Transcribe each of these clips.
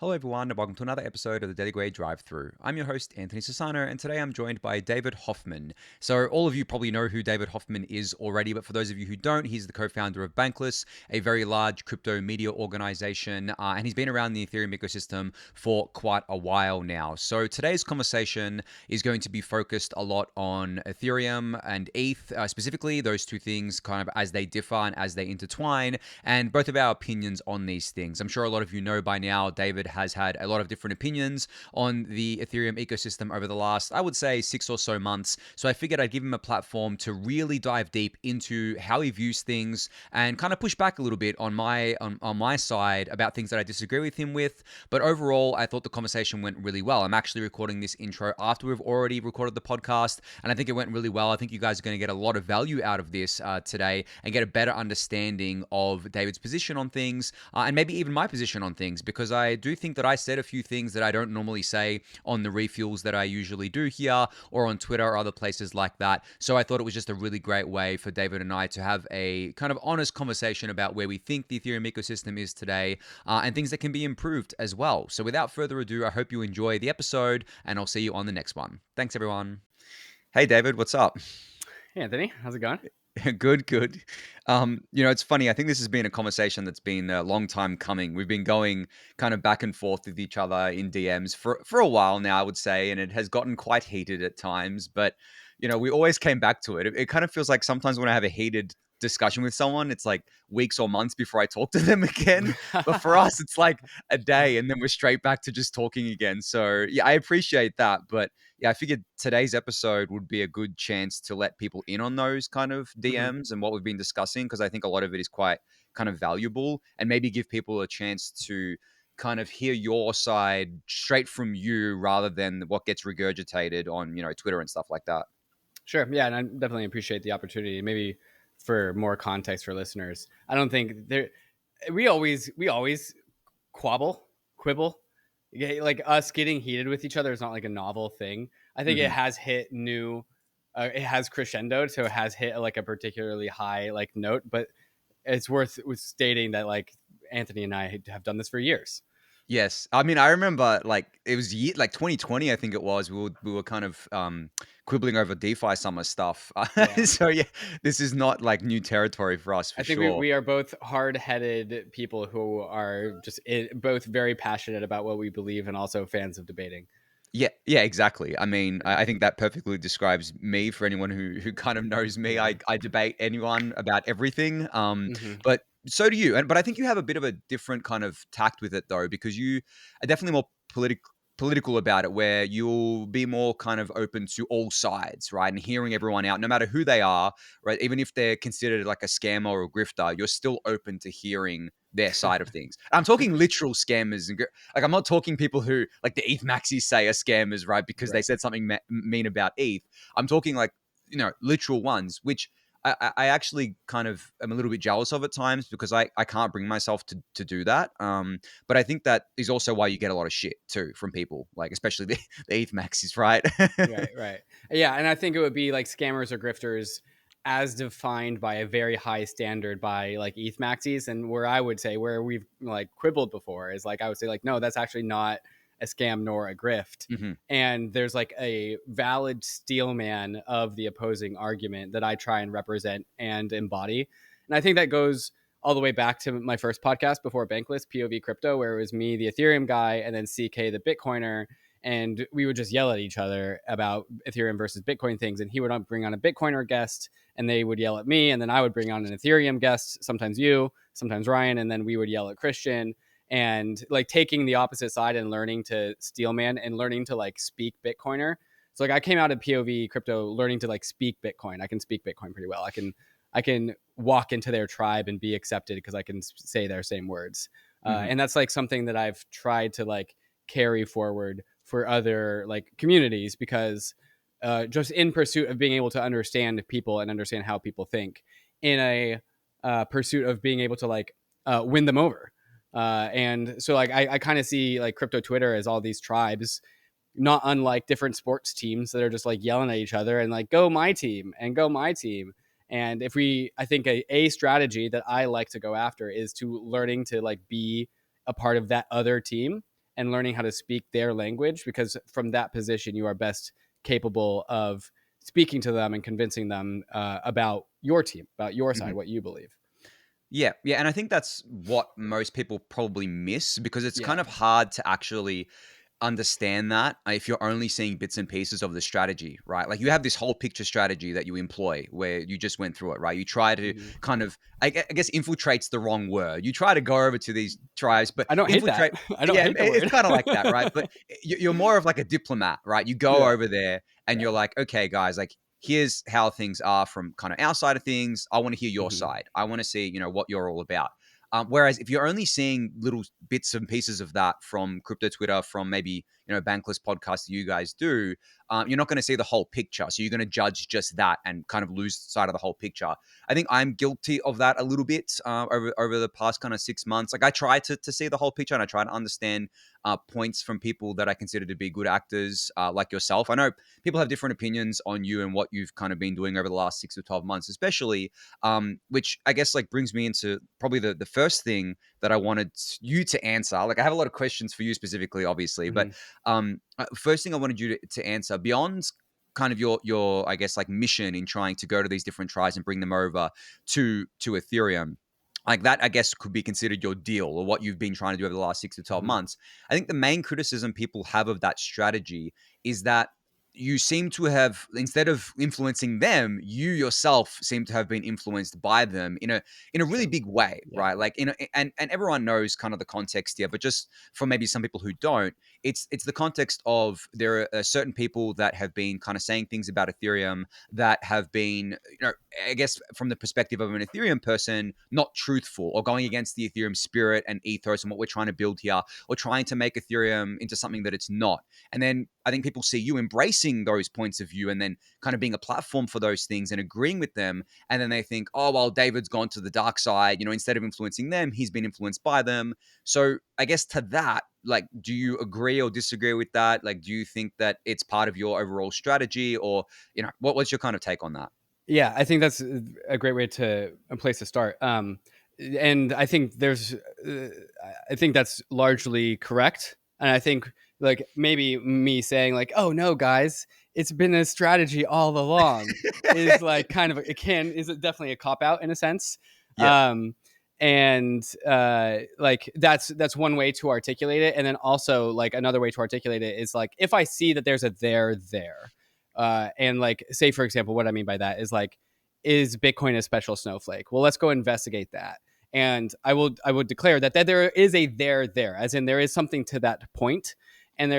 Hello everyone and welcome to another episode of the Daily Gwei Drive-Thru. I'm your host, Anthony Sassano, and today I'm joined by David Hoffman. So all of you probably know who David Hoffman is already, but for those of you who don't, he's the co-founder of Bankless, a very large crypto media organization, and he's been around the Ethereum ecosystem for quite a while now. So today's conversation is going to be focused a lot on Ethereum and ETH, specifically those two things kind of as they differ and as they intertwine, and both of our opinions on these things. I'm sure a lot of you know by now, David has had a lot of different opinions on the Ethereum ecosystem over the last, I would say, 6 or so months. So I figured I'd give him a platform to really dive deep into how he views things and kind of push back a little bit on my side about things that I disagree with him with. But overall, I thought the conversation went really well. I'm actually recording this intro after we've already recorded the podcast, and I think it went really well. I think you guys are going to get a lot of value out of this today and get a better understanding of David's position on things and maybe even my position on things, because I do think that I said a few things that I don't normally say on the refuels that I usually do here or on Twitter or other places like that. So I thought it was just a really great way for David and I to have a kind of honest conversation about where we think the Ethereum ecosystem is today and things that can be improved as well. So without further ado, I hope you enjoy the episode and I'll see you on the next one. Thanks, everyone. Hey, David, what's up? Hey, Anthony, how's it going? Good, good. It's funny. I think this has been a conversation that's been a long time coming. We've been going kind of back and forth with each other in DMs for a while now, I would say, and it has gotten quite heated at times. But we always came back to it. It kind of feels like sometimes when I have a heated discussion with someone, it's like weeks or months before I talk to them again. But for us, it's like a day, and then we're straight back to just talking again. So yeah, I appreciate that, but yeah, I figured today's episode would be a good chance to let people in on those kind of Mhm. DMs and what we've been discussing, because I think a lot of it is quite kind of valuable, and maybe give people a chance to kind of hear your side straight from you rather than what gets regurgitated on, Twitter and stuff like that. Sure. Yeah, and I definitely appreciate the opportunity. Maybe for more context for listeners, I don't think there. We always quibble. Yeah, like us getting heated with each other is not like a novel thing. I think it Hmm. has hit new. It has crescendoed, so it has hit like a particularly high like note. But it's worth stating that like Anthony and I have done this for years. Yes. I mean, I remember like it was like 2020, I think it was. We were kind of quibbling over DeFi summer stuff. Yeah. So yeah, this is not like new territory for us for I think we, sure. we are both hard-headed people who are just both very passionate about what we believe and also fans of debating. Yeah, yeah, exactly. I mean, I think that perfectly describes me. For anyone who kind of knows me, Yeah. I debate anyone about everything. Hmm. But so do you. But I think you have a bit of a different kind of tact with it though, because you are definitely more political about it, where you'll be more kind of open to all sides, right? And hearing everyone out, no matter who they are, right? Even if they're considered like a scammer or a grifter, you're still open to hearing their side of things. I'm talking literal scammers and like, I'm not talking people who, like the ETH Maxis say are scammers, right? Because they Right. said something mean about ETH. I'm talking like, literal ones, which I actually kind of am a little bit jealous of at times, because I can't bring myself to do that. But I think that is also why you get a lot of shit too from people, like especially the ETH Maxis, right? Right. Right. Yeah, and I think it would be like scammers or grifters as defined by a very high standard by like ETH Maxis, and where I would say where we've like quibbled before is like I would say like no, that's actually not a scam nor a grift. Hmm. And there's like a valid steelman of the opposing argument that I try and represent and embody. And I think that goes all the way back to my first podcast before Bankless, POV Crypto, where it was me, the Ethereum guy, and then CK, the Bitcoiner. And we would just yell at each other about Ethereum versus Bitcoin things. And he would bring on a Bitcoiner guest, and they would yell at me. And then I would bring on an Ethereum guest, sometimes you, sometimes Ryan. And then we would yell at Christian, and like taking the opposite side and learning to steelman and learning to like speak Bitcoiner. So like I came out of POV Crypto learning to like speak Bitcoin. I can speak Bitcoin pretty well. I can walk into their tribe and be accepted because I can say their same words. Hmm. And that's like something that I've tried to like carry forward for other like communities, because just in pursuit of being able to understand people and understand how people think, in a pursuit of being able to like win them over. And so like I kind of see like crypto Twitter as all these tribes, not unlike different sports teams that are just like yelling at each other and like go my team and go my team. And if we, I think a strategy that I like to go after is to learning to like be a part of that other team and learning how to speak their language, because from that position you are best capable of speaking to them and convincing them about your team, about your side, what you believe. Yeah, yeah, and I think that's what most people probably miss, because it's Yeah. kind of hard to actually understand that if you're only seeing bits and pieces of the strategy, right? Like you have this whole picture strategy that you employ where you just went through it, right? You try to Mhm. kind of, I guess infiltrate's the wrong word. You try to go over to these tribes, but I don't hate that. infiltrate, I don't yeah, hate the it's word. kind of like that, right? But you're more of like a diplomat, right? You go Yeah. over there and Yeah. you're like, okay, guys, like here's how things are from kind of our side of things. I want to hear your Hmm. side. I want to see, what you're all about. Whereas if you're only seeing little bits and pieces of that from crypto Twitter, from maybe bankless podcasts that you guys do, you're not going to see the whole picture. So you're going to judge just that and kind of lose sight of the whole picture. I think I'm guilty of that a little bit over the past kind of 6 months. Like I try to see the whole picture, and I try to understand points from people that I consider to be good actors, like yourself. I know people have different opinions on you and what you've kind of been doing over the last 6 to 12 months, especially, which I guess like brings me into probably the first thing that I wanted you to answer. Like I have a lot of questions for you specifically, obviously, but Hmm. first thing I wanted you to answer, beyond kind of your I guess like mission in trying to go to these different tribes and bring them over to Ethereum. Like that, I guess, could be considered your deal or what you've been trying to do over the last 6 to 12 Hmm. months. I think the main criticism people have of that strategy is that you seem to have, instead of influencing them, you yourself seem to have been influenced by them in a really Sure. big way, Yeah. right? Like and everyone knows kind of the context here, but just for maybe some people who don't, it's the context of there are certain people that have been kind of saying things about Ethereum that have been, I guess from the perspective of an Ethereum person, not truthful, or going against the Ethereum spirit and ethos and what we're trying to build here, or trying to make Ethereum into something that it's not. And then I think people see you embracing those points of view and then kind of being a platform for those things and agreeing with them. And then they think, oh, well, David's gone to the dark side. Instead of influencing them, he's been influenced by them. So I guess to that, like, do you agree or disagree with that? Like, do you think that it's part of your overall strategy, or, what's your kind of take on that? Yeah, I think that's a great way to a place to start. And I think I think that's largely correct. And I think like maybe me saying like, "Oh no, guys, it's been a strategy all along," is like kind of is definitely a cop out in a sense. Yeah. Um, and like that's one way to articulate it. And then also like another way to articulate it is like if I see that there's a there. And like, say for example, what I mean by that is like, is Bitcoin a special snowflake? Well, let's go investigate that. And I would declare that there is a there, as in there is something to that point, and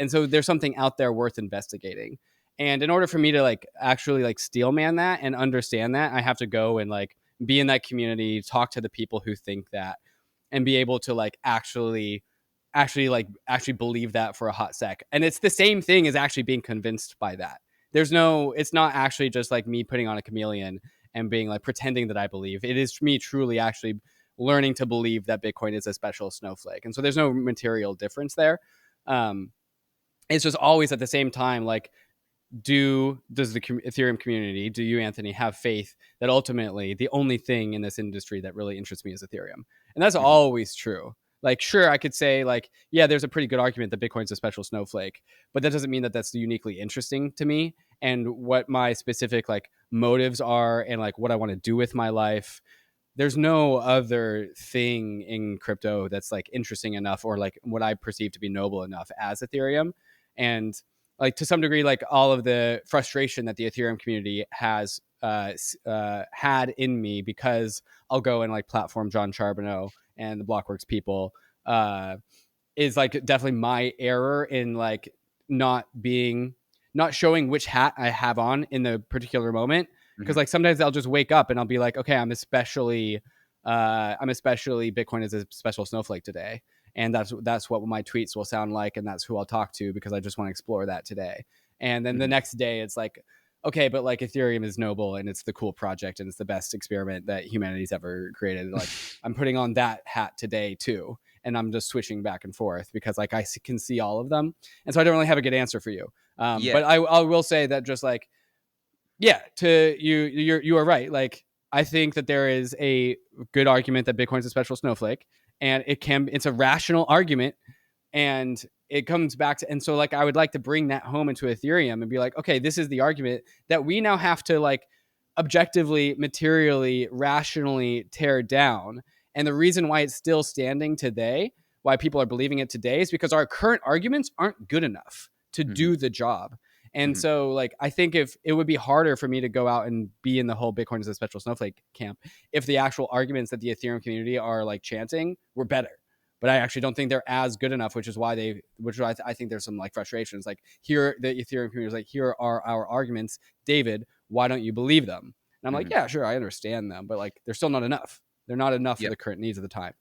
so there's something out there worth investigating. And in order for me to like actually like steelman that and understand that, I have to go and like be in that community, talk to the people who think that, and be able to like actually believe that for a hot sec. And it's the same thing as actually being convinced by that. It's not actually just like me putting on a chameleon and being like pretending that I believe. It is me truly actually learning to believe that Bitcoin is a special snowflake. And so there's no material difference there. Um, it's just always at the same time, like, does the Ethereum community, do you, Anthony, have faith that ultimately the only thing in this industry that really interests me is Ethereum? And that's Mhm. always true. Like, sure, I could say like, yeah, there's a pretty good argument that Bitcoin's a special snowflake, but that doesn't mean that that's uniquely interesting to me and what my specific like motives are and like what I want to do with my life. There's no other thing in crypto that's like interesting enough or like what I perceive to be noble enough as Ethereum. And like to some degree, like all of the frustration that the Ethereum community has had in me, because I'll go and like platform John Charbonneau and the Blockworks people, uh, is like definitely my error in like not being not showing which hat I have on in the particular moment. Because Mhm. like sometimes I'll just wake up and I'll be like, okay, I'm especially Bitcoin is a special snowflake today, and that's what my tweets will sound like, and that's who I'll talk to because I just want to explore that today. And then the Mhm. next day, it's like, okay, but like Ethereum is noble and it's the cool project and it's the best experiment that humanity's ever created. Like I'm putting on that hat today too, and I'm just switching back and forth because like I can see all of them, and so I don't really have a good answer for you. Yeah. But I will say that just like yeah, to you are right. Like I think that there is a good argument that Bitcoin's a special snowflake, and it's a rational argument And it comes back to, and so like I would like to bring that home into Ethereum and be like, okay, this is the argument that we now have to like objectively, materially, rationally tear down. And the reason why it's still standing today, why people are believing it today, is because our current arguments aren't good enough to Mm-hmm. do the job. And Mm-hmm. so like I think if it would be harder for me to go out and be in the whole Bitcoin is a special snowflake camp if the actual arguments that the Ethereum community are like chanting were better. But I actually don't think they're as good enough, which is why I think there's some like frustrations. Like here, the Ethereum community is like, here are our arguments, David. Why don't you believe them? And I'm like, Mm-hmm. yeah, sure, I understand them, but like they're still not enough. They're not enough for Yep. the current needs of the time.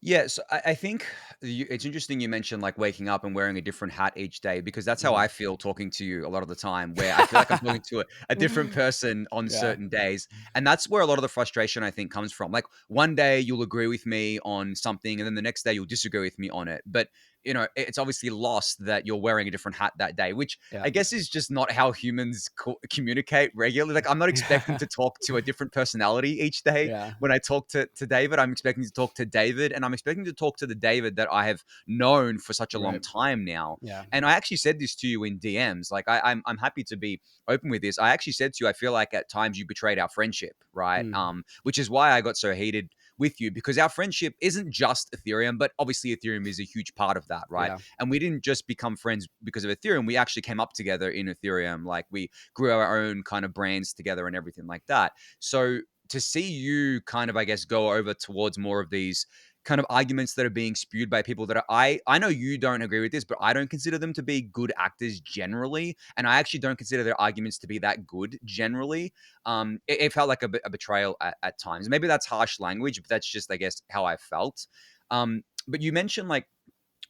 Yeah, so I think it's interesting you mentioned like waking up and wearing a different hat each day because that's how Mhm. I feel talking to you a lot of the time, where I feel like I'm talking to a different person on Yeah. certain days. And that's where a lot of the frustration I think comes from. Like one day you'll agree with me on something and then the next day you'll disagree with me on it. But it's obviously lost that you're wearing a different hat that day, which Yeah. I guess is just not how humans communicate regularly. Like I'm not expecting Yeah. to talk to a different personality each day Yeah. when I talk to David. I'm expecting to talk to David, and I'm expecting to talk to the David that I have known for such a long Right. time now. Yeah. And I actually said this to you in DMs. Like I'm happy to be open with this. I actually said to you, I feel like at times you betrayed our friendship, right? Mm. Which is why I got so heated with you, because our friendship isn't just Ethereum, but obviously Ethereum is a huge part of that, right? Yeah. And we didn't just become friends because of Ethereum. We actually came up together in Ethereum. Like we grew our own kind of brands together and everything like that. So to see you kind of, I guess, go over towards more of these kind of arguments that are being spewed by people that I know you don't agree with this, but I don't consider them to be good actors generally, and I actually don't consider their arguments to be that good generally. It felt like a betrayal at times. Maybe that's harsh language, but that's just, I guess, how I felt. But you mentioned like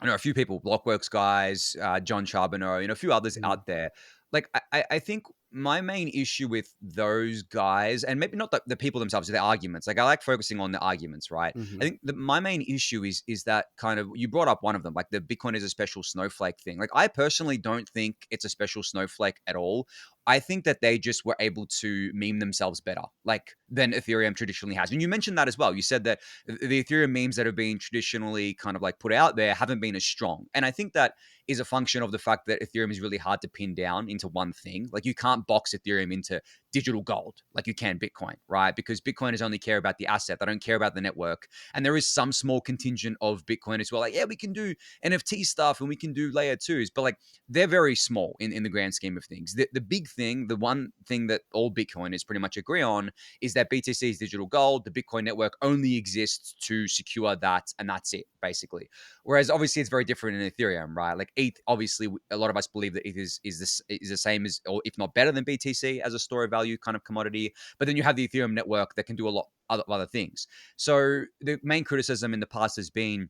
I know a few people, Blockworks guys, John Charbonneau, a few others Mm. out there. Like, I think my main issue with those guys, and maybe not the people themselves, the arguments. Like, I like focusing on the arguments, right? I Hmm. think my main issue is that kind of you brought up one of them, like the Bitcoin is a special snowflake thing. Like, I personally don't think it's a special snowflake at all. I think that they just were able to meme themselves better, like than Ethereum traditionally has. And you mentioned that as well. You said that the Ethereum memes that have been traditionally kind of like put out there haven't been as strong. And I think that is a function of the fact that Ethereum is really hard to pin down into one thing. Like you can't box Ethereum into digital gold like you can Bitcoin, right? Because Bitcoiners only care about the asset. They don't care about the network. And there is some small contingent of Bitcoin as well. Like, yeah, we can do NFT stuff and we can do layer twos, but like they're very small in the grand scheme of things. The big thing, the one thing that all Bitcoiners pretty much agree on is that BTC is digital gold. The Bitcoin network only exists to secure that, and that's it, basically. Whereas obviously it's very different in Ethereum, right? Like ETH, obviously, a lot of us believe that ETH is the same as, or if not better than BTC as a store of value kind of commodity. But then you have the Ethereum network that can do a lot of other things. So the main criticism in the past has been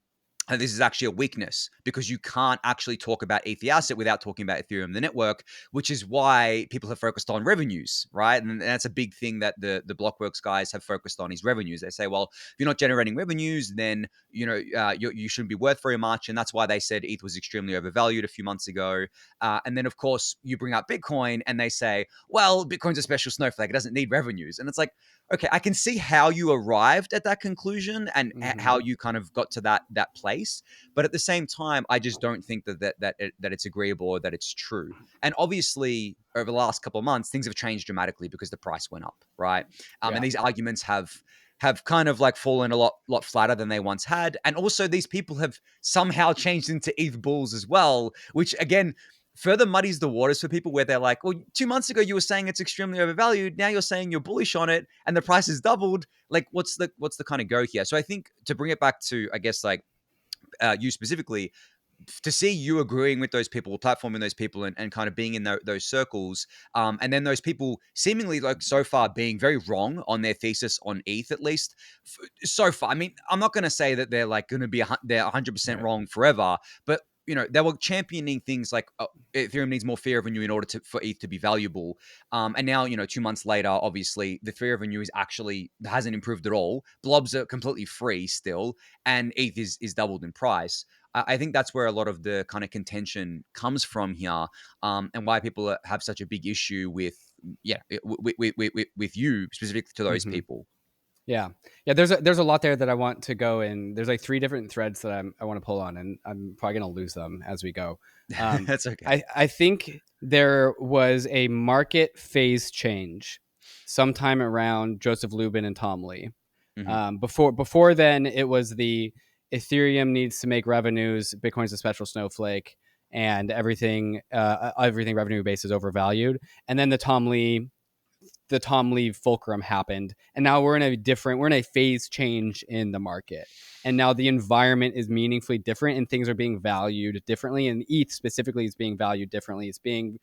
this is actually a weakness because you can't actually talk about ETH the asset without talking about Ethereum the network, which is why people have focused on revenues, right? And that's a big thing that the Blockworks guys have focused on is revenues. They say, well, if you're not generating revenues, then you shouldn't be worth very much, and that's why they said ETH was extremely overvalued a few months ago. And then of course you bring up Bitcoin, and they say, well, Bitcoin's a special snowflake; it doesn't need revenues, and it's like, okay, I can see how you arrived at that conclusion and Hmm. how you kind of got to that place, but at the same time, I just don't think that it's agreeable or that it's true. And obviously, over the last couple of months, things have changed dramatically because the price went up, right? Yeah. And these arguments have kind of like fallen a lot flatter than they once had, and also these people have somehow changed into ETH bulls as well, which again further muddies the waters for people where they're like, well, 2 months ago you were saying it's extremely overvalued. Now you're saying you're bullish on it and the price has doubled. Like, what's the kind of go here? So I think to bring it back to, I guess, like you specifically, to see you agreeing with those people, platforming those people, and kind of being in those circles, and then those people seemingly like so far being very wrong on their thesis on ETH, at least so far. I mean, I'm not going to say that they're like going to be they're 100% Right. wrong forever, but they were championing things like Ethereum needs more fee revenue in order for ETH to be valuable. And now 2 months later, obviously the fee revenue is actually hasn't improved at all. Blobs are completely free still, and ETH is doubled in price. I think that's where a lot of the kind of contention comes from here, and why people have such a big issue with, with you specific to those Hmm. people. Yeah, yeah. There's a lot there that I want to go in. There's like three different threads that I want to pull on, and I'm probably gonna lose them as we go. That's okay. I think there was a market phase change sometime around Joseph Lubin and Tom Lee. Hmm. Before then, it was the Ethereum needs to make revenues. Bitcoin's a special snowflake, and everything revenue based is overvalued. And then the Tom Lee fulcrum happened, and now we're in a phase change in the market, and now the environment is meaningfully different, and things are being valued differently. And ETH specifically is being valued differently. It's being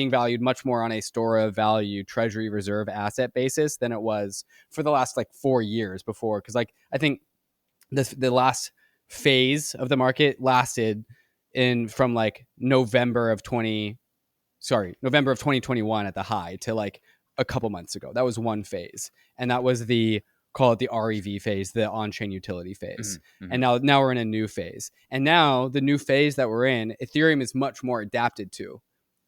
valued much more on a store of value treasury reserve asset basis than it was for the last like 4 years before. Because like I think the last phase of the market lasted in from like November of 2021 at the high to like a couple months ago. That was one phase. And that was call it the REV phase, the on-chain utility phase. Hmm. Hmm. And now we're in a new phase. And now the new phase that we're in, Ethereum is much more adapted to.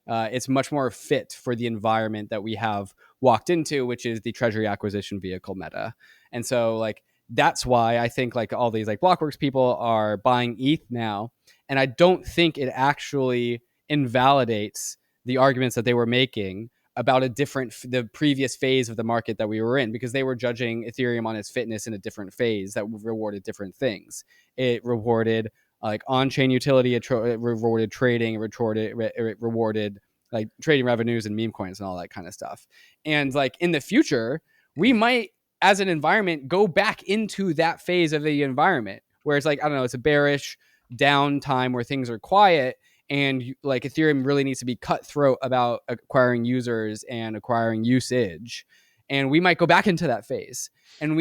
It's much more fit for the environment that we have walked into, which is the treasury acquisition vehicle meta. And so like that's why I think like all these like Blockworks people are buying ETH now. And I don't think it actually invalidates the arguments that they were making about the previous phase of the market that we were in, because they were judging Ethereum on its fitness in a different phase that rewarded different things. It rewarded like on-chain utility, it rewarded trading, it rewarded like trading revenues and meme coins and all that kind of stuff. And like in the future, we might, as an environment, go back into that phase of the environment where it's like, I don't know, it's a bearish downtime where things are quiet, and like Ethereum really needs to be cutthroat about acquiring users and acquiring usage, and we might go back into that phase. And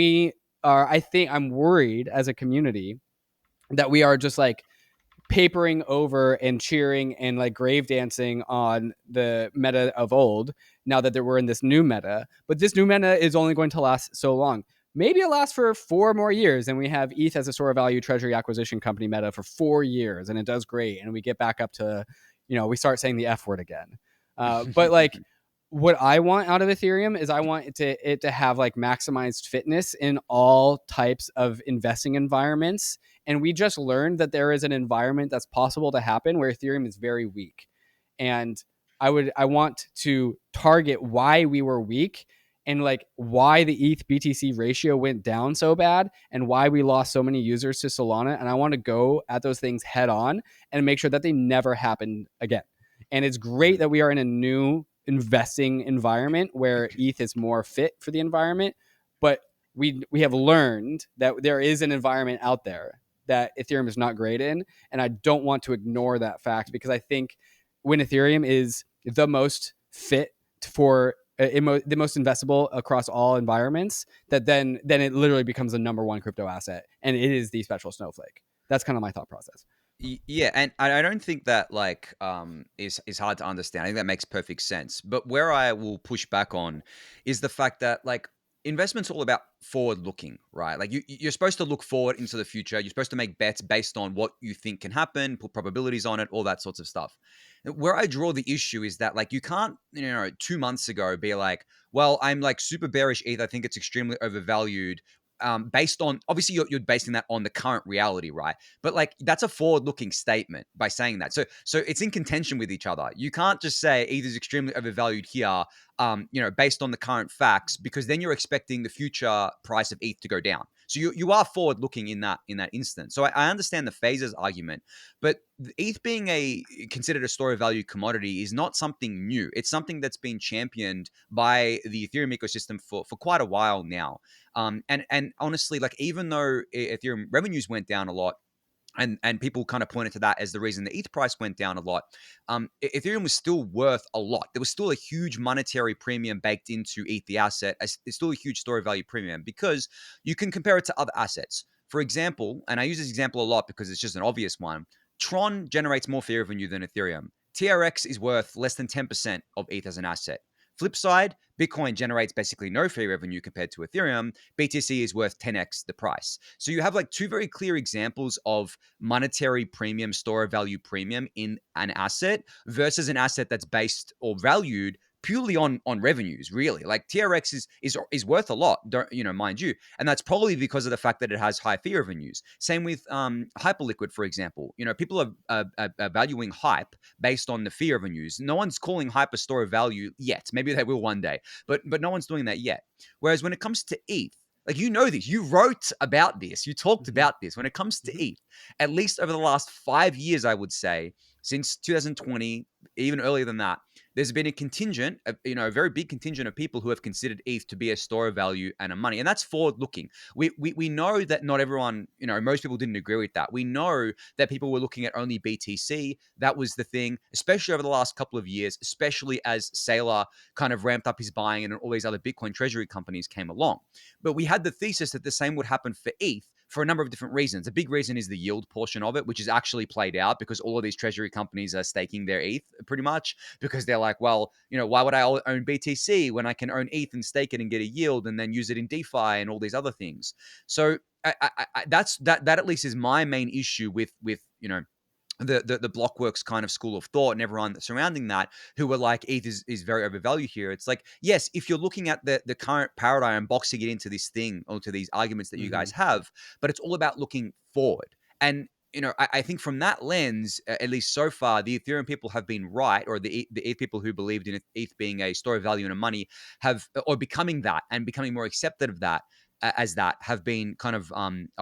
I think I'm worried as a community that we are just like papering over and cheering and like grave dancing on the meta of old now that we're in this new meta. But this new meta is only going to last so long. Maybe it lasts for 4 more years, and we have ETH as a store of value treasury acquisition company meta for 4 years, and it does great, and we get back up to, we start saying the F word again. But like, what I want out of Ethereum is I want it to have like maximized fitness in all types of investing environments. And we just learned that there is an environment that's possible to happen where Ethereum is very weak. And I want to target why we were weak, and like why the ETH BTC ratio went down so bad, and why we lost so many users to Solana. And I want to go at those things head on and make sure that they never happen again. And it's great that we are in a new investing environment where ETH is more fit for the environment, but we have learned that there is an environment out there that Ethereum is not great in, and I don't want to ignore that fact, because I think when Ethereum is the most fit for the most investable across all environments, that then it literally becomes the number one crypto asset, and it is the special snowflake. That's kind of my thought process. Yeah, and I don't think that like is hard to understand. I think that makes perfect sense. But where I will push back on is the fact that like investment's all about forward looking, right? Like you're supposed to look forward into the future. You're supposed to make bets based on what you think can happen, put probabilities on it, all that sorts of stuff. Where I draw the issue is that like you can't, 2 months ago be like, well, I'm like super bearish ETH. I think it's extremely overvalued. Based on obviously you're basing that on the current reality, right? But like that's a forward-looking statement by saying that. So it's in contention with each other. You can't just say ETH is extremely overvalued here, based on the current facts, because then you're expecting the future price of ETH to go down. So you are forward-looking in that instance. So I understand the phases argument, but ETH being considered a store of value commodity is not something new. It's something that's been championed by the Ethereum ecosystem for quite a while now. And honestly, like even though Ethereum revenues went down a lot, and people kind of pointed to that as the reason the ETH price went down a lot, Ethereum was still worth a lot. There was still a huge monetary premium baked into ETH, the asset. It's still a huge store of value premium because you can compare it to other assets. For example, and I use this example a lot because it's just an obvious one, Tron generates more fee revenue than Ethereum. TRX is worth less than 10% of ETH as an asset. Flip side, Bitcoin generates basically no fee revenue compared to Ethereum. BTC is worth 10x the price. So you have like two very clear examples of monetary premium, store of value premium in an asset versus an asset that's based or valued purely on revenues, really. Like TRX is worth a lot, don't mind you, and that's probably because of the fact that it has high fee revenues. Same with Hyperliquid, for example. People are valuing Hype based on the fee revenues. No one's calling Hype a store of value yet. Maybe they will one day, but no one's doing that yet. Whereas when it comes to ETH, like, this, you wrote about this, you talked about this. When it comes to ETH, at least over the last 5 years, I would say, since 2020, even earlier than that, there's been a contingent, a very big contingent of people who have considered ETH to be a store of value and a money. And that's forward looking. We know that not everyone, most people didn't agree with that. We know that people were looking at only BTC. That was the thing, especially over the last couple of years, especially as Saylor kind of ramped up his buying and all these other Bitcoin treasury companies came along. But we had the thesis that the same would happen for ETH for a number of different reasons. A big reason is the yield portion of it, which is actually played out because all of these treasury companies are staking their ETH pretty much, because they're like, well, why would I own BTC when I can own ETH and stake it and get a yield and then use it in DeFi and all these other things? So that at least is my main issue with the Blockworks kind of school of thought and everyone surrounding that, who were like, ETH is very overvalued here. It's like, yes, if you're looking at the current paradigm, boxing it into this thing, or to these arguments that you guys have, but it's all about looking forward. And I think from that lens, at least so far, the Ethereum people have been right, or the ETH people who believed in ETH being a store of value and a money or becoming that and becoming more accepted of that, as that, have been kind of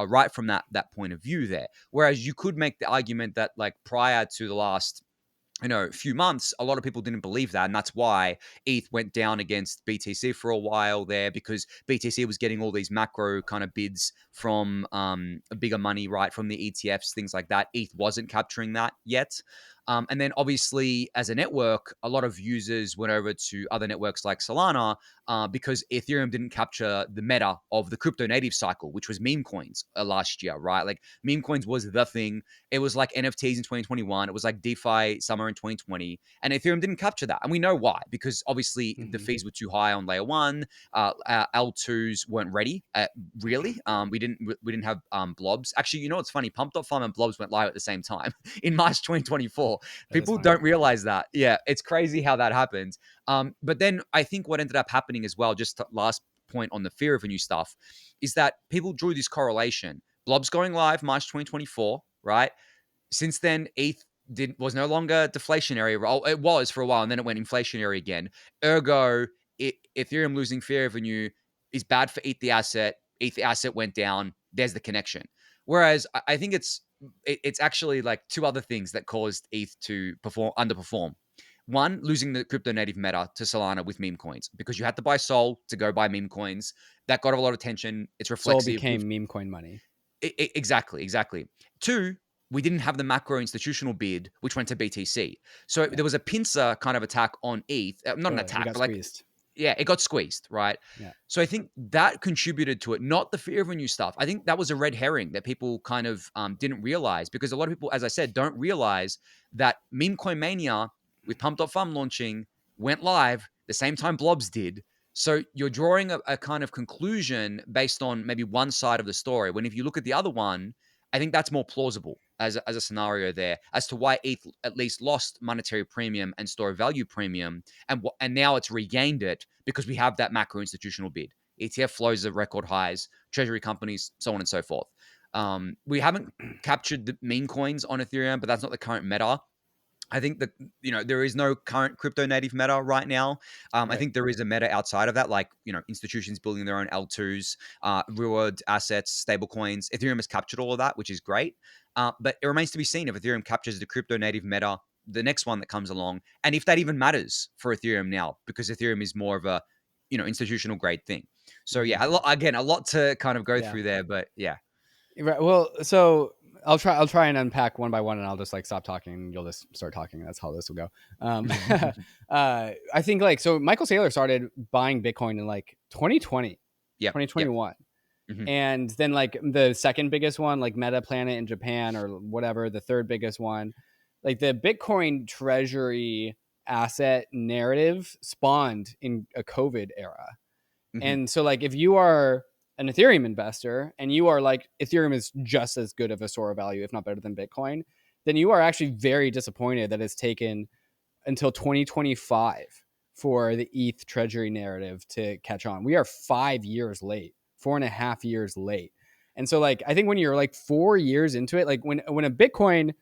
right from that point of view there. Whereas you could make the argument that, like, prior to the last few months, a lot of people didn't believe that, and that's why ETH went down against BTC for a while there, because BTC was getting all these macro kind of bids from a bigger money, right, from the ETFs, things like that. ETH wasn't capturing that yet. And then obviously, as a network, a lot of users went over to other networks like Solana because Ethereum didn't capture the meta of the crypto native cycle, which was meme coins last year, right? Like, meme coins was the thing. It was like NFTs in 2021. It was like DeFi summer in 2020. And Ethereum didn't capture that. And we know why, because obviously the fees were too high on layer one. L2s weren't ready, really. We didn't have blobs. Actually, what's funny? Pump.farm and blobs went live at the same time in March 2024. People don't realize that. Yeah, it's crazy how that happens. But then I think what ended up happening as well, just last point on the fear of a new stuff, is that people drew this correlation. Blobs going live March 2024, right? Since then, ETH was no longer deflationary. It was for a while, and then it went inflationary again. Ergo, Ethereum losing fee revenue is bad for ETH the asset. ETH the asset went down. There's the connection. Whereas I think it's actually like two other things that caused ETH to underperform. One, losing the crypto native meta to Solana with meme coins, because you had to buy Sol to go buy meme coins. That got a lot of attention. It's reflexive. Sol became meme coin money. Exactly. Two, we didn't have the macro institutional bid, which went to BTC. So there was a pincer kind of attack on ETH. Not an attack, but squeezed. It got squeezed, right? Yeah. So I think that contributed to it, not the fear of a new stuff. I think that was a red herring that people kind of didn't realize, because a lot of people, as I said, don't realize that meme coin mania with Pump.farm launching went live the same time blobs did. So you're drawing a kind of conclusion based on maybe one side of the story, when if you look at the other one, I think that's more plausible as a scenario there as to why ETH at least lost monetary premium and store value premium, and now it's regained it because we have that macro institutional bid. ETF flows are record highs, treasury companies, so on and so forth. We haven't captured the meme coins on Ethereum, but that's not the current meta. I think that, there is no current crypto native meta right now. Right. I think there is a meta outside of that, like, institutions building their own L2s, reward assets, stablecoins. Ethereum has captured all of that, which is great. But it remains to be seen if Ethereum captures the crypto native meta, the next one that comes along, and if that even matters for Ethereum now, because Ethereum is more of a, institutional grade thing. So yeah, a lot to kind of go through there, but yeah. Right. Well, so I'll try and unpack one by one, and I'll just like stop talking and you'll just start talking. That's how this will go. I think so Michael Saylor started buying Bitcoin in like 2020, 2021. Yep. And then like the second biggest one, like Meta Planet in Japan or whatever, the third biggest one, like the Bitcoin treasury asset narrative spawned in a COVID era. And so like if you are an Ethereum investor and you are like, Ethereum is just as good of a store of value, if not better than Bitcoin, then you are actually very disappointed that it's taken until 2025 for the ETH treasury narrative to catch on. We are 5 years late, 4.5 years late. And so like, I think when you're like 4 years into it, like when a Bitcoin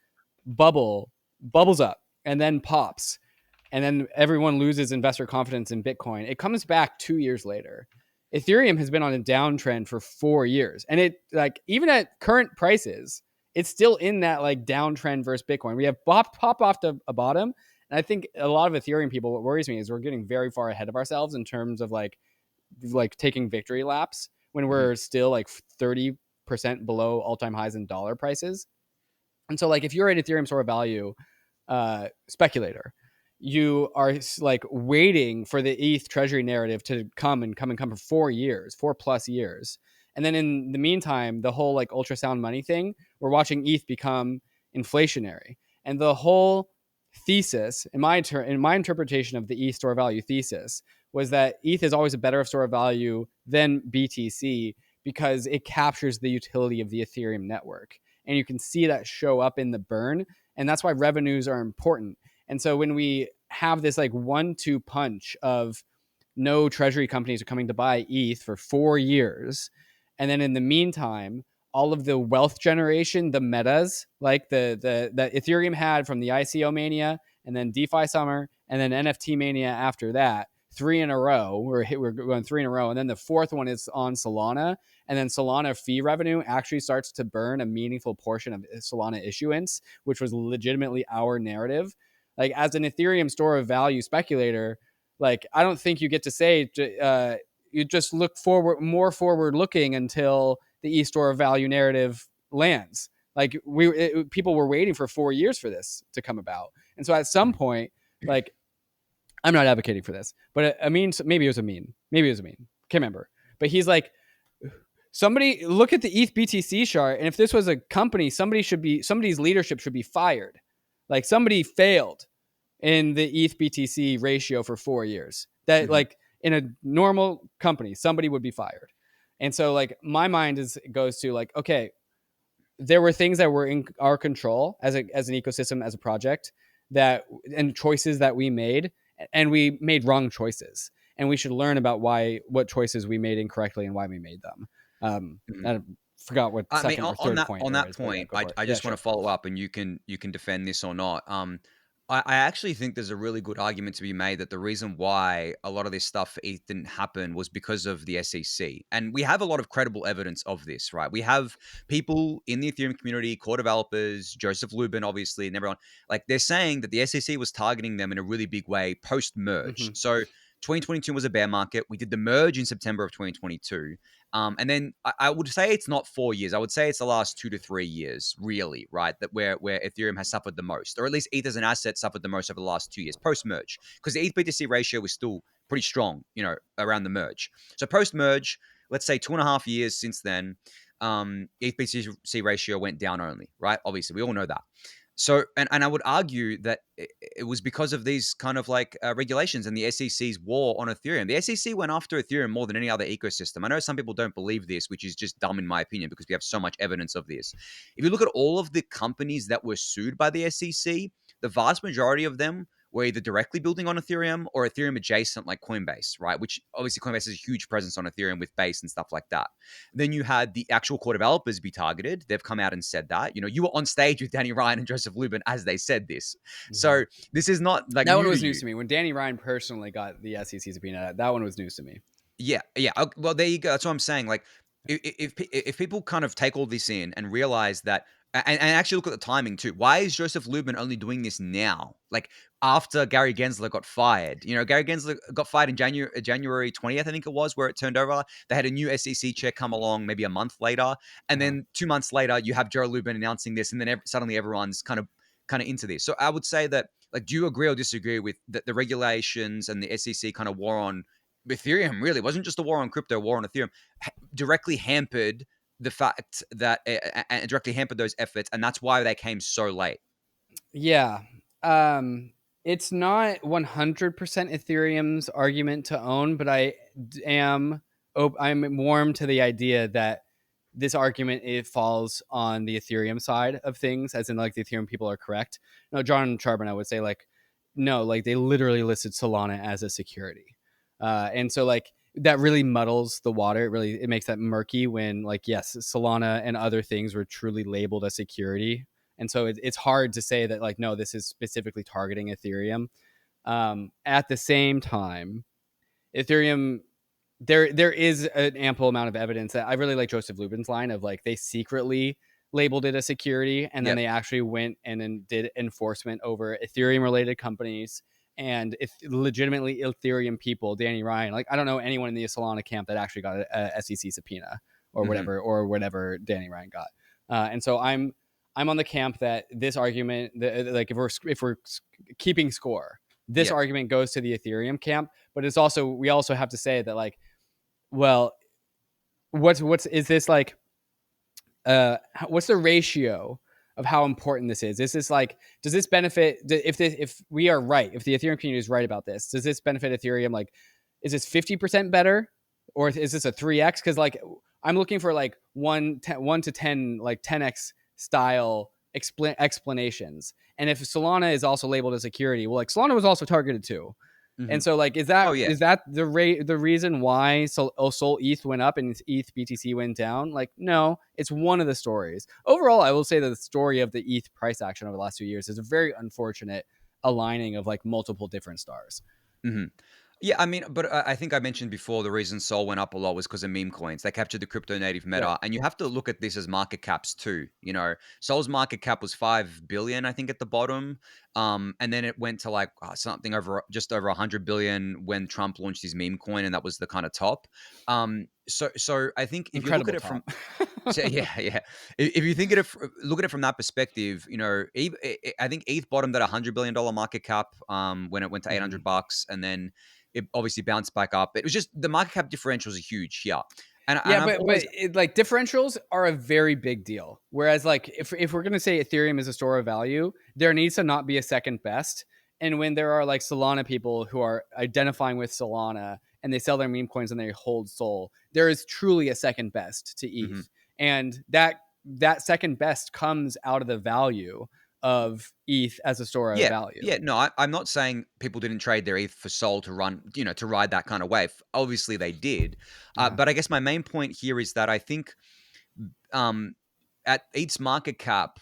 bubbles up and then pops, and then everyone loses investor confidence in Bitcoin, it comes back 2 years later. Ethereum has been on a downtrend for 4 years, and it, like, even at current prices, it's still in that like downtrend versus Bitcoin. We have pop off to a bottom, and I think a lot of Ethereum people, what worries me is we're getting very far ahead of ourselves in terms of like taking victory laps when Mhm. we're still like 30% below all-time highs in dollar prices. And so like if you're an Ethereum store of value speculator, you are like waiting for the ETH treasury narrative to come for 4 years, 4+ years. And then in the meantime, the whole like ultrasound money thing, we're watching ETH become inflationary. And the whole thesis, in my interpretation of the ETH store of value thesis, was that ETH is always a better store of value than BTC because it captures the utility of the Ethereum network. And you can see that show up in the burn. And that's why revenues are important. And so when we have this like 1-2 punch of no treasury companies are coming to buy ETH for 4 years, and then in the meantime, all of the wealth generation, the metas, like the that Ethereum had from the ICO mania, and then DeFi summer, and then NFT mania after that, 3 in a row. We're going 3 in a row, and then the fourth one is on Solana, and then Solana fee revenue actually starts to burn a meaningful portion of Solana issuance, which was legitimately our narrative. Like as an Ethereum store of value speculator, like I don't think you get to say you just look more forward looking until the e-store of value narrative lands. Like people were waiting for 4 years for this to come about, and so at some point, like I'm not advocating for this, but I mean, maybe it was a meme. Can't remember. But he's like, somebody look at the ETH BTC chart, and if this was a company, somebody's leadership should be fired. Like somebody failed in the ETH BTC ratio for 4 years. That Mhm. like in a normal company, somebody would be fired. And so like my mind goes to like, okay, there were things that were in our control as an ecosystem, as a project, that and choices that we made, and we made wrong choices, and we should learn about what choices we made incorrectly and why we made them. Mhm. I forgot what I mean, second or third point on there that is, but yeah, point, go for it. I Yeah, just want sure. to follow up, and you can defend this or not. I actually think there's a really good argument to be made that the reason why a lot of this stuff for ETH didn't happen was because of the SEC, and we have a lot of credible evidence of this, right? We have people in the Ethereum community, core developers, Joseph Lubin, obviously, and everyone, like they're saying that the SEC was targeting them in a really big way post merge. Mm-hmm. So 2022 was a bear market. We did the merge in September of 2022. And then I would say it's not 4 years. I would say it's the last 2 to 3 years, really, right? That where Ethereum has suffered the most, or at least ETH as an asset suffered the most over the last 2 years post merge, because the ETH BTC ratio was still pretty strong, around the merge. So post merge, let's say 2.5 years since then, ETH BTC ratio went down only, right? Obviously, we all know that. So, and I would argue that it was because of these kind of like regulations and the SEC's war on Ethereum. The SEC went after Ethereum more than any other ecosystem. I know some people don't believe this, which is just dumb in my opinion, because we have so much evidence of this. If you look at all of the companies that were sued by the SEC, the vast majority of them were either directly building on Ethereum or Ethereum adjacent, like Coinbase, right? Which obviously Coinbase has a huge presence on Ethereum with Base and stuff like that. Then you had the actual core developers be targeted. They've come out and said that. You were on stage with Danny Ryan and Joseph Lubin as they said this. Mm-hmm. So this is not like That one new to was news you. to me. When Danny Ryan personally got the SEC subpoena, that one was news to me. Yeah, yeah. Well, there you go. That's what I'm saying. Like, if people kind of take all this in and realize that, and actually look at the timing too. Why is Joseph Lubin only doing this now? Like after Gary Gensler got fired. Gary Gensler got fired in January 20th, I think it was, where it turned over. They had a new SEC chair come along maybe a month later, and then 2 months later, you have Joe Lubin announcing this, and then suddenly everyone's kind of into this. So I would say that, like, do you agree or disagree with the regulations and the SEC kind of war on Ethereum? Really, it wasn't just a war on crypto, war on Ethereum, directly hampered the fact that and directly hampered those efforts, and that's why they came so late. Yeah. It's not 100% Ethereum's argument to own, but am I'm warm to the idea that this argument, it falls on the Ethereum side of things, as in like the Ethereum people are correct. No, John Charbonneau would say like no, like they literally listed Solana as a security. And so like that really muddles the water. It makes that murky when like, yes, Solana and other things were truly labeled as security. And so it's hard to say that like, no, this is specifically targeting Ethereum. At the same time, Ethereum, there is an ample amount of evidence that I really like Joseph Lubin's line of like they secretly labeled it a security and then Yep. they actually went and then did enforcement over Ethereum related companies and if legitimately Ethereum people, Danny Ryan, like I don't know anyone in the Solana camp that actually got a SEC subpoena Mm-hmm. or whatever Danny Ryan got. And so I'm on the camp that this argument, like if we're keeping score, this Yep. argument goes to the Ethereum camp, but it's also we also have to say that like, well, what's is this like? What's the ratio of how important this is? Is this like does this benefit if we are right, if the Ethereum community is right about this, does this benefit Ethereum? Like, is this 50% better, or is this a 3x? Because like I'm looking for like 1 to 10 like 10x style explanations. And if Solana is also labeled as security, well, like Solana was also targeted too. Mm-hmm. And so, like, Oh yeah. is that the reason why Sol ETH went up and ETH BTC went down? Like, no, it's one of the stories. Overall, I will say that the story of the ETH price action over the last 2 years is a very unfortunate aligning of like multiple different stars. Mm-hmm. Yeah, I mean, but I think I mentioned before the reason Sol went up a lot was because of meme coins. They captured the crypto native Right. meta, and you have to look at this as market caps too. Sol's market cap was 5 billion, I think, at the bottom, and then it went to like something over just over 100 billion when Trump launched his meme coin, and that was the kind of top. So I think if you look at Incredible it from top. so yeah, yeah. If you think at it, look at it from that perspective, I think ETH bottomed at $100 billion market cap when it went to Mhm. $800, and then it obviously bounced back up. It was just the market cap differentials are huge here, and Yeah, I've but always like differentials are a very big deal. Whereas like if we're gonna say Ethereum is a store of value, there needs to not be a second best. And when there are like Solana people who are identifying with Solana and they sell their meme coins and they hold Sol, there is truly a second best to mhm. ETH, and that second best comes out of the value of ETH as a store of Yeah, value. yeah. No, I'm not saying people didn't trade their ETH for Sol to run, to ride that kind of wave. Obviously, they did, Yeah, but I guess my main point here is that I think um, at ETH's market cap,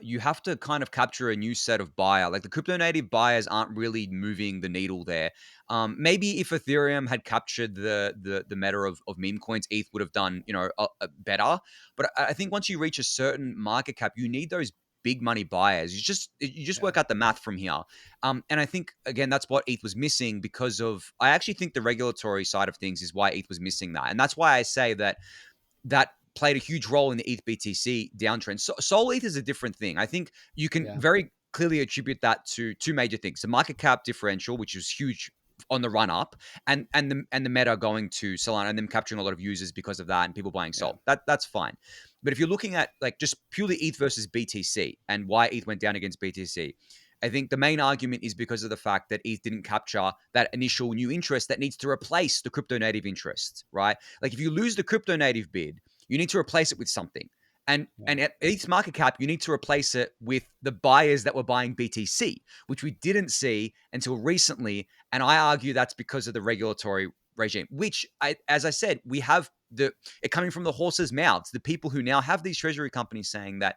you have to kind of capture a new set of buyer. Like the crypto native buyers aren't really moving the needle there. Maybe if Ethereum had captured the meta of meme coins, ETH would have done better. But I think once you reach a certain market cap, you need those big money buyers. You just yeah, work out the math from here. And I think again that's what ETH was missing because of. I actually think the regulatory side of things is why ETH was missing that, and that's why I say that played a huge role in the ETH BTC downtrend. So Sol ETH is a different thing. I think you can yeah, very clearly attribute that to two major things: the market cap differential, which was huge on the run up, and the meta going to Solana and them capturing a lot of users because of that and people buying yeah, Sol. That's fine. But if you're looking at like just purely ETH versus BTC and why ETH went down against BTC, I think the main argument is because of the fact that ETH didn't capture that initial new interest that needs to replace the crypto native interest, right? Like if you lose the crypto native bid, you need to replace it with something. And yeah, and at ETH's market cap, you need to replace it with the buyers that were buying BTC, which we didn't see until recently. And I argue that's because of the regulatory regime, which as I said, we have it coming from the horse's mouths, the people who now have these treasury companies saying that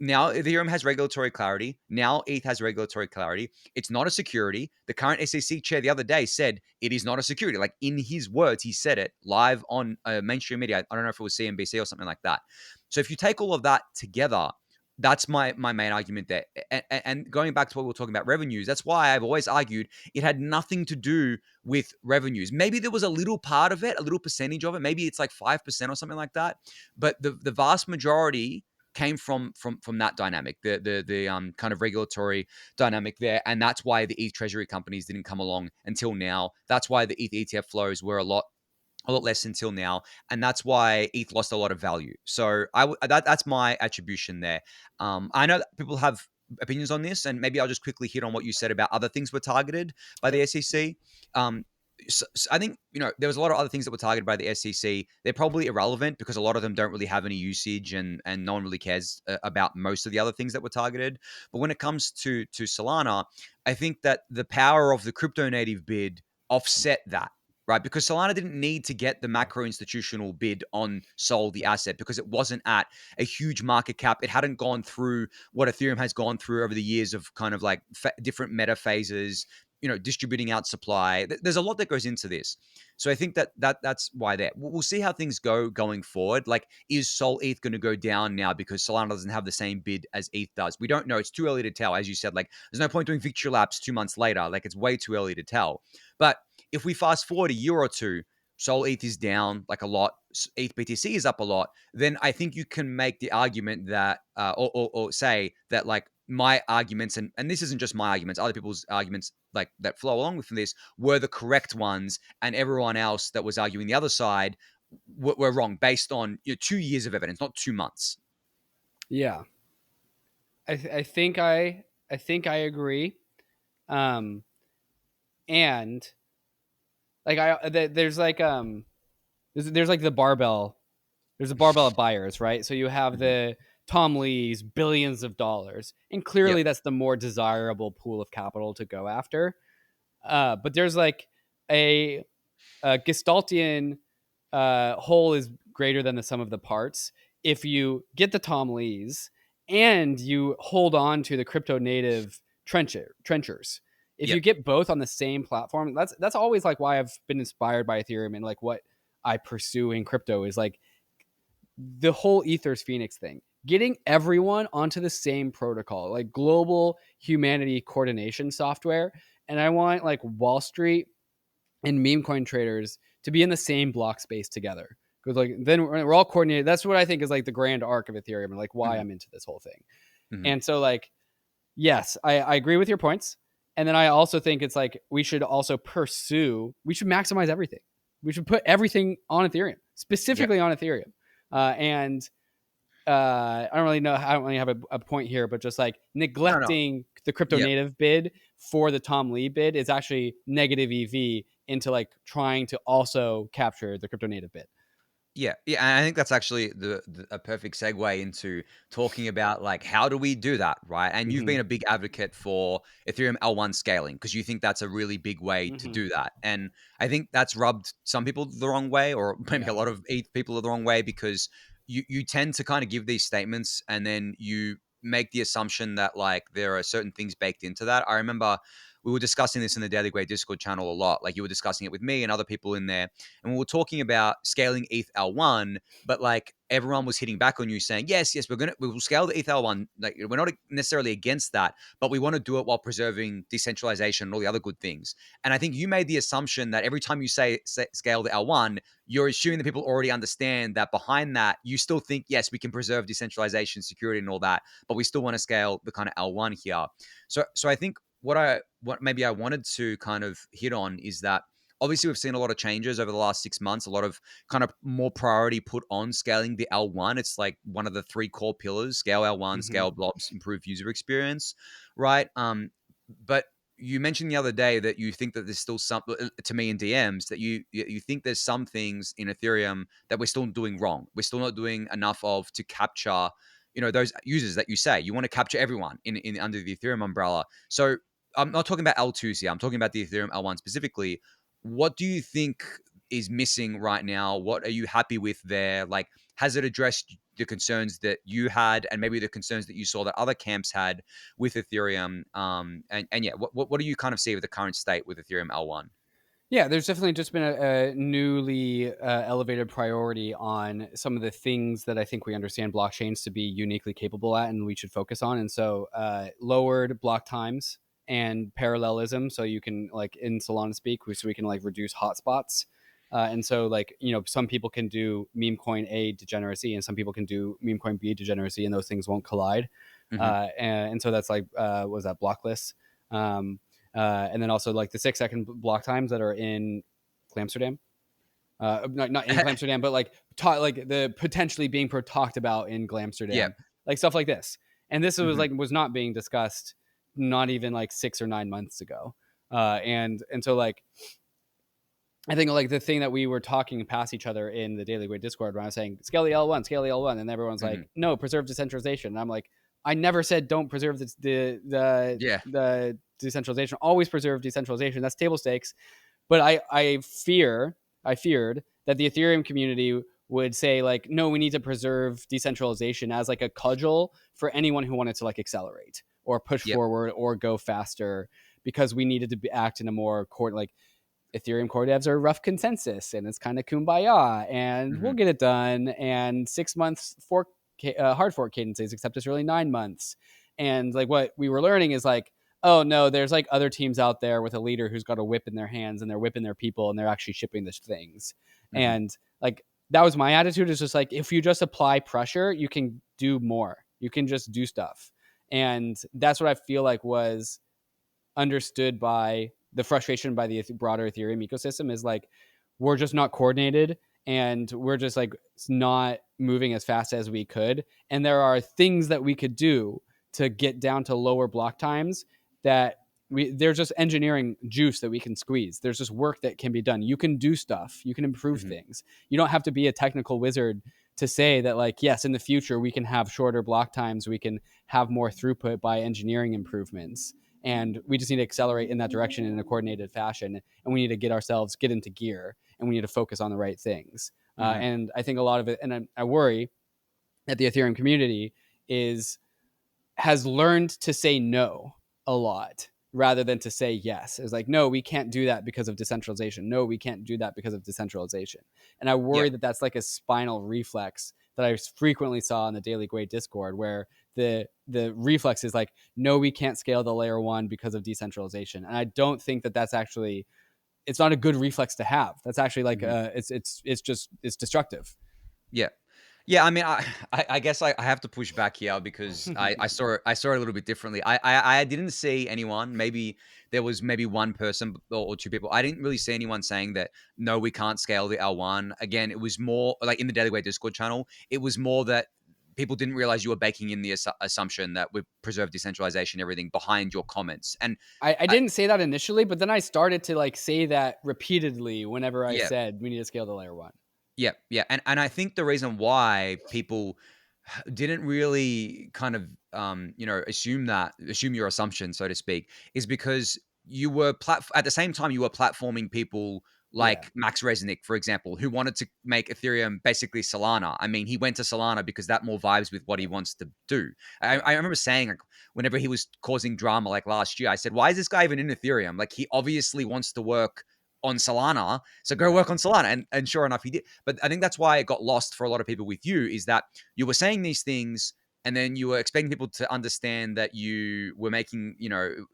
now Ethereum has regulatory clarity. Now ETH has regulatory clarity. It's not a security. The current SEC chair the other day said it is not a security. Like in his words, he said it live on mainstream media. I don't know if it was CNBC or something like that. So if you take all of that together, that's my main argument there. And going back to what we were talking about revenues, that's why I've always argued it had nothing to do with revenues. Maybe there was a little part of it, a little percentage of it. Maybe it's like 5% or something like that. But the vast majority came from that dynamic, the kind of regulatory dynamic there, and that's why the ETH treasury companies didn't come along until now. That's why the ETH ETF flows were a lot less until now, and that's why ETH lost a lot of value. So that's my attribution there. I know that people have opinions on this, and maybe I'll just quickly hit on what you said about other things were targeted by sure. the SEC. Um, I think, there was a lot of other things that were targeted by the SEC. They're probably irrelevant because a lot of them don't really have any usage, and no one really cares about most of the other things that were targeted. But when it comes to Solana, I think that the power of the crypto native bid offset that. Right, because Solana didn't need to get the macro institutional bid on Sol, the asset, because it wasn't at a huge market cap. It hadn't gone through what Ethereum has gone through over the years of kind of like different meta phases, distributing out supply. There's a lot that goes into this. So I think that's why that we'll see how things go going forward. Like, is Sol ETH going to go down now because Solana doesn't have the same bid as ETH does? We don't know. It's too early to tell. As you said, like, there's no point doing victory laps 2 months later. Like, it's way too early to tell. But if we fast forward a year or two, Sol ETH is down like a lot, ETH BTC is up a lot, then I think you can make the argument that, or say that, like, my arguments, and this isn't just my arguments, other people's arguments like that flow along with this were the correct ones, and everyone else that was arguing the other side were wrong based on 2 years of evidence, not 2 months. Yeah, I think I agree. Um, and like there's like there's like the barbell. There's a barbell of buyers, right? So you have Mm-hmm. the Tom Lee's billions of dollars, and Yep. clearly that's the more desirable pool of capital to go after. But there's like a, a Gestaltian whole is greater than the sum of the parts. If you get the Tom Lees and you hold on to the crypto native trenchers, if you Yep. get both on the same platform, that's always like why I've been inspired by Ethereum, and like what I pursue in crypto is like the whole Ethers Phoenix thing. Getting everyone onto the same protocol, like global humanity coordination software. And I want like Wall Street and meme coin traders to be in the same block space together. Because like then we're all coordinated. That's what I think is like the grand arc of Ethereum and like why Mm-hmm. I'm into this whole thing. Mm-hmm. And so like, yes, I agree with your points. And then I also think it's like we should also we should maximize everything. We should put everything on Ethereum, Yep. specifically on Ethereum. And I don't really know. I don't really have a point here, but just like No, no. neglecting the crypto Yep. native bid for the Tom Lee bid is actually negative EV into like trying to also capture the crypto native bid. Yeah, yeah, and I think that's actually a perfect segue into talking about, like, how do we do that, right? And you've Mm-hmm. been a big advocate for Ethereum L1 scaling because you think that's a really big way to Mm-hmm. do that. And I think that's rubbed some people the wrong way, or maybe a Yeah. lot of ETH people the wrong way, because you tend to kind of give these statements and then you make the assumption that, like, there are certain things baked into that. I remember we were discussing this in the Daily Grey Discord channel a lot. Like, you were discussing it with me and other people in there, and we were talking about scaling ETH L1, but like everyone was hitting back on you saying, yes, yes, we will scale the ETH L1. Like, we're not necessarily against that, but we want to do it while preserving decentralization and all the other good things. And I think you made the assumption that every time you say scale the L1, you're assuming that people already understand that behind that, you still think, yes, we can preserve decentralization, security, and all that, but we still want to scale the kind of L1 here. So I think what maybe I wanted to kind of hit on is that obviously we've seen a lot of changes over the last 6 months, a lot of kind of more priority put on scaling the L1. It's like one of the three core pillars: scale L1, Mm-hmm. scale blobs, improve user experience, right? But you mentioned the other day that you think that there's still some, to me in DMs, that you think there's some things in Ethereum that we're still doing wrong. We're still not doing enough of to capture, those users that you say you want to capture everyone in under the Ethereum umbrella. So I'm not talking about L2s here. I'm talking about the Ethereum L1 specifically. What do you think is missing right now? What are you happy with there? Like, has it addressed the concerns that you had, and maybe the concerns that you saw that other camps had with Ethereum? And yeah, what do you kind of see with the current state with Ethereum L1? Yeah, there's definitely just been a newly elevated priority on some of the things that I think we understand blockchains to be uniquely capable at, and we should focus on. And so, lowered block times and parallelism, so you can like in Solana speak, so we can like reduce hotspots. And so, like some people can do meme coin A degeneracy, and some people can do meme coin B degeneracy, and those things won't collide. Mm-hmm. And so that's like was that block lists. And then also like the 6 second block times that are in Amsterdam. Not in Amsterdam, but like like the potentially being talked about in Yep. Amsterdam, like stuff like this. And this was Mm-hmm. like was not being discussed, not even like 6 or 9 months ago. And so like I think like the thing that we were talking past each other in the Daily Gwei Discord when I was saying scale the L1, scale the L1, and everyone's Hmm. like, no, preserve decentralization. And I'm like, I never said don't preserve Yeah. the decentralization. Always preserve decentralization. That's table stakes. But I feared that the Ethereum community would say like, no, we need to preserve decentralization as like a cudgel for anyone who wanted to like accelerate or push Yep. forward or go faster, because we needed to act in a more like Ethereum core devs are rough consensus and it's kind of kumbaya and we'll Hmm. get it done. And 6 months fork hard fork cadences, except it's really 9 months. And like what we were learning is like, oh no, there's like other teams out there with a leader who's got a whip in their hands and they're whipping their people and they're actually shipping the things. Hmm. And like that was my attitude, is just like, if you just apply pressure, you can do more. You can just do stuff. And that's what I feel like was understood by the frustration by the broader Ethereum ecosystem, is like, we're just not coordinated and we're just like not moving as fast as we could. And there are things that we could do to get down to lower block times that there's just engineering juice that we can squeeze. There's just work that can be done. You can do stuff. You can improve Hmm. things. You don't have to be a technical wizard to say that like, yes, in the future we can have shorter block times. We can have more throughput by engineering improvements, and we just need to accelerate in that direction in a coordinated fashion, and we need to get into gear, and we need to focus on the right things. Hmm. And I think a lot of it, and I worry that the Ethereum community has learned to say no a lot rather than to say yes. It's like, no, we can't do that because of decentralization. No, we can't do that because of decentralization. And I Yep. worry that that's like a spinal reflex that I frequently saw in the Daily Gwei Discord, where the reflex is like, no, we can't scale the layer one because of decentralization. And I don't think that that's actually, it's not a good reflex to have. That's actually like Hmm. it's destructive. Yeah. Yeah, I mean, I guess I have to push back here because I saw it a little bit differently. I didn't see anyone. Maybe there was maybe one person or two people. I didn't really see anyone saying that no, we can't scale the L1. Again, it was more like in the Daily Way Discord channel. It was more that people didn't realize you were baking in the assumption that we preserve decentralization, everything behind your comments. And I I, didn't say that initially, but then I started to like say that repeatedly whenever I yeah, said we need to scale to layer one. yeah, yeah, and I think the reason why people didn't really kind of assume your assumption, so to speak, is because you were at the same time you were platforming people Yeah. like Max Resnick, for example, who wanted to make Ethereum basically Solana. I mean, he went to Solana because that more vibes with what he wants to do. Yeah. I remember saying, like, whenever he was causing drama, like last year, I said, "Why is this guy even in Ethereum? Like, he obviously wants to work on Solana, so go Yeah. work on Solana." And sure enough, he did. But I think that's why it got lost for a lot of people with you, is that you were saying these things and then you were expecting people to understand that you were making,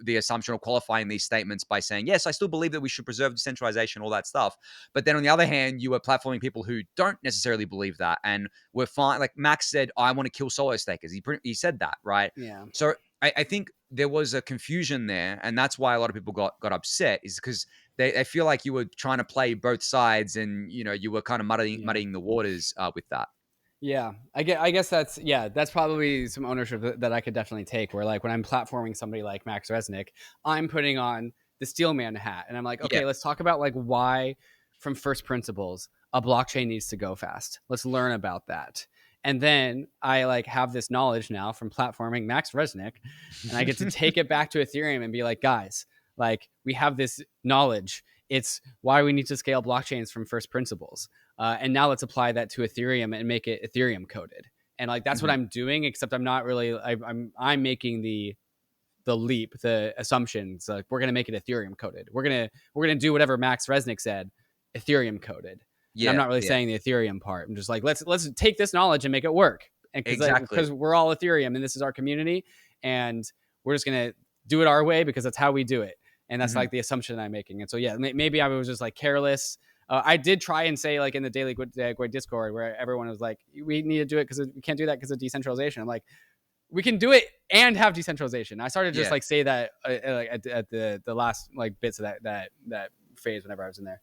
the assumption or qualifying these statements by saying, yes, I still believe that we should preserve decentralization, all that stuff. But then on the other hand, you were platforming people who don't necessarily believe that and were fine. Like Max said, I want to kill solo stakers. He said that, right? Yeah. So I think there was a confusion there, and that's why a lot of people got upset, is because they feel like you were trying to play both sides, and you were kind of Yeah. muddying the waters with that. Yeah. I guess that's probably some ownership that I could definitely take, where like when I'm platforming somebody like Max Resnick, I'm putting on the steelman hat and I'm like, Yeah. okay, let's talk about like why from first principles a blockchain needs to go fast. Let's learn about that. And then I like have this knowledge now from platforming Max Resnick, and I get to take it back to Ethereum and be like, guys, like we have this knowledge. It's why we need to scale blockchains from first principles. And now let's apply that to Ethereum and make it Ethereum coded. And like that's what Mhm. I'm doing, except I'm not really. I'm making the leap, the assumptions. Like we're gonna make it Ethereum coded. We're gonna do whatever Max Resnick said, Ethereum coded. And I'm Yeah, not really yeah, saying the Ethereum part. I'm just like, let's take this knowledge and make it work. And exactly. because we're all Ethereum and this is our community, and we're just gonna do it our way because that's how we do it. And that's Mhm. like the assumption I'm making. And so yeah, maybe I was just like careless. I did try and say like in the Daily Gwei Discord where everyone was like, we need to do it because we can't do that because of decentralization. I'm like, we can do it and have decentralization. I started to just Yeah. like say that at the last like bits of that phase whenever I was in there.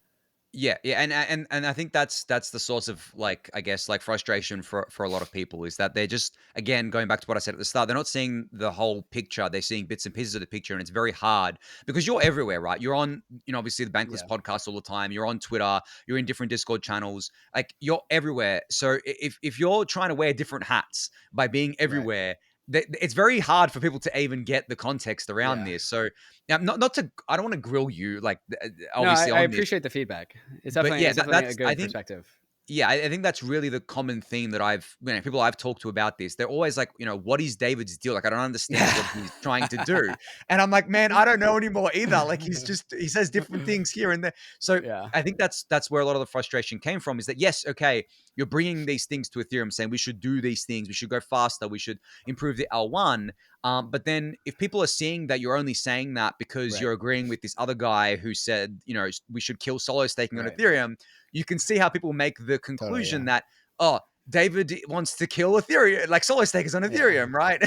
Yeah, yeah, and I think that's the source of, like, I guess, like, frustration for a lot of people, is that they're just, again, going back to what I said at the start, they're not seeing the whole picture. They're seeing bits and pieces of the picture, and it's very hard because you're everywhere, right? You're on, obviously the Bankless Yeah. podcast all the time. You're on Twitter. You're in different Discord channels. Like, you're everywhere. So if you're trying to wear different hats by being Right. everywhere, it's very hard for people to even get the context around Yeah. this. So now, not to, I don't want to grill you, like, No, obviously I on this, appreciate the feedback. It's but yeah, definitely a that's, I good think, perspective. yeah, I think that's really the common theme that people I've talked to about this. They're always like, what is David's deal? Like, I don't understand what he's trying to do. And I'm like, man, I don't know anymore either. Like, he says different things here and there. So Yeah. I think that's where a lot of the frustration came from, is that, yes, okay, you're bringing these things to Ethereum, saying we should do these things, we should go faster, we should improve the L1. But then if people are seeing that you're only saying that because Right. you're agreeing with this other guy who said, we should kill solo staking on Right. Ethereum, you can see how people make the Totally. conclusion Yeah. that, oh, David wants to kill Ethereum, like solo stakers on Yeah. Ethereum, right?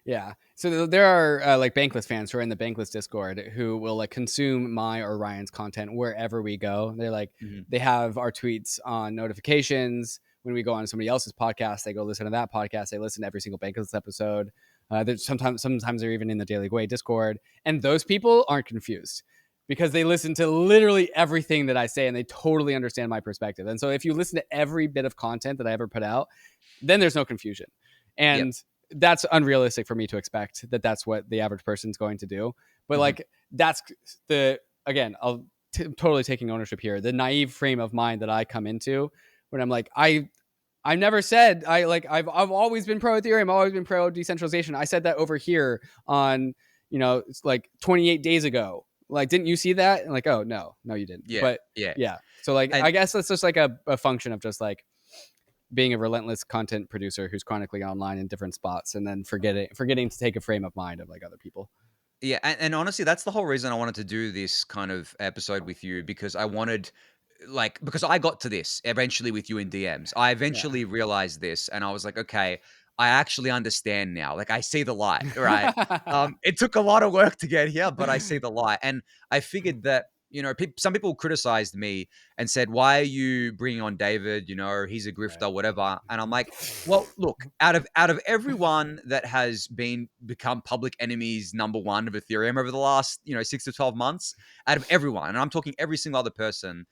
Yeah. So there are like Bankless fans who are in the Bankless Discord who will like consume my or Ryan's content wherever we go. They're like, Mhm. they have our tweets on notifications. When we go on somebody else's podcast, they go listen to that podcast. They listen to every single Bankless episode. Sometimes they're even in the Daily Gwei Discord, and those people aren't confused because they listen to literally everything that I say and they totally understand my perspective. And so if you listen to every bit of content that I ever put out, then there's no confusion. Yep. And that's unrealistic for me to expect that that's what the average person's going to do. But Mhm. like, that's the, again, totally taking ownership here, the naive frame of mind that I come into when I'm like, I never said I've always been pro Ethereum, always been pro decentralization. I said that over here on, it's like 28 days ago. Like, didn't you see that? And like, oh no, you didn't. Yeah. But Yeah. yeah. So like, And I guess that's just like a function of just like being a relentless content producer who's chronically online in different spots and then forgetting to take a frame of mind of like other people. yeah, and honestly, that's the whole reason I wanted to do this kind of episode with you, because I wanted, like, because I got to this eventually with you in DMs. I Yeah. eventually realized this, and I was like, okay, I actually understand now. Like, I see the light, right? It took a lot of work to get here, but I see the light, and I figured that, some people criticized me and said, "Why are you bringing on David? He's a Right. grifter, whatever." And I'm like, well, look, out of everyone that has become public enemies number one of Ethereum over the last, 6 to 12 months, out of everyone, and I'm talking every single other person,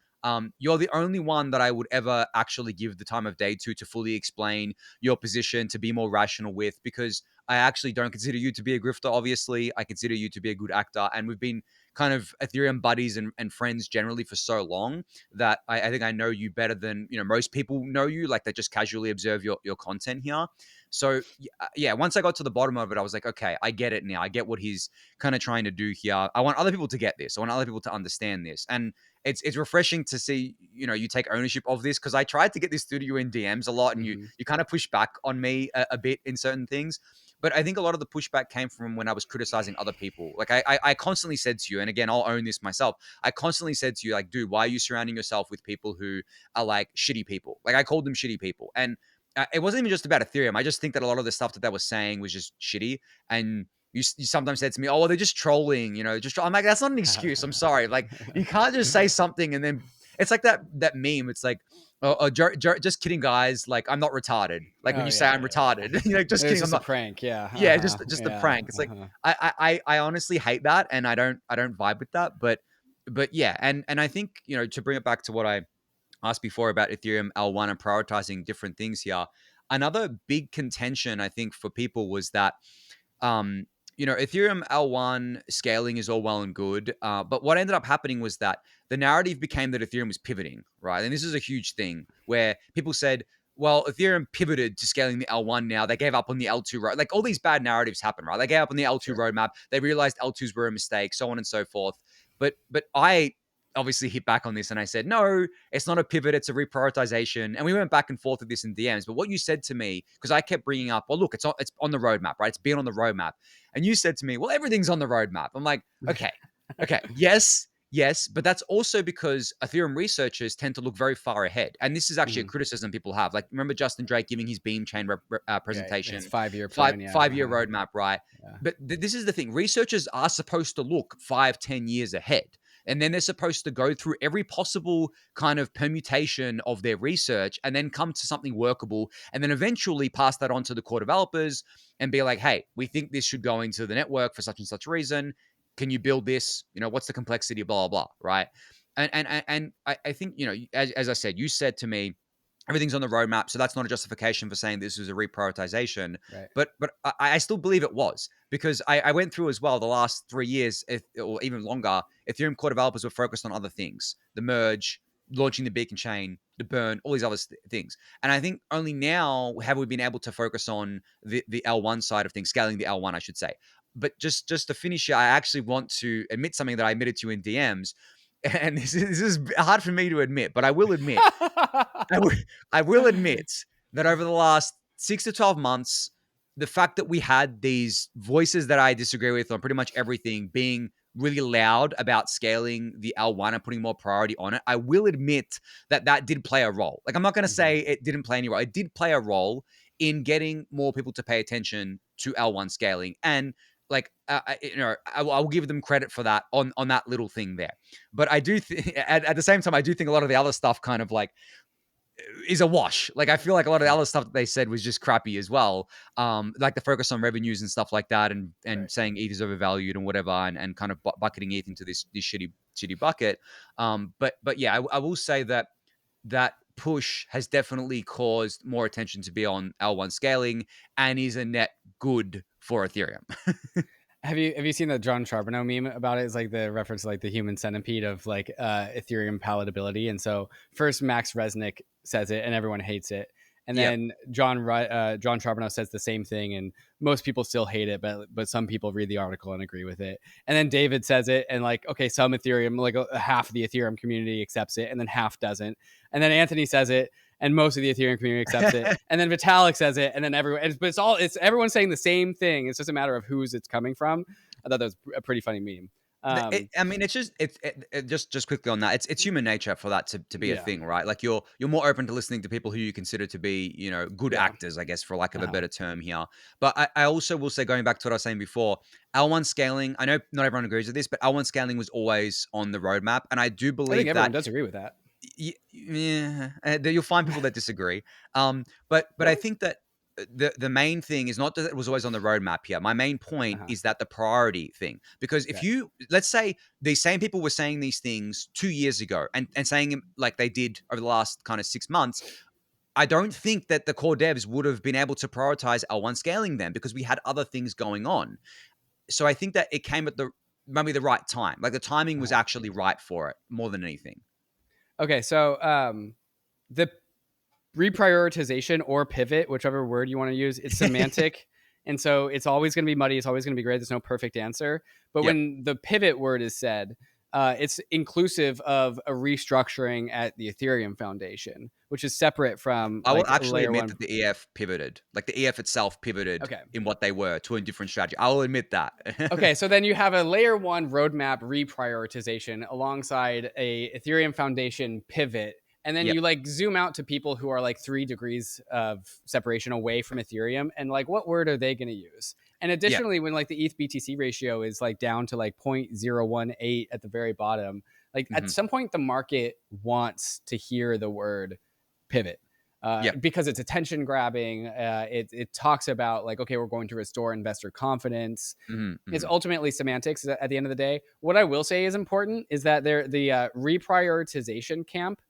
you're the only one that I would ever actually give the time of day to fully explain your position, to be more rational with, because I actually don't consider you to be a grifter. Obviously, I consider you to be a good actor, and we've been kind of Ethereum buddies and friends generally for so long that I think I know you better than, most people know you, like, that just casually observe your content here. So yeah, once I got to the bottom of it, I was like, okay, I get it now. I get what he's kind of trying to do here. I want other people to get this. I want other people to understand this. And it's refreshing to see, you take ownership of this, because I tried to get this through to you in DMs a lot, and you Mm-hmm. you kind of push back on me a bit in certain things. But I think a lot of the pushback came from when I was criticizing other people. Like, I constantly said to you, and again, I'll own this myself. I constantly said to you, like, dude, why are you surrounding yourself with people who are like shitty people? Like, I called them shitty people, and it wasn't even just about Ethereum. I just think that a lot of the stuff that they were saying was just shitty. And you sometimes said to me, "Oh, well, they're just trolling," I'm like, that's not an excuse. I'm sorry. Like, you can't just say something and then it's like that meme. It's like, oh, just kidding, guys. Like, I'm not retarded. Like, when Oh you say yeah, I'm yeah, yeah. retarded, just It was kidding. I'm just a not. prank. Yeah. Yeah, Uh-huh. just a Yeah. prank. It's like, Uh-huh. I honestly hate that, and I don't vibe with that. But yeah, and I think, to bring it back to what I asked before about Ethereum L1 and prioritizing different things here. Another big contention, I think, for people was that, um, Ethereum L1 scaling is all well and good. But what ended up happening was that the narrative became that Ethereum was pivoting, right? And this is a huge thing where people said, well, Ethereum pivoted to scaling the L1 now. They gave up on the L2 road. Like, all these bad narratives happen, right? They gave up on the L2 Sure. roadmap. They realized L2s were a mistake, so on and so forth. But I obviously hit back on this and I said, no, it's not a pivot, it's a reprioritization. And we went back and forth with this in DMs. But what you said to me, because I kept bringing up, well, look, it's on the roadmap, right? It's been on the roadmap. And you said to me, well, everything's on the roadmap. I'm like, okay, yes, but that's also because Ethereum researchers tend to look very far ahead. And this is actually a Mm-hmm. criticism people have. Like, remember Justin Drake giving his beam chain Yeah. His presentation, 5-year plan. Yeah. 5 year Uh-huh. roadmap, right? Yeah. But this is the thing. Researchers are supposed to look 5, 10 years ahead. And then they're supposed to go through every possible kind of permutation of their research and then come to something workable and then eventually pass that on to the core developers and be like, hey, we think this should go into the network for such and such reason. Can you build this? What's the complexity, blah, blah, blah, right? And I think, as I said, you said to me, everything's on the roadmap. So that's not a justification for saying this was a reprioritization. Right. But I still believe it was, because I went through as well the last 3 years, or even longer, Ethereum core developers were focused on other things: the merge, launching the beacon chain, the burn, all these other things. And I think only now have we been able to focus on the L1 side of things, scaling the L1, I should say. But just to finish here, I actually want to admit something that I admitted to you in DMs. And this is hard for me to admit, but I will admit I will admit that over the last 6 to 12 months, the fact that we had these voices that I disagree with on pretty much everything being really loud about scaling the L1 and putting more priority on it, I will admit that did play a role. Like, I'm not going to say it didn't play any role. It did play a role in getting more people to pay attention to L1 scaling. And like, I will give them credit for that on that little thing there. But I do at the same time, I do think a lot of the other stuff kind of like is a wash. Like, I feel like a lot of the other stuff that they said was just crappy as well. Like the focus on revenues and stuff like that, and Right. saying ETH is overvalued and whatever, and kind of bucketing ETH into this shitty bucket. But yeah, I will say that push has definitely caused more attention to be on L1 scaling and is a net good for Ethereum. Have you seen the John Charbonneau meme about it? It's like the reference to like the human centipede of like Ethereum palatability. And so first Max Resnick says it and everyone hates it. And Yep. then John Charbonneau says the same thing, and most people still hate it, but some people read the article and agree with it. And then David says it, and like, okay, some Ethereum, like half of the Ethereum community accepts it, and then half doesn't. And then Anthony says it, and most of the Ethereum community accepts it. And then Vitalik says it, and then everyone. But it's everyone saying the same thing. It's just a matter of whose it's coming from. I thought that was a pretty funny meme. I mean, it's just quickly on that. It's human nature for that to be a Yeah, thing, right? Like, you're more open to listening to people who you consider to be, good yeah, actors, I guess, for lack of a uh-huh. better term here. But I also will say, going back to what I was saying before, L1 scaling. I know not everyone agrees with this, but L1 scaling was always on the roadmap, and I do I think believe everyone that. does agree with that. Yeah, you'll find people that disagree. But I Really? think that the main thing is not that it was always on the roadmap here. My main point Uh-huh. is that the priority thing, because if Okay. you, let's say these same people were saying these things 2 years ago and saying them like they did over the last kind of 6 months, I don't think that the core devs would have been able to prioritize L1 scaling them, because we had other things going on. So I think that it came at maybe the right time. Like, the timing was Uh-huh. actually right for it more than anything. Okay, so the reprioritization or pivot, whichever word you want to use, it's semantic. And so it's always going to be muddy. It's always going to be gray. There's no perfect answer. But Yep. when the pivot word is said, it's inclusive of a restructuring at the Ethereum Foundation, which is separate from I will like actually layer admit one. that the EF pivoted. Like, the EF itself pivoted Okay. in what they were to a different strategy. I will admit that. Okay, so then you have a layer one roadmap reprioritization alongside a Ethereum Foundation pivot. And then Yep. you like zoom out to people who are like 3 degrees of separation away from Ethereum, and like what word are they going to use? And Yep. additionally, when like the ETH BTC ratio is like down to like 0.018 at the very bottom, like at Hmm. some point the market wants to hear the word pivot. Yep. Because it's attention grabbing. It talks about like, okay, we're going to restore investor confidence. Hmm. It's Hmm. ultimately semantics at the end of the day. What I will say is important is that the reprioritization camp,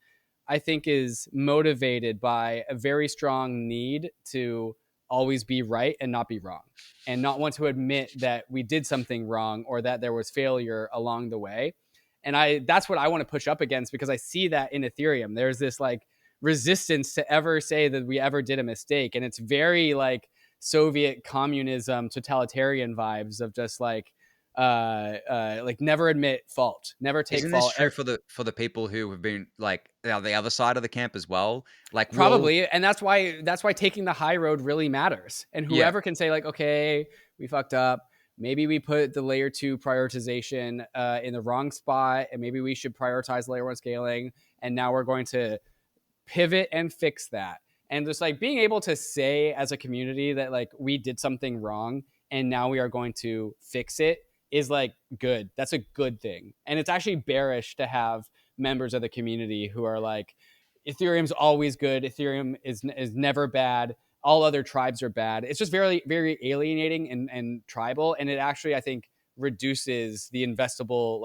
I think, is motivated by a very strong need to always be right and not be wrong, and not want to admit that we did something wrong or that there was failure along the way. And that's what I want to push up against, because I see that in Ethereum. There's this like resistance to ever say that we ever did a mistake. And it's very like Soviet communism, totalitarian vibes of just like never admit fault, never take Isn't this fault. true for the people who have been like the other side of the camp as well? Like, Probably, and that's why taking the high road really matters. And yeah, whoever can say like, okay, we fucked up. Maybe we put the layer two prioritization in the wrong spot, and maybe we should prioritize layer one scaling. And now we're going to pivot and fix that. And just like being able to say as a community that like we did something wrong and now we are going to fix it is like good. That's a good thing. And it's actually bearish to have members of the community who are like, Ethereum's always good. Ethereum is never bad. All other tribes are bad. It's just very, very alienating and tribal. And it actually, I think, reduces the investable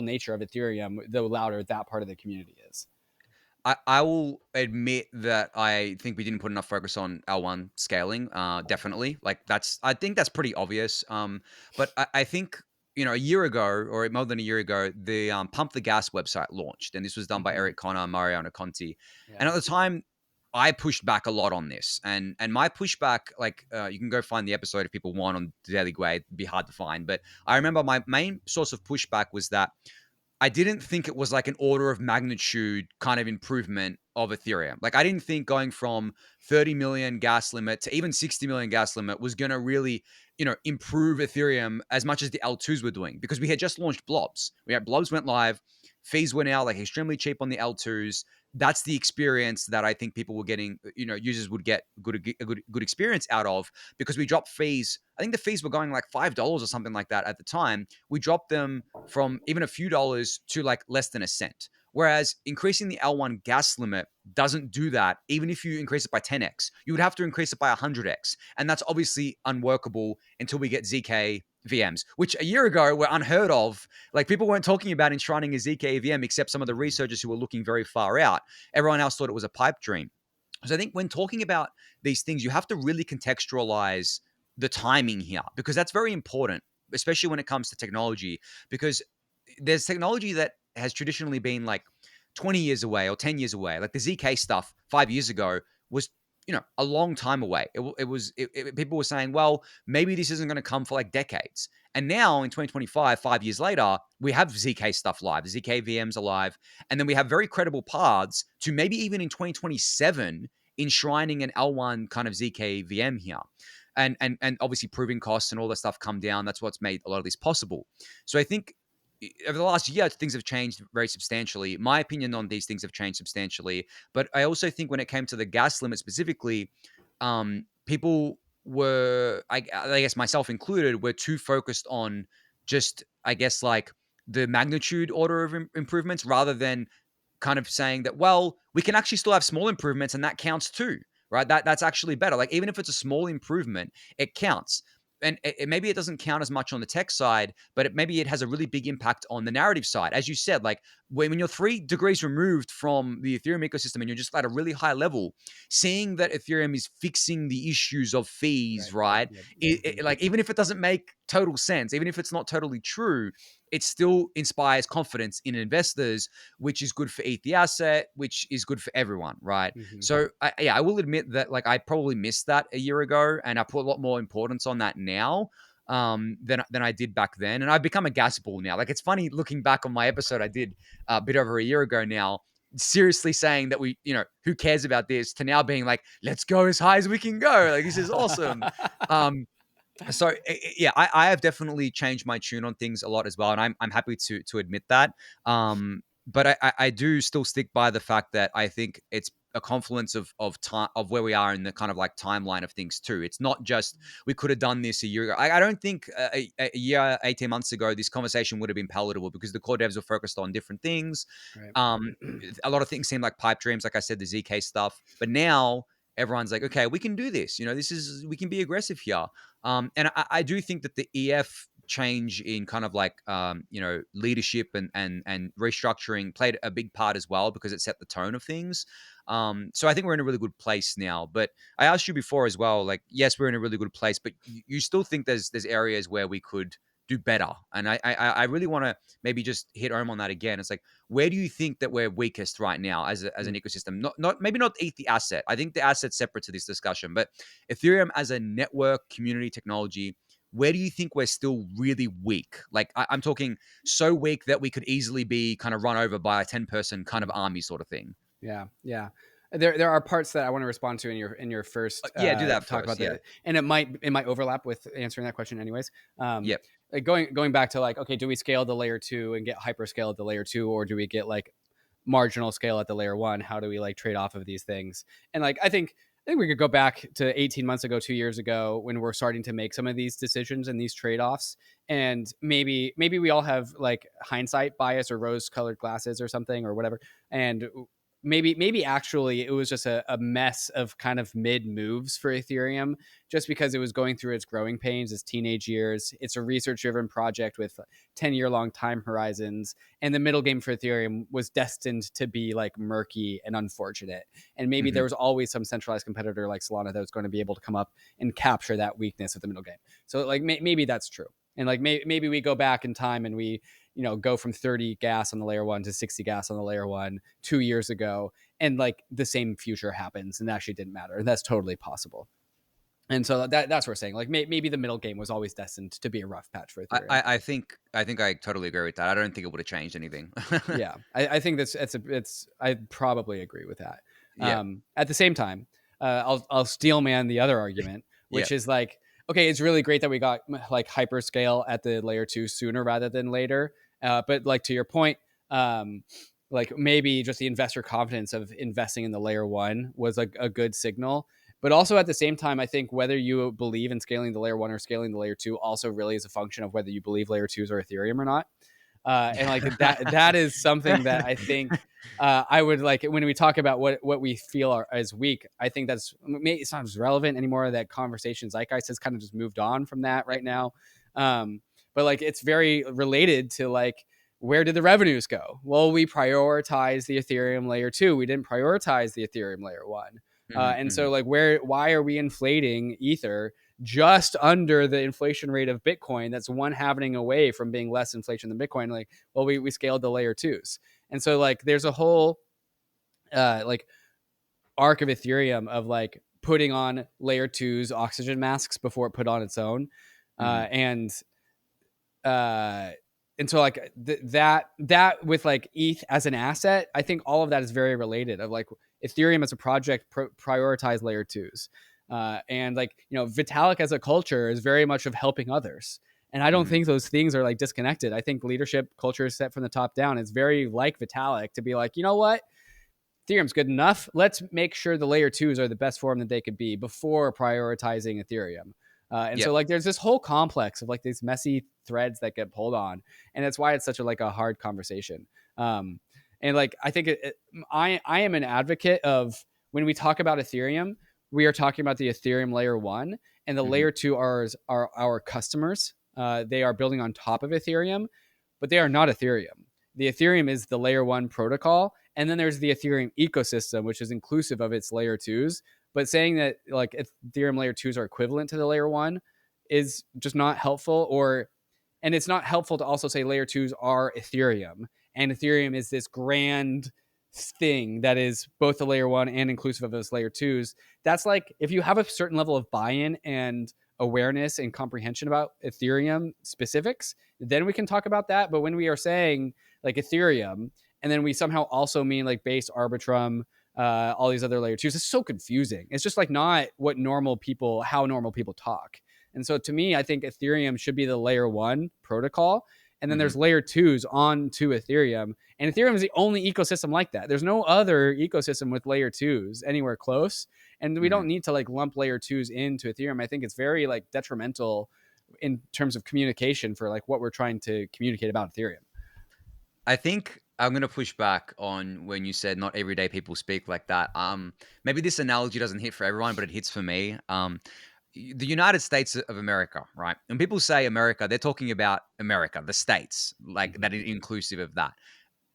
nature of Ethereum the louder that part of the community is. I will admit that I think we didn't put enough focus on L1 scaling. Definitely, like I think that's pretty obvious. But I think a year ago or more than a year ago, the Pump the Gas website launched, and this was done by Eric Connor, Mariano Conti, Yeah. and at the time. I pushed back a lot on this, and my pushback, like you can go find the episode if people want on Daily Gwei. It'd be hard to find, but I remember my main source of pushback was that I didn't think it was like an order of magnitude kind of improvement of Ethereum. Like I didn't think going from 30 million gas limit to even 60 million gas limit was going to really, improve Ethereum as much as the L2s were doing because we had just launched blobs. We had blobs went live, fees went out like extremely cheap on the L2s. That's the experience that I think people were getting, users would get a good experience out of because we dropped fees. I think the fees were going like $5 or something like that at the time. We dropped them from even a few dollars to like less than a cent. Whereas increasing the L1 gas limit doesn't do that. Even if you increase it by 10x, you would have to increase it by 100x. And that's obviously unworkable until we get ZK VMs, which a year ago were unheard of. Like people weren't talking about enshrining a ZK VM except some of the researchers who were looking very far out. Everyone else thought it was a pipe dream. So I think when talking about these things, you have to really contextualize the timing here because that's very important, especially when it comes to technology, because there's technology that has traditionally been like 20 years away or 10 years away. Like the ZK stuff 5 years ago was, a long time away. People were saying, well, maybe this isn't going to come for like decades. And now in 2025, 5 years later, we have ZK stuff live. The ZK VMs are live. And then we have very credible paths to maybe even in 2027 enshrining an L1 kind of ZK VM here. And obviously proving costs and all that stuff come down. That's what's made a lot of this possible. So I think over the last year, things have changed very substantially. My opinion on these things have changed substantially. But I also think when it came to the gas limit specifically, people were, I guess myself included, were too focused on just, I guess, like the magnitude order of improvements rather than kind of saying that, well, we can actually still have small improvements and that counts too, right? That's actually better. Like even if it's a small improvement, it counts. And maybe it doesn't count as much on the tech side, but maybe it has a really big impact on the narrative side. As you said, like when you're 3 degrees removed from the Ethereum ecosystem and you're just at a really high level, seeing that Ethereum is fixing the issues of fees, right? Like even if it doesn't make total sense, even if it's not totally true, it still inspires confidence in investors, which is good for ETH the asset, which is good for everyone, right? Mm-hmm. So I will admit that like I probably missed that a year ago, and I put a lot more importance on that now than I did back then. And I've become a gas ball now. Like it's funny looking back on my episode I did a bit over a year ago now, seriously saying that who cares about this, to now being like, let's go as high as we can go. Like this is awesome. So yeah, I have definitely changed my tune on things a lot as well, and I'm happy to admit that. But I do still stick by the fact that I think it's a confluence of time of where we are in the kind of like timeline of things too. It's not just we could have done this a year ago. I don't think a year, 18 months ago, this conversation would have been palatable because the core devs were focused on different things. Right. A lot of things seem like pipe dreams, like I said, the ZK stuff. But now everyone's like, okay, we can do this. We can be aggressive here. And I do think that the EF change in kind of like leadership and restructuring played a big part as well because it set the tone of things. So I think we're in a really good place now. But I asked you before as well, like yes, we're in a really good place, but you still think there's areas where we could do better. And I really want to maybe just hit home on that again. It's like, where do you think that we're weakest right now as an ecosystem? Not maybe not ETH the asset. I think the asset's separate to this discussion, but Ethereum as a network community technology, where do you think we're still really weak? Like I'm talking so weak that we could easily be kind of run over by a 10-person kind of army sort of thing. Yeah, yeah. There are parts that I want to respond to in your first Yeah, do that talk first. about Yeah. that, and it might overlap with answering that question anyways. Yep. Like going back to like, okay, do we scale the layer 2 and get hyper scale at the layer 2, or do we get like marginal scale at the layer 1? How do we like trade off of these things? And like I think I think we could go back to 18 months ago, 2 years ago, when we're starting to make some of these decisions and these trade-offs. And maybe we all have like hindsight bias or rose-colored glasses or something or whatever. And maybe actually it was just a mess of kind of mid moves for Ethereum, just because it was going through its growing pains, its teenage years. It's a research-driven project with 10-year-long time horizons, and the middle game for Ethereum was destined to be like murky and unfortunate. And maybe Mm-hmm. there was always some centralized competitor like Solana that was going to be able to come up and capture that weakness of the middle game. So like maybe that's true. And like maybe we go back in time and we go from 30 gas on the layer 1 to 60 gas on the layer 1 2 years ago, and like the same future happens and actually didn't matter. That's totally possible. And so that's what we're saying. Like maybe the middle game was always destined to be a rough patch for I, Ethereum. I I think I think I totally agree with that. I don't think it would have changed anything. Yeah, I think I probably agree with that. Yeah, At the same time, I'll steel man the other argument, yeah. which is like, okay, it's really great that we got like hyperscale at the layer 2 sooner rather than later. But like to your point, like maybe just the investor confidence of investing in the layer 1 was a good signal. But also at the same time, I think whether you believe in scaling the layer 1 or scaling the layer 2 also really is a function of whether you believe layer 2s are Ethereum or not. And like that is something that I think I would like when we talk about what we feel as weak. I think it's not as relevant anymore. That conversation zeitgeist has kind of just moved on from that right now. But like it's very related to like, where did the revenues go? Well, we prioritized the Ethereum layer 2. We didn't prioritize the Ethereum layer 1. Hmm. And Hmm. so like why are we inflating Ether just under the inflation rate of Bitcoin? That's one halving away from being less inflation than Bitcoin. Like, well, we scaled the layer 2s. And so like there's a whole like arc of Ethereum of like putting on layer 2's oxygen masks before it put on its own. Hmm. And uh and so like that with like ETH as an asset, I think all of that is very related. Of like Ethereum as a project prioritize layer 2s, and like Vitalik as a culture is very much of helping others. And I don't Hmm. think those things are like disconnected. I think leadership culture is set from the top down. It's very like Vitalik to be like, you know what, Ethereum's good enough. Let's make sure the layer 2s are the best form that they could be before prioritizing Ethereum. And Yep. so like there's this whole complex of like these messy threads that get pulled on, and that's why it's such a hard conversation. And like I think I am an advocate of, when we talk about Ethereum, we are talking about the Ethereum layer 1, and the Hmm. layer 2 are our customers. They are building on top of Ethereum, but they are not Ethereum. The Ethereum is the layer 1 protocol, and then there's the Ethereum ecosystem, which is inclusive of its layer 2s. But saying that like Ethereum layer 2s are equivalent to the layer 1 is just not helpful. And it's not helpful to also say layer 2s are Ethereum, and Ethereum is this grand thing that is both the layer 1 and inclusive of those layer 2s. That's like, if you have a certain level of buy-in and awareness and comprehension about Ethereum specifics, then we can talk about that. But when we are saying like Ethereum, and then we somehow also mean like base Arbitrum, all these other layer 2s, it's so confusing. It's just like not how normal people talk. And so to me, I think Ethereum should be the layer 1 protocol, and then Hmm. there's layer 2s on to Ethereum. And Ethereum is the only ecosystem like that. There's no other ecosystem with layer 2s anywhere close. And we Hmm. don't need to like lump layer 2s into Ethereum. I think it's very like detrimental in terms of communication for like what we're trying to communicate about Ethereum. I think I'm gonna push back on when you said not everyday people speak like that. Maybe this analogy doesn't hit for everyone, but it hits for me. The United States of America, right? When people say America, they're talking about America, the states, like Mm-hmm. that is inclusive of that.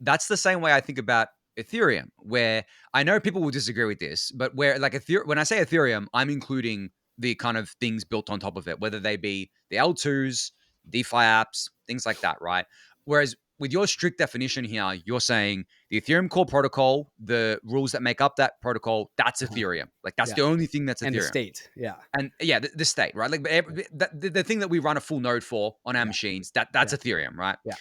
That's the same way I think about Ethereum, where I know people will disagree with this, but where like when I say Ethereum, I'm including the kind of things built on top of it, whether they be the L2s, DeFi apps, things like that, right? Whereas with your strict definition here, you're saying the Ethereum core protocol, the rules that make up that protocol, that's Uh-huh. Ethereum. Like that's Yeah. the only thing that's And the Ethereum. state. Yeah. And yeah, the state, right? Like Yeah. the thing that we run a full node for on our Yeah. machines, that's Yeah. Ethereum, right? Yeah.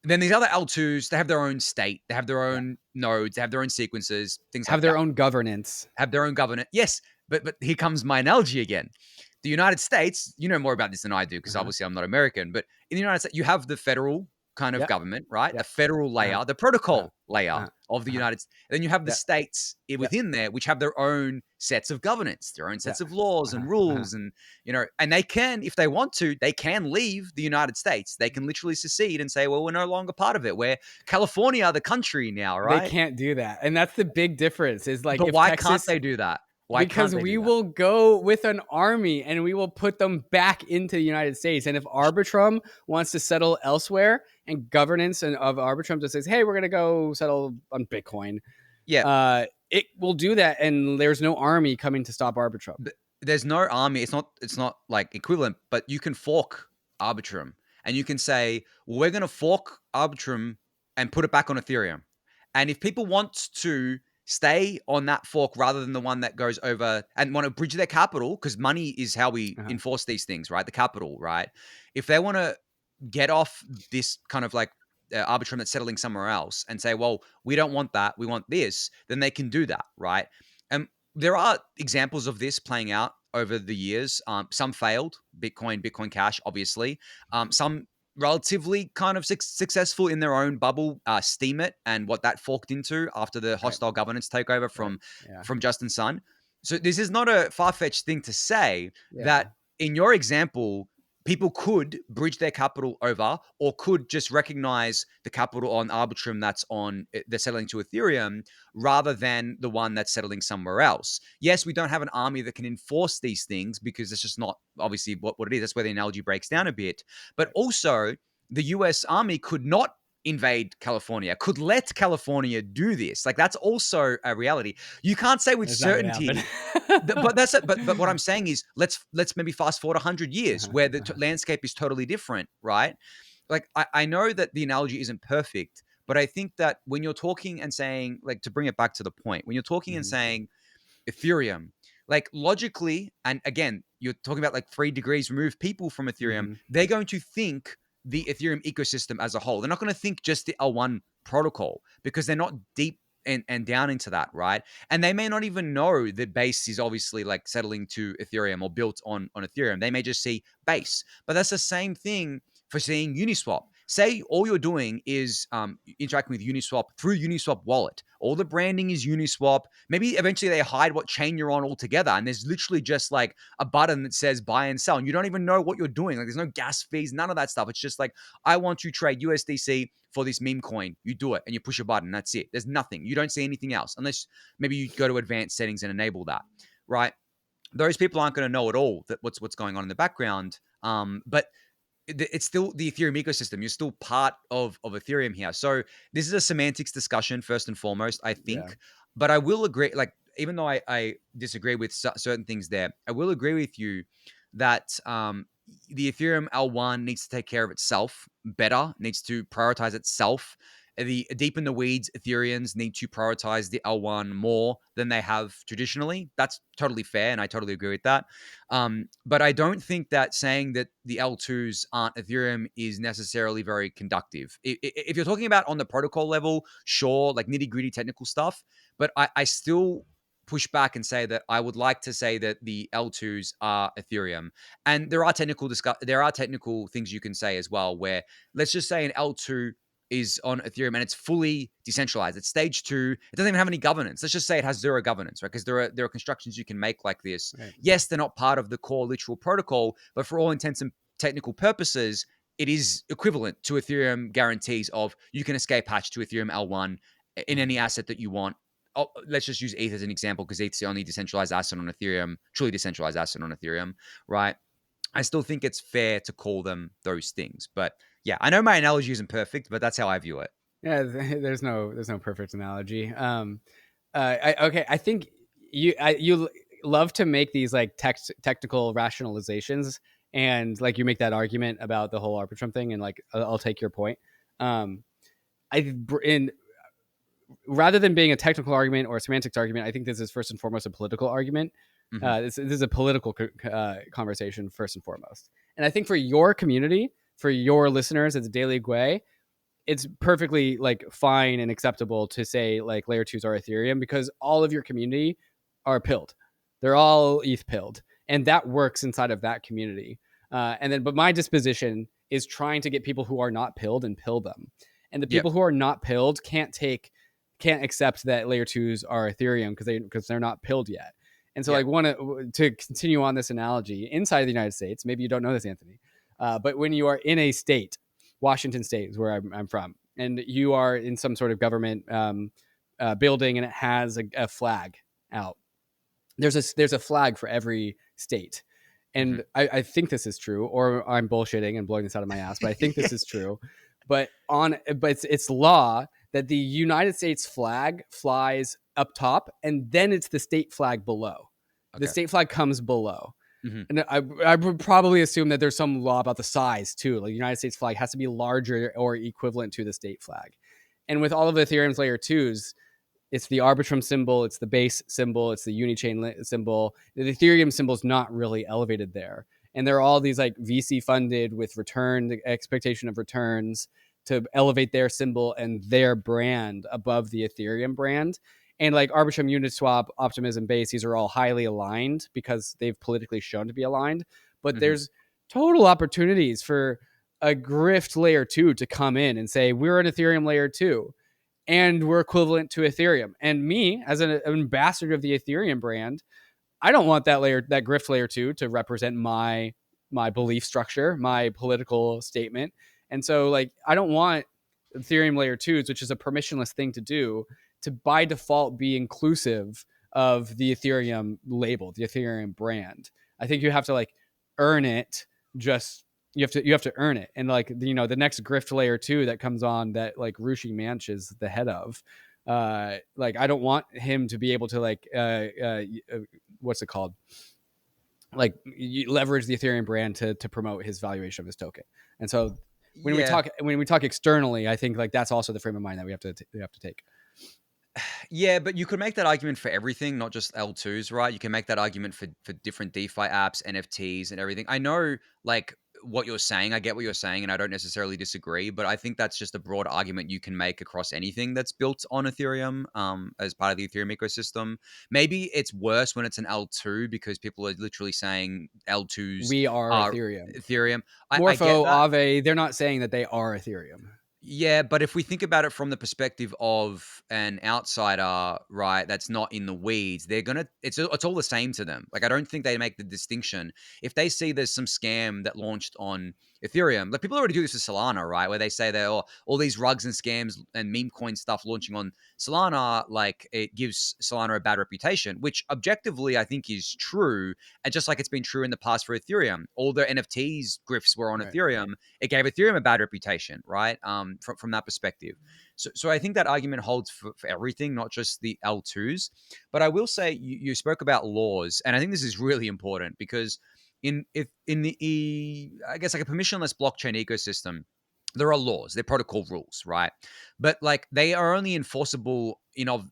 Then these other L2s, they have their own state, they have their Yeah. own nodes, they have their own sequences, things Have like their that. own governance. Have their own governance. Yes, but here comes my analogy again. The United States, you know more about this than I do because Uh-huh. obviously I'm not American, but in the United States, you have the federal kind of Yep. government, right? The Yep. federal Uh-huh. layer, the Uh-huh. protocol layer Uh-huh. of the Uh-huh. United States. Then you have the Yep. states Yep. within there, which have their own sets of governance, their own Yeah. sets of laws Uh-huh. and Uh-huh. rules. And, and they can, if they want to, they can leave the United States. They can literally secede and say, well, we're no longer part of it. We're California, the country now, They right? can't do that. And that's the big difference is like But if why can't Texas, they do that? Why can't because they we do that? will go with an army and we will put them back into the United States. And if Arbitrum wants to settle elsewhere and governance and of Arbitrum just says, hey, we're going to go settle on Bitcoin, Yeah, it will do that. And there's no army coming to stop Arbitrum. there's no army. It's not like equivalent, but you can fork Arbitrum and you can say, well, we're going to fork Arbitrum and put it back on Ethereum. And if people want to stay on that fork rather than the one that goes over and want to bridge their capital, because money is how we Uh-huh. enforce these things, right? The capital, right? If they want to get off this kind of like Arbitrum that's settling somewhere else and say, well, we don't want that, we want this, then they can do that, right? And there are examples of this playing out over the years. Some failed, Bitcoin Cash, obviously. Some relatively kind of successful in their own bubble. Steemit and what that forked into after the Right. hostile governance takeover Right. from Yeah. from Justin Sun. So this is not a far-fetched thing to say Yeah. that in your example, people could bridge their capital over or could just recognize the capital on Arbitrum that's on they're settling to Ethereum rather than the one that's settling somewhere else. Yes, we don't have an army that can enforce these things because it's just not obviously what it is. That's where the analogy breaks down a bit. But Right. also, the US Army could not invade California, could let California do this. Like that's also a reality. You can't say with It's not going to happen. certainty but that's it. But what I'm saying is, let's maybe fast forward 100 years Uh-huh. where the Uh-huh. landscape is totally different, right? Like I know that the analogy isn't perfect, but I think that when you're talking and saying, like, to bring it back to the point, when you're talking and Mm-hmm. saying Ethereum, like logically, and again, you're talking about like 3 degrees removed people from Ethereum, Mm-hmm. they're going to think the Ethereum ecosystem as a whole. They're not going to think just the L1 protocol because they're not deep and down into that, right? And they may not even know that base is obviously like settling to Ethereum or built on Ethereum. They may just see base, but that's the same thing for seeing Uniswap. Say all you're doing is interacting with Uniswap through Uniswap wallet. All the branding is Uniswap. Maybe eventually they hide what chain you're on altogether, and there's literally just like a button that says buy and sell, and you don't even know what you're doing. Like there's no gas fees, none of that stuff. It's just like, I want to trade USDC for this meme coin. You do it and you push a button. That's it. There's nothing. You don't see anything else unless maybe you go to advanced settings and enable that, right? Those people aren't going to know at all that what's going on in the background. But it's still the Ethereum ecosystem. You're still part of Ethereum here. So this is a semantics discussion first and foremost, I Yeah. think. But I will agree, like, even though I disagree with certain things there, I will agree with you that the Ethereum L1 needs to take care of itself better, needs to prioritize itself. The deep in the weeds Ethereans need to prioritize the L1 more than they have traditionally. That's totally fair, and I totally agree with that. But I don't think that saying that the L2s aren't Ethereum is necessarily very conductive. If you're talking about on the protocol level, sure, like nitty gritty technical stuff, but I still push back and say that I would like to say that the L2s are Ethereum. And there are technical things you can say as well, where let's just say an L2 is on Ethereum and it's fully decentralized. It's stage 2. It doesn't even have any governance. Let's just say it has zero governance, right? Because there are constructions you can make like this. Right. Yes, they're not part of the core literal protocol, but for all intents and technical purposes, it is equivalent to Ethereum guarantees of you can escape hatch to Ethereum L1 in any asset that you want. Oh, let's just use ETH as an example because ETH's the only decentralized asset on Ethereum, truly decentralized asset on Ethereum, right? I still think it's fair to call them those things. But yeah, I know my analogy isn't perfect, but that's how I view it. Yeah. There's no perfect analogy. Okay. I think you love to make these like technical rationalizations, and like you make that argument about the whole Arbitrum thing, and like I'll take your point. Um, in rather than being a technical argument or a semantics argument, I think this is first and foremost a political argument. Mm-hmm. This is a political conversation first and foremost. And I think for your community, for your listeners as a Daily Gwei, it's perfectly like fine and acceptable to say like layer 2s are Ethereum because all of your community are pilled. They're all ETH pilled. And that works inside of that community. But my disposition is trying to get people who are not pilled and pill them. And the Yep. people who are not pilled can't accept that layer twos are Ethereum because they're not pilled yet. And so, Yep. like, to continue on this analogy, inside the United States, maybe you don't know this, Anthony, but when you are in a state, Washington State is where I'm from, and you are in some sort of government building, and it has a flag out. There's a flag for every state, Hmm. and I think this is true, or I'm bullshitting and blowing this out of my ass, but I think this is true. But it's law that the United States flag flies up top, and then it's the state flag below. The Okay. state flag comes below. Hmm. And I would probably assume that there's some law about the size too. Like the United States flag has to be larger or equivalent to the state flag. And with all of Ethereum's layer twos, it's the Arbitrum symbol, it's the base symbol, it's the Unichain symbol. The Ethereum symbol is not really elevated there. And there are all these like VC funded with return expectation of returns to elevate their symbol and their brand above the Ethereum brand. And like Arbitrum, Uniswap, Optimism, Base, these are all highly aligned because they've politically shown to be aligned. But Hmm. there's total opportunities for a grift layer two to come in and say, we're an Ethereum layer two and we're equivalent to Ethereum. And me, as an ambassador of the Ethereum brand, I don't want that grift layer two, to represent my belief structure, my political statement. And so, like, I don't want Ethereum layer twos, which is a permissionless thing to do, to by default be inclusive of the Ethereum label, the Ethereum brand. I think you have to like earn it. Just you have to earn it. And like the next grift layer two that comes on, that like Rushi Manch is the head of. Like I don't want him to be able to like what's it called? Like you leverage the Ethereum brand to promote his valuation of his token. And so Yeah. when we talk externally, I think like that's also the frame of mind that we have to take. Yeah, but you could make that argument for everything, not just L2s, right? You can make that argument for different DeFi apps, NFTs, and everything. I know, like, what you're saying. I get what you're saying, and I don't necessarily disagree. But I think that's just a broad argument you can make across anything that's built on Ethereum, as part of the Ethereum ecosystem. Maybe it's worse when it's an L2 because people are literally saying L2s We are are Ethereum. Ethereum. I get Morpho, that. Aave, they're not saying that they are Ethereum. Yeah, but if we think about it from the perspective of an outsider, right, that's not in the weeds, they're gonna it's all the same to them. Like I don't think they make the distinction. If they see there's some scam that launched on Ethereum, like people already do this with Solana, right? Where they say that all these rugs and scams and meme coin stuff launching on Solana, like it gives Solana a bad reputation, which objectively I think is true. And just like it's been true in the past for Ethereum, all the NFTs grifts were on Right. Ethereum. It gave Ethereum a bad reputation, right? From that perspective. So I think that argument holds for everything, not just the L2s. But I will say you spoke about laws, and I think this is really important because in the I guess like a permissionless blockchain ecosystem, there are laws, they're protocol rules, right? But like they are only enforceable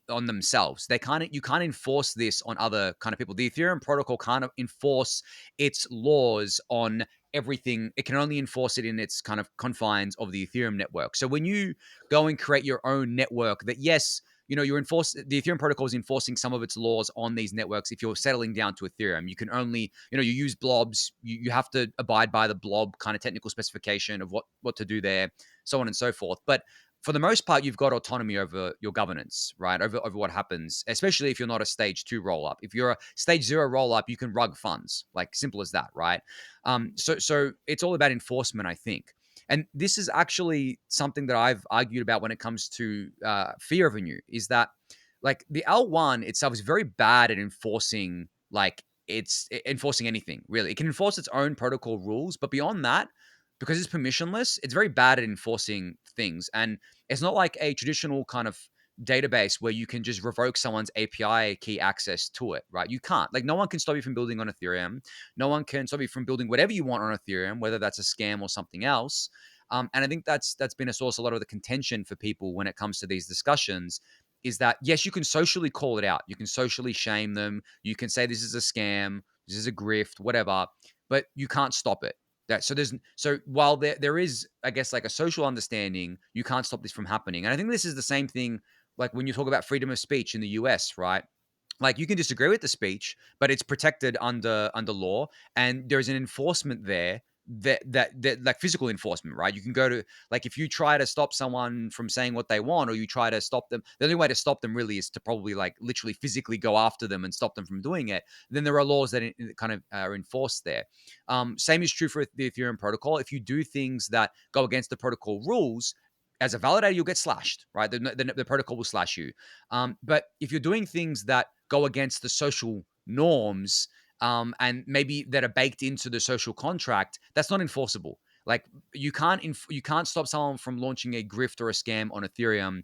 on themselves. You can't enforce this on other kind of people. The Ethereum protocol can't enforce its laws on everything. It can only enforce it in its kind of confines of the Ethereum network. So when you go and create your own network that, yes, the Ethereum protocol is enforcing some of its laws on these networks. If you're settling down to Ethereum, you can only, you use blobs. You have to abide by the blob kind of technical specification of what to do there, so on and so forth. But for the most part, you've got autonomy over your governance, right? Over what happens, especially if you're not a stage 2 roll up. If you're a stage 0 roll up, you can rug funds, like simple as that, right? So it's all about enforcement, I think. And this is actually something that I've argued about when it comes to fee revenue, is that like the L1 itself is very bad at enforcing, like it's enforcing anything really. It can enforce its own protocol rules, but beyond that, because it's permissionless, it's very bad at enforcing things. And it's not like a traditional kind of database where you can just revoke someone's API key access to it, right? You can't. Like no one can stop you from building on Ethereum. No one can stop you from building whatever you want on Ethereum, whether that's a scam or something else. And I think that's been a source a lot of the contention for people when it comes to these discussions, is that yes, you can socially call it out. You can socially shame them. You can say this is a scam, this is a grift, whatever, but you can't stop it. So while there is, I guess, like a social understanding, you can't stop this from happening. And I think this is the same thing like when you talk about freedom of speech in the US, right? Like you can disagree with the speech, but it's protected under law, and there's an enforcement there that like physical enforcement, right? You can go to, like, if you try to stop someone from saying what they want, or you try to stop them, the only way to stop them really is to probably like literally physically go after them and stop them from doing it. Then there are laws that kind of are enforced there. Same is true for the Ethereum protocol. If you do things that go against the protocol rules, as a validator, you'll get slashed, right? The protocol will slash you. But if you're doing things that go against the social norms, and maybe that are baked into the social contract, that's not enforceable. Like, you can't stop someone from launching a grift or a scam on Ethereum,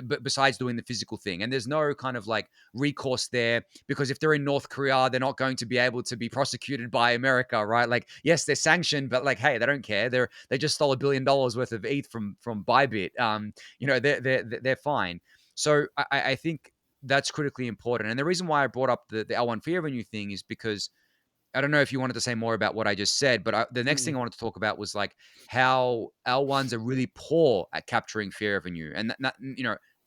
but besides doing the physical thing. And there's no kind of like recourse there, because if they're in North Korea, they're not going to be able to be prosecuted by America, right? Like, yes, they're sanctioned, but like, hey, they don't care. They just stole $1 billion worth of ETH from Bybit. They're fine. So I think that's critically important. And the reason why I brought up the L1 fee revenue thing is because I don't know if you wanted to say more about what I just said, but the next thing I wanted to talk about was like how L1s are really poor at capturing fee revenue. And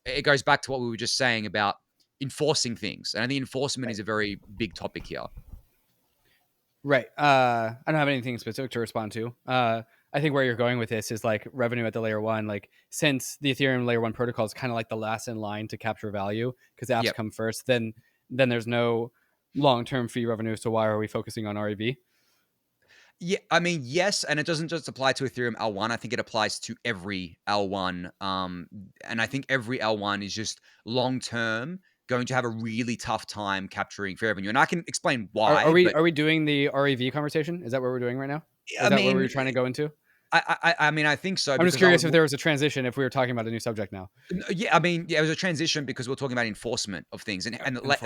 it goes back to what we were just saying about enforcing things. And I think enforcement is a very big topic here. Right. I don't have anything specific to respond to. I think where you're going with this is like revenue at the layer one. Like, since the Ethereum layer one protocol is kind of like the last in line to capture value because apps come first, then there's no long-term fee revenue. So why are we focusing on REV? Yeah, I mean, yes, and it doesn't just apply to Ethereum L1. I think it applies to every L1. And I think every L1 is just long term going to have a really tough time capturing fee revenue. And I can explain why. But Are we doing the REV conversation? Is that what we're doing right now? Is I that what we were mean, trying to go into? I mean, I think so. I'm just Because curious if there was a transition, if we were talking about a new subject now. yeah, I mean, yeah, it was a transition because we're talking about enforcement of things, and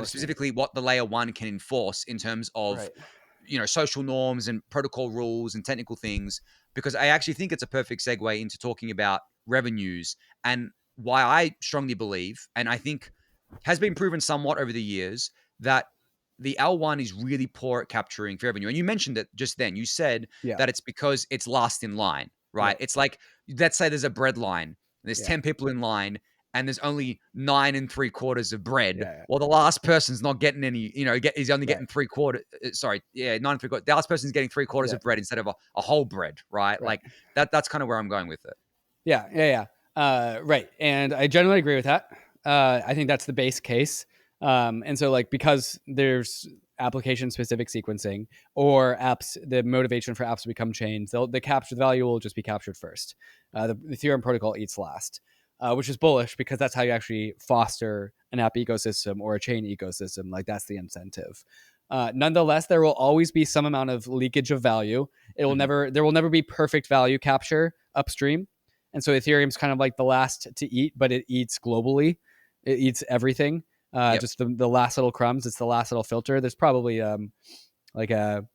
specifically what the layer one can enforce in terms of Right. social norms and protocol rules and technical things. Because I actually think it's a perfect segue into talking about revenues and why I strongly believe, and I think has been proven somewhat over the years, that the L1 is really poor at capturing fee revenue. And you mentioned it just then. You said Yeah. that it's because it's last in line, right? It's like, let's say there's a bread line. There's 10 people in line, and there's only 9 3/4 of bread. Yeah. Well, the last person's not getting any, he's only Right. getting 3/4. Sorry. Yeah. 9 3/4. The last person's getting 3/4 Yeah. of bread instead of a whole bread, right? Right. Like that's kind of where I'm going with it. Yeah. Right. And I generally agree with that. I think that's the base case. And so, like, because there's application specific sequencing or apps, the motivation for apps to become chains, the capture value will just be captured first. The Ethereum protocol eats last, which is bullish because that's how you actually foster an app ecosystem or a chain ecosystem. Like, that's the incentive. Nonetheless, there will always be some amount of leakage of value. There will never be perfect value capture upstream. And so Ethereum's kind of like the last to eat, but it eats globally. It eats everything. Just the last little crumbs. It's the last little filter. There's probably like a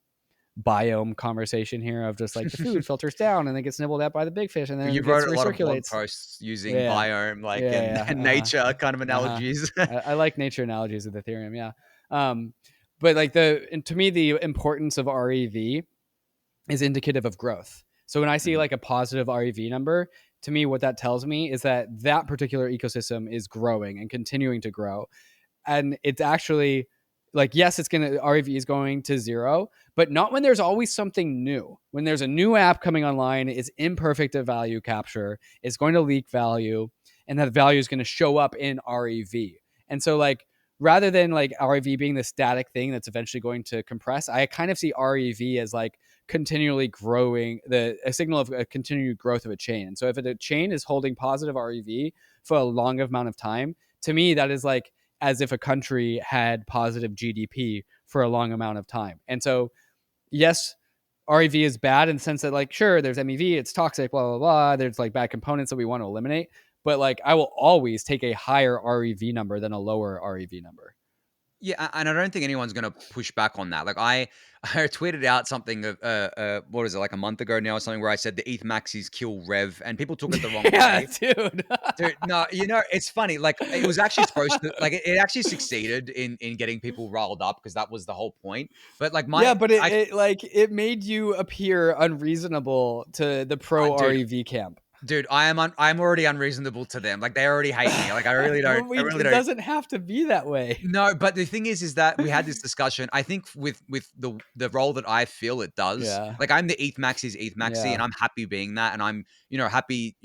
biome conversation here of just like the food filters down and then gets nibbled at by the big fish and then You it gets wrote a lot of blog recirculates. posts using Yeah. biome, and Uh-huh. nature kind of analogies. I like nature analogies with Ethereum. Yeah. But like to me, the importance of REV is indicative of growth. So when I see like a positive REV number, to me, what that tells me is that that particular ecosystem is growing and continuing to grow. And it's actually like, yes, REV is going to zero, but not when there's always something new. When there's a new app coming online, it's imperfect at value capture, it's going to leak value, and that value is going to show up in REV. And so, like, rather than like REV being the static thing that's eventually going to compress, I kind of see REV as like continually growing, a signal of a continued growth of a chain. And so if a chain is holding positive REV for a long amount of time, to me, that is like as if a country had positive GDP for a long amount of time. And so, yes, REV is bad in the sense that, like, sure, there's MEV, it's toxic, blah, blah, blah. There's like bad components that we want to eliminate. But like, I will always take a higher REV number than a lower REV number. Yeah, and I don't think anyone's going to push back on that. Like I tweeted out something what is it, like a month ago now or something, where I said the ETH Maxis kill Rev, and people took it the wrong Yeah, way. dude. Dude, no, it's funny. Like, it was actually supposed to, like, it actually succeeded in getting people riled up because that was the whole point. But like But it made you appear unreasonable to the pro dude, REV camp. Dude, I'm already unreasonable to them. Like, they already hate me. Like, I really It don't. doesn't have to be that way. No, but the thing is that we had this discussion. I think with the role that I feel it does. Yeah. Like, I'm the ETH Maxis ETH Maxi, and Yeah. I'm happy being that, and I'm happy,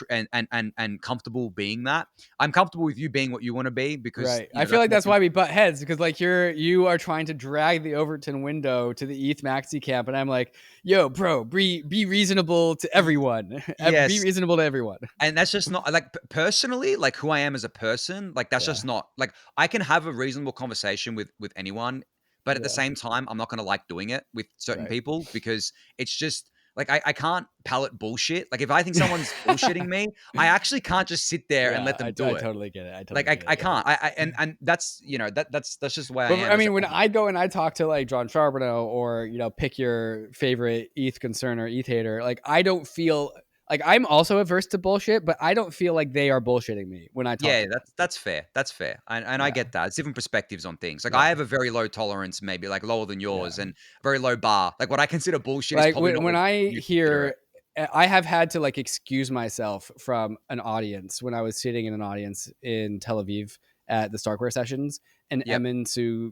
and comfortable being that. I'm comfortable with you being what you want to be because Right. I feel that's like what that's why we butt heads because like you are trying to drag the Overton window to the ETH Maxi camp, and I'm like, yo, bro, be reasonable to y- everyone. Be yes. reasonable to everyone. And that's just not like personally, like who I am as a person, like that's Yeah. just not like I can have a reasonable conversation with anyone, but at the Yeah. same time, I'm not gonna like doing it with certain Right. people because it's just like I can't palate bullshit. Like if I think someone's bullshitting me, I actually can't just sit there and Yeah, let them I do it. totally get it. I Like totally get it. I Yeah. can't. And that's that's just the way I But am I as mean, when I go and I talk to like John Charbonneau or pick your favorite ETH concern or ETH hater, like I don't feel like I'm also averse to bullshit, but I don't feel like they are bullshitting me when I talk yeah, to them. that's fair. That's fair. And I Yeah, get that. It's different perspectives on things. Like I yeah, have a very low tolerance, maybe like lower than yeah. yours, and very low bar. Like what I consider bullshit is Like probably not when what I you consider it. hear, I have had to like excuse myself from an audience when I was sitting in an audience in Tel Aviv at the Starkware sessions, and Yep. Emin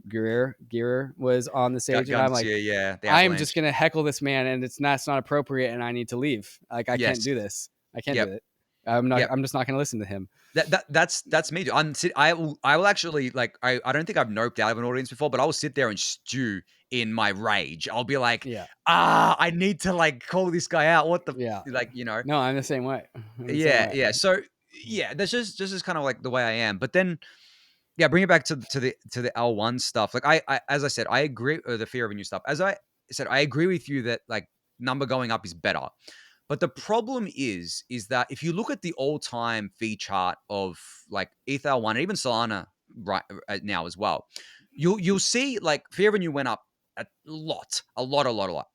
Gearer was on the stage, and I'm like, Garcia, yeah, the I'm just Avalanche. gonna heckle this man, and it's not appropriate, and I need to leave. Like I can't Yes. do this. I can't do Yep. it. I'm not. Yep. I'm just not gonna listen to him. That's me. I will actually like I don't think I've noped out of an audience before, but I will sit there and stew in my rage. I'll be like, Yeah, I need to like call this guy out. What the yeah. like, No, I'm the same way. I'm the same yeah, way. yeah. So yeah, that's just kind of like the way I am. But then yeah, bring it back to the L1 stuff. Like I as I said, I agree the fear of a new stuff. As I said, I agree with you that like number going up is better. But the problem is that if you look at the all-time fee chart of like ETH L1 and even Solana right now as well, you'll see like fee revenue went up a lot.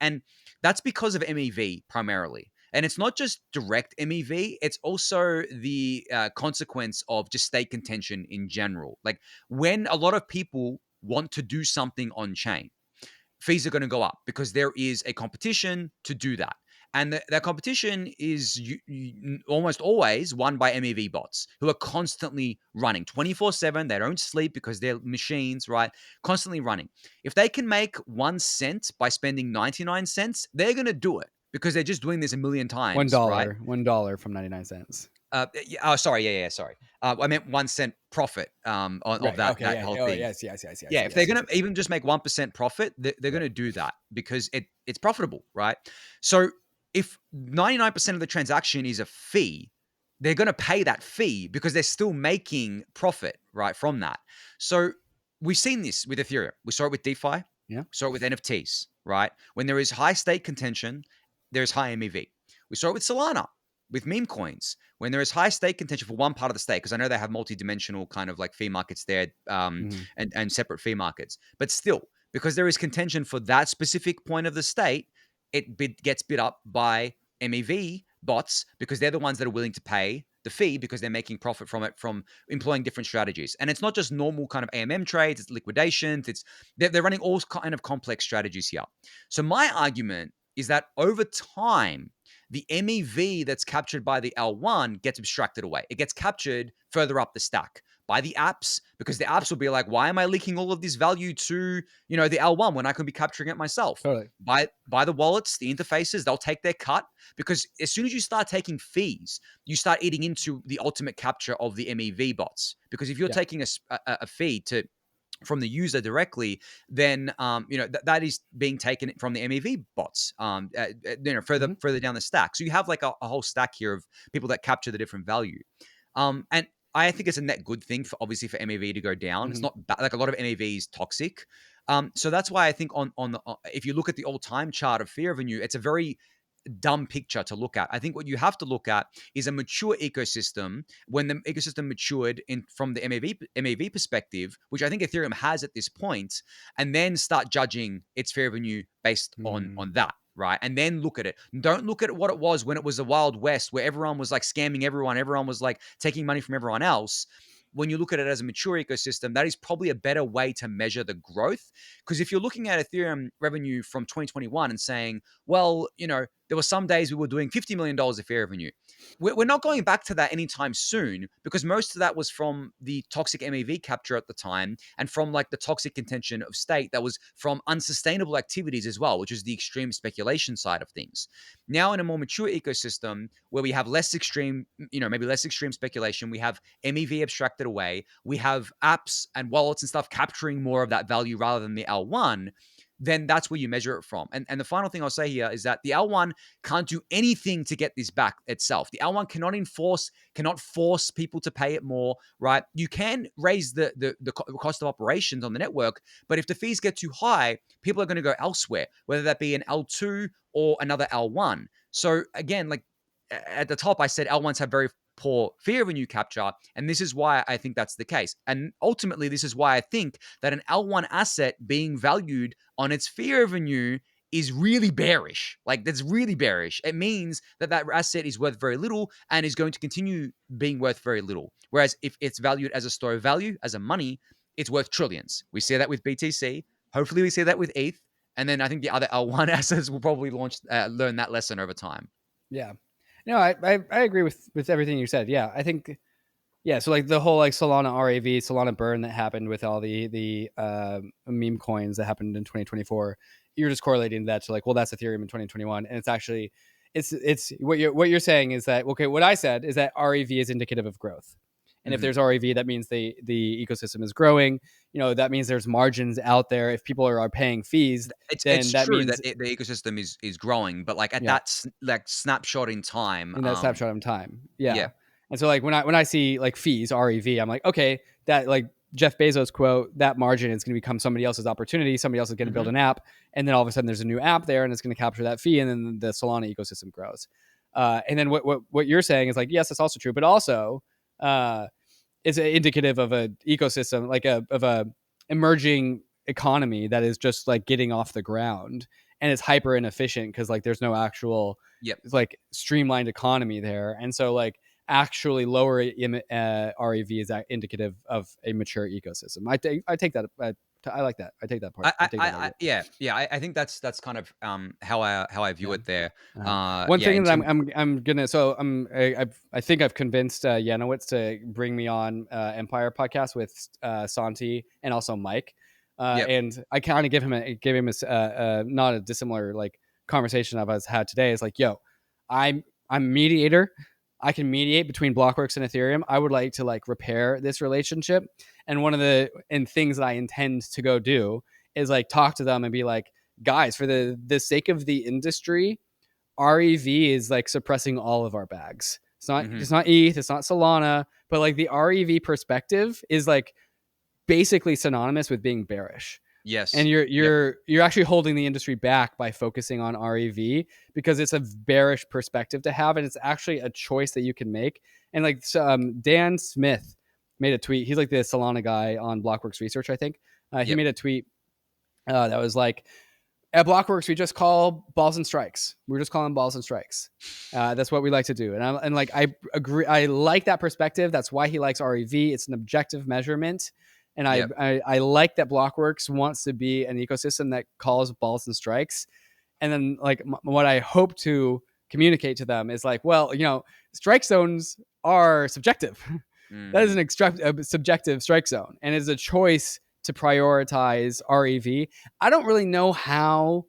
And that's because of MEV primarily. And it's not just direct MEV, it's also the consequence of just state contention in general. Like when a lot of people want to do something on chain, fees are going to go up because there is a competition to do that. And that competition is almost always won by MEV bots who are constantly running 24/7. They don't sleep because they're machines, right? Constantly running. If they can make 1 cent by spending 99 cents, they're going to do it because they're just doing this a million One times, right? dollar, $1 from 99 cents. Oh, sorry. Yeah, sorry. I meant 1 cent profit of Right. that Okay. that Yeah. whole Oh, thing. yes. Yes. Yes. Yes. Yeah, if they're Yes. Yes. gonna Yes. even just make 1% profit, they're Right. gonna do that because it's profitable, right? So if 99% of the transaction is a fee, they're gonna pay that fee because they're still making profit, right, from that. So we've seen this with Ethereum. We saw it with DeFi, we Yeah. saw it with NFTs, right? When there is high stake contention, there's high MEV. We saw it with Solana, with meme coins, when there is high stake contention for one part of the stake, because I know they have multi-dimensional kind of like fee markets there, Mhm. and separate fee markets. But still, because there is contention for that specific point of the state, gets bid up by MEV bots because they're the ones that are willing to pay the fee because they're making profit from it from employing different strategies. And it's not just normal kind of AMM trades, it's liquidations, they're running all kind of complex strategies here. So my argument is that over time, the MEV that's captured by the L1 gets abstracted away. It gets captured further up the stack by the apps because the apps will be like, why am I leaking all of this value to, the L1 when I can be capturing it myself? Totally. By the wallets, the interfaces, they'll take their cut because as soon as you start taking fees, you start eating into the ultimate capture of the MEV bots. Because if you're Yeah. taking a fee from the user directly, then that is being taken from the MEV bots. Mhm. Further down the stack. So you have like a whole stack here of people that capture the different value. And I think it's a net good thing for obviously for MEV to go down. It's Mhm. not like a lot of MEV is toxic. So that's why I think if you look at the all time chart of fee revenue, it's a very dumb picture to look at. I think what you have to look at is a mature ecosystem. When the ecosystem matured from the MEV perspective, which I think Ethereum has at this point, and then start judging its fair revenue based on Mm. that. Right. And then look at it. Don't look at what it was when it was the Wild West where everyone was like scamming everyone. Everyone was like taking money from everyone else. When you look at it as a mature ecosystem, that is probably a better way to measure the growth. Because if you're looking at Ethereum revenue from 2021 and saying, well, there there were some days we were doing $50 million of fee revenue. We're not going back to that anytime soon, because most of that was from the toxic MEV capture at the time, and from like the toxic contention of state that was from unsustainable activities as well, which is the extreme speculation side of things. Now, in a more mature ecosystem where we have less extreme, maybe less extreme speculation, we have MEV abstracted away, we have apps and wallets and stuff capturing more of that value rather than the L1, then that's where you measure it from. And the final thing I'll say here is that the L1 can't do anything to get this back itself. The L1 cannot force people to pay it more, right? You can raise the cost of operations on the network, but if the fees get too high, people are going to go elsewhere, whether that be an L2 or another L1. So again, like at the top, I said L1s have very poor fee revenue capture, and this is why I think that's the case. And ultimately, this is why I think that an L1 asset being valued on its fee revenue is really bearish. Like, that's really bearish. It means that that asset is worth very little and is going to continue being worth very little. Whereas if it's valued as a store of value, as a money, it's worth trillions. We see that with BTC. Hopefully, we see that with ETH. And then I think the other L1 assets will probably learn that lesson over time. Yeah. No, I agree with everything you said. Yeah, I think so like the whole like Solana RAV, Solana burn that happened with all the meme coins that happened in 2024, you're just correlating that to like, well, that's Ethereum in 2021, and it's actually it's what you're saying is that, okay, what I said is that RAV is indicative of growth. And if there's RAV, that means the ecosystem is growing. That means there's margins out there. If people are paying fees, it's that true means that the ecosystem is growing, but like at yeah, that like snapshot in time, in that snapshot in time. yeah. Yeah. And so like when I see like fees, REV, I'm like, okay, that like Jeff Bezos quote, that margin is going to become somebody else's opportunity. Somebody else is going to build an app. And then all of a sudden there's a new app there and it's going to capture that fee. And then the Solana ecosystem grows. And then what you're saying is like, yes, that's also true, but also it's indicative of an ecosystem, like of a emerging economy that is just like getting off the ground, and it's hyper inefficient because like there's no actual like streamlined economy there. And so like actually lower REV is indicative of a mature ecosystem. I take that. I like that. I take that part. I think that's kind of how I view it there. One thing that I'm gonna I think I've convinced Yanowitz to bring me on Empire podcast with Santi and also Mike. And I kind of gave him a not a dissimilar like conversation I've had today. Is like, yo, I'm a mediator. I can mediate between Blockworks and Ethereum. I would like to like repair this relationship. And one of the things that I intend to go do is like talk to them and be like, guys, for the sake of the industry, REV is like suppressing all of our bags. It's not ETH, it's not Solana, but like the REV perspective is like basically synonymous with being bearish. Yes. And you're actually holding the industry back by focusing on REV because it's a bearish perspective to have, and it's actually a choice that you can make. And like Dan Smith made a tweet. He's like the Solana guy on Blockworks Research, I think. He made a tweet that was like, at Blockworks, we just call balls and strikes. We're just calling balls and strikes. That's what we like to do. And like I agree. I like that perspective. That's why he likes REV. It's an objective measurement. And I like that Blockworks wants to be an ecosystem that calls balls and strikes. And then like what I hope to communicate to them is like, well, strike zones are subjective. That is a subjective strike zone, and it's a choice to prioritize REV. I don't really know how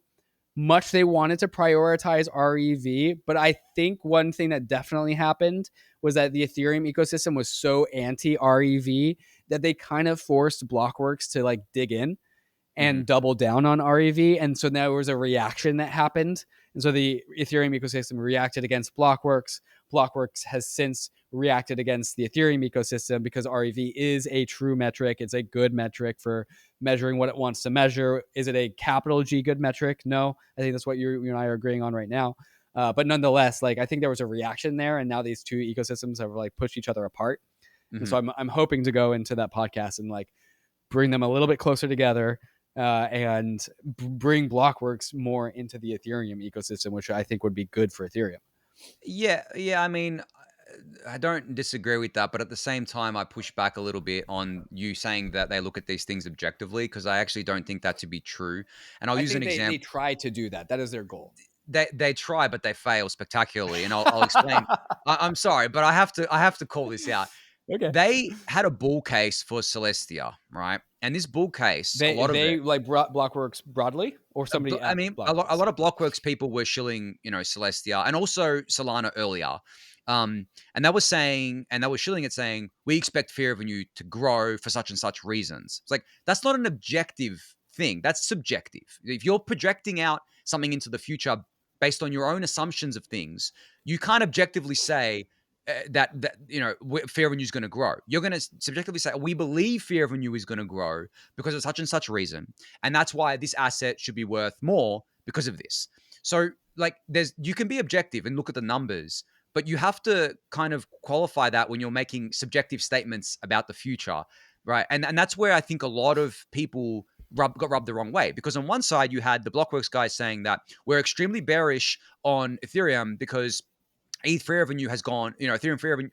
much they wanted to prioritize REV, but I think one thing that definitely happened was that the Ethereum ecosystem was so anti-REV that they kind of forced Blockworks to like dig in and double down on REV. And so there was a reaction that happened. And so the Ethereum ecosystem reacted against Blockworks. Blockworks has since reacted against the Ethereum ecosystem because REV is a true metric. It's a good metric for measuring what it wants to measure. Is it a capital G good metric? No. I think that's what you and I are agreeing on right now. But nonetheless, like I think there was a reaction there, and now these two ecosystems have like pushed each other apart. And so I'm hoping to go into that podcast and like bring them a little bit closer together and bring Blockworks more into the Ethereum ecosystem, which I think would be good for Ethereum. Yeah. I mean, I don't disagree with that, but at the same time, I push back a little bit on you saying that they look at these things objectively, because I actually don't think that to be true. And I'll use an example. They try to do that. That is their goal. they try, but they fail spectacularly, and I'll explain. I'm sorry, but I have to call this out. Okay. They had a bull case for Celestia, right? And this bull case, a lot of They it, like brought Blockworks broadly, or somebody I at mean, a Blockworks. lot of Blockworks people were shilling, Celestia and also Solana earlier. And they were shilling it saying, we expect fee revenue to grow for such and such reasons. It's like, that's not an objective thing. That's subjective. If you're projecting out something into the future based on your own assumptions of things, you can't objectively say that fee revenue is going to grow. You're going to subjectively say, we believe fee revenue is going to grow because of such and such reason. And that's why this asset should be worth more because of this. So, like, you can be objective and look at the numbers, but you have to kind of qualify that when you're making subjective statements about the future, right? And that's where I think a lot of people got rubbed the wrong way, because on one side you had the Blockworks guys saying that we're extremely bearish on Ethereum because ETH fair revenue has gone, Ethereum fair revenue,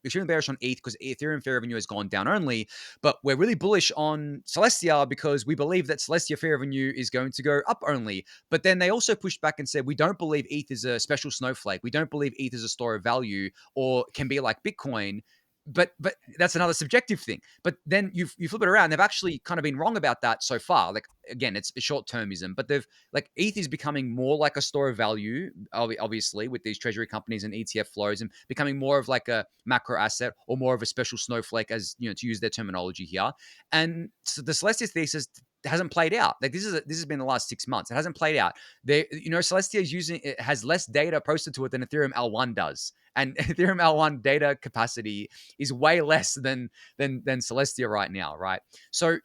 extremely bearish on ETH because Ethereum fair revenue has gone down only. But we're really bullish on Celestia because we believe that Celestia fair revenue is going to go up only. But then they also pushed back and said, we don't believe ETH is a special snowflake. We don't believe ETH is a store of value or can be like Bitcoin. But that's another subjective thing. But then you flip it around. They've actually kind of been wrong about that so far. Like, again, it's a short termism, but they've like ETH is becoming more like a store of value, obviously, with these treasury companies and ETF flows, and becoming more of like a macro asset or more of a special snowflake, as to use their terminology here. And so the Celestia thesis hasn't played out. Like, this has been the last 6 months. It hasn't played out. Celestia it has less data posted to it than Ethereum L1 does, and Ethereum L1 data capacity is way less than Celestia right now, right? So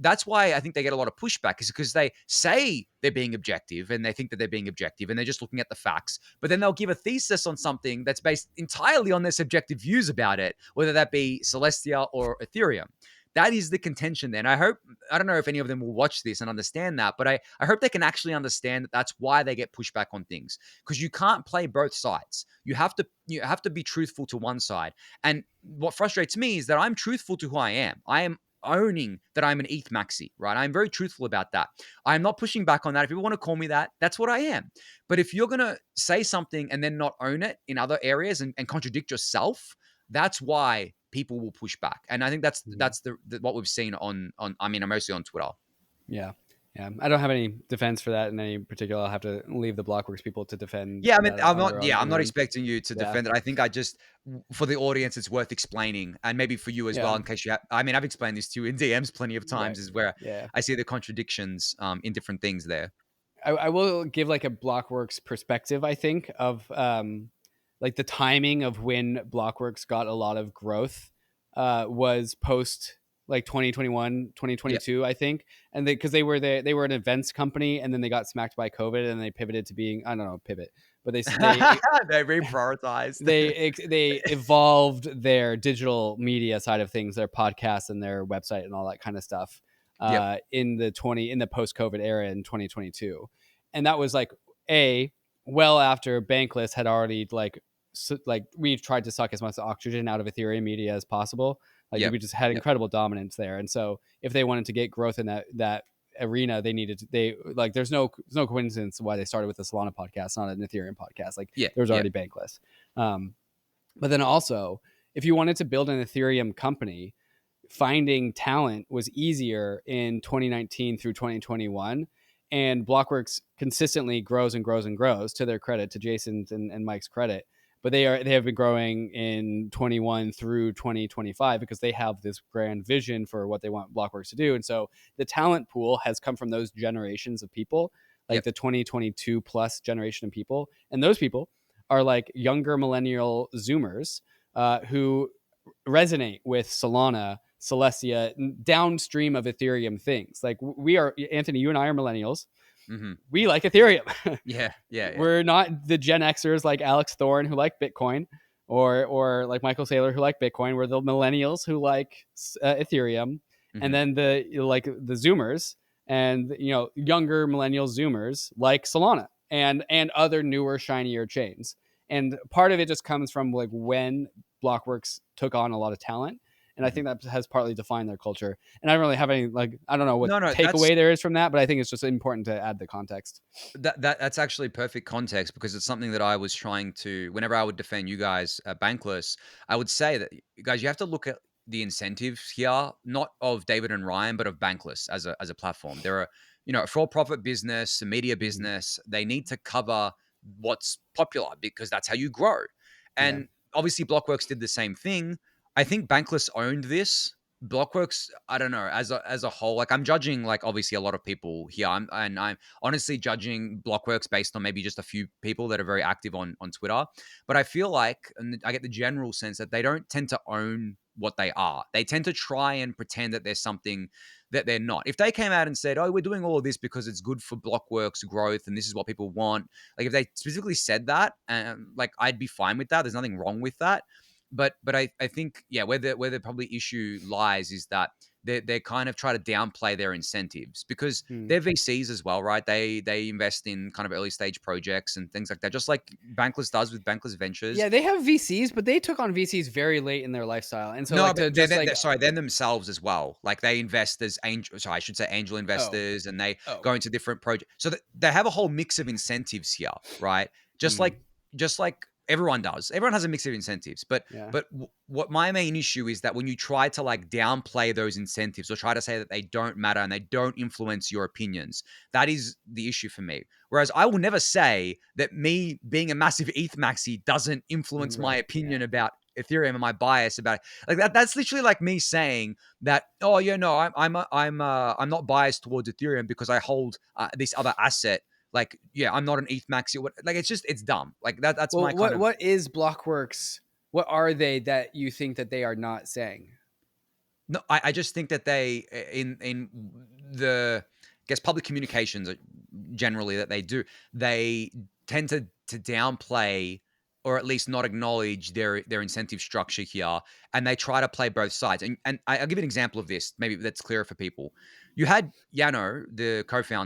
that's why I think they get a lot of pushback, is because they say they're being objective and they think that they're being objective and they're just looking at the facts, but then they'll give a thesis on something that's based entirely on their subjective views about it, whether that be Celestia or Ethereum. That is the contention there. And I don't know if any of them will watch this and understand that, but I hope they can actually understand that that's why they get pushback on things, because you can't play both sides. You have to be truthful to one side. And what frustrates me is that I'm truthful to who I am. I am owning that I'm an ETH Maxi, right? I'm very truthful about that. I'm not pushing back on that. If people want to call me that, that's what I am. But if you're going to say something and then not own it in other areas and contradict yourself, that's why people will push back. And I think that's the what we've seen on I mean, mostly on Twitter. Yeah. Yeah. I don't have any defense for that in any particular. I'll have to leave the Blockworks people to defend. Yeah, I mean, On their own I'm not ground. expecting you to defend it. I think for the audience, it's worth explaining, and maybe for you as well, Yeah. in case I mean, I've explained this to you in DMs plenty of times, Right. is where Yeah. I see the contradictions in different things there. I will give like a Blockworks perspective, I think, of like the timing of when Blockworks got a lot of growth was post like 2021, 2022, I think. And because they were an events company, and then they got smacked by COVID and they pivoted to being, I don't know, pivot, but they They reprioritized. they evolved their digital media side of things, their podcast and their website and all that kind of stuff in the post-COVID era in 2022. And that was like well after Bankless had already like we tried to suck as much oxygen out of Ethereum media as possible. Like we just had incredible dominance there. And so if they wanted to get growth in that arena, there's no coincidence why they started with the Solana podcast, not an Ethereum podcast. Like there was already Bankless. But then also, if you wanted to build an Ethereum company, finding talent was easier in 2019 through 2021. And Blockworks consistently grows and grows and grows, to their credit, to Jason's and Mike's credit. But they have been growing in 21 through 2025 because they have this grand vision for what they want Blockworks to do. And so the talent pool has come from those generations of people, like the 2022 plus generation of people. And those people are like younger millennial Zoomers who resonate with Solana, Celestia, downstream of Ethereum things. Like we are, Anthony, you and I are millennials. Mm-hmm. We like Ethereum. Yeah. We're not the Gen Xers like Alex Thorne who like Bitcoin, or like Michael Saylor who like Bitcoin. We're the millennials who like Ethereum, and then the Zoomers and younger millennial Zoomers like Solana and other newer shinier chains. And part of it just comes from like when Blockworks took on a lot of talent. and I think that has partly defined their culture. And I don't really have any I don't know what No, takeaway there is from that, but I think it's just important to add the context. that's actually perfect context because it's something that I was trying to. Whenever I would defend you guys at Bankless, I would say that you guys, you have to look at the incentives here, not of David and Ryan, but of Bankless as a platform. They're a for-profit business, a media Mhm. business. They need to cover what's popular because that's how you grow. Yeah. And obviously, Blockworks did the same thing. I think Bankless owned this. Blockworks, I don't know, as a whole, like I'm judging like obviously a lot of people here. I'm honestly judging Blockworks based on maybe just a few people that are very active on Twitter. But I feel like, and I get the general sense that they don't tend to own what they are. They tend to try and pretend that there's something that they're not. If they came out and said, "Oh, we're doing all of this because it's good for Blockworks growth and this is what people want," like if they specifically said that, like I'd be fine with that. There's nothing wrong with that. But I think yeah, where the probably issue lies is that they kind of try to downplay their incentives because Hmm. they're VCs as well, right? They invest in kind of early stage projects and things like that, just like Bankless does with Bankless Ventures. Yeah, they have VCs, but they took on VCs very late in their lifestyle, and so No, like but to just like sorry, they're themselves as well. Like they invest as angel. Sorry, I should say angel oh investors, and they oh go into different projects. So they have a whole mix of incentives here, right? Just hmm. like just like everyone does. Everyone has a mix of incentives, but Yeah. what my main issue is that when you try to like downplay those incentives or try to say that they don't matter and they don't influence your opinions, that is the issue for me. Whereas I will never say that me being a massive ETH maxi doesn't influence my Right. opinion Yeah. about Ethereum and my bias about it. Like that's literally like me saying that, oh yeah, no, I'm not biased towards Ethereum because I hold this other asset. Like, yeah, I'm not an ETH maxi. Like, it's dumb. Like that's Well, my kind of. what is Blockworks? What are they that you think that they are not saying? No, I just think that they in the I guess public communications generally that they do, they tend to downplay or at least not acknowledge their incentive structure here, and they try to play both sides. And I'll give you an example of this, maybe that's clearer for people. You had Yano,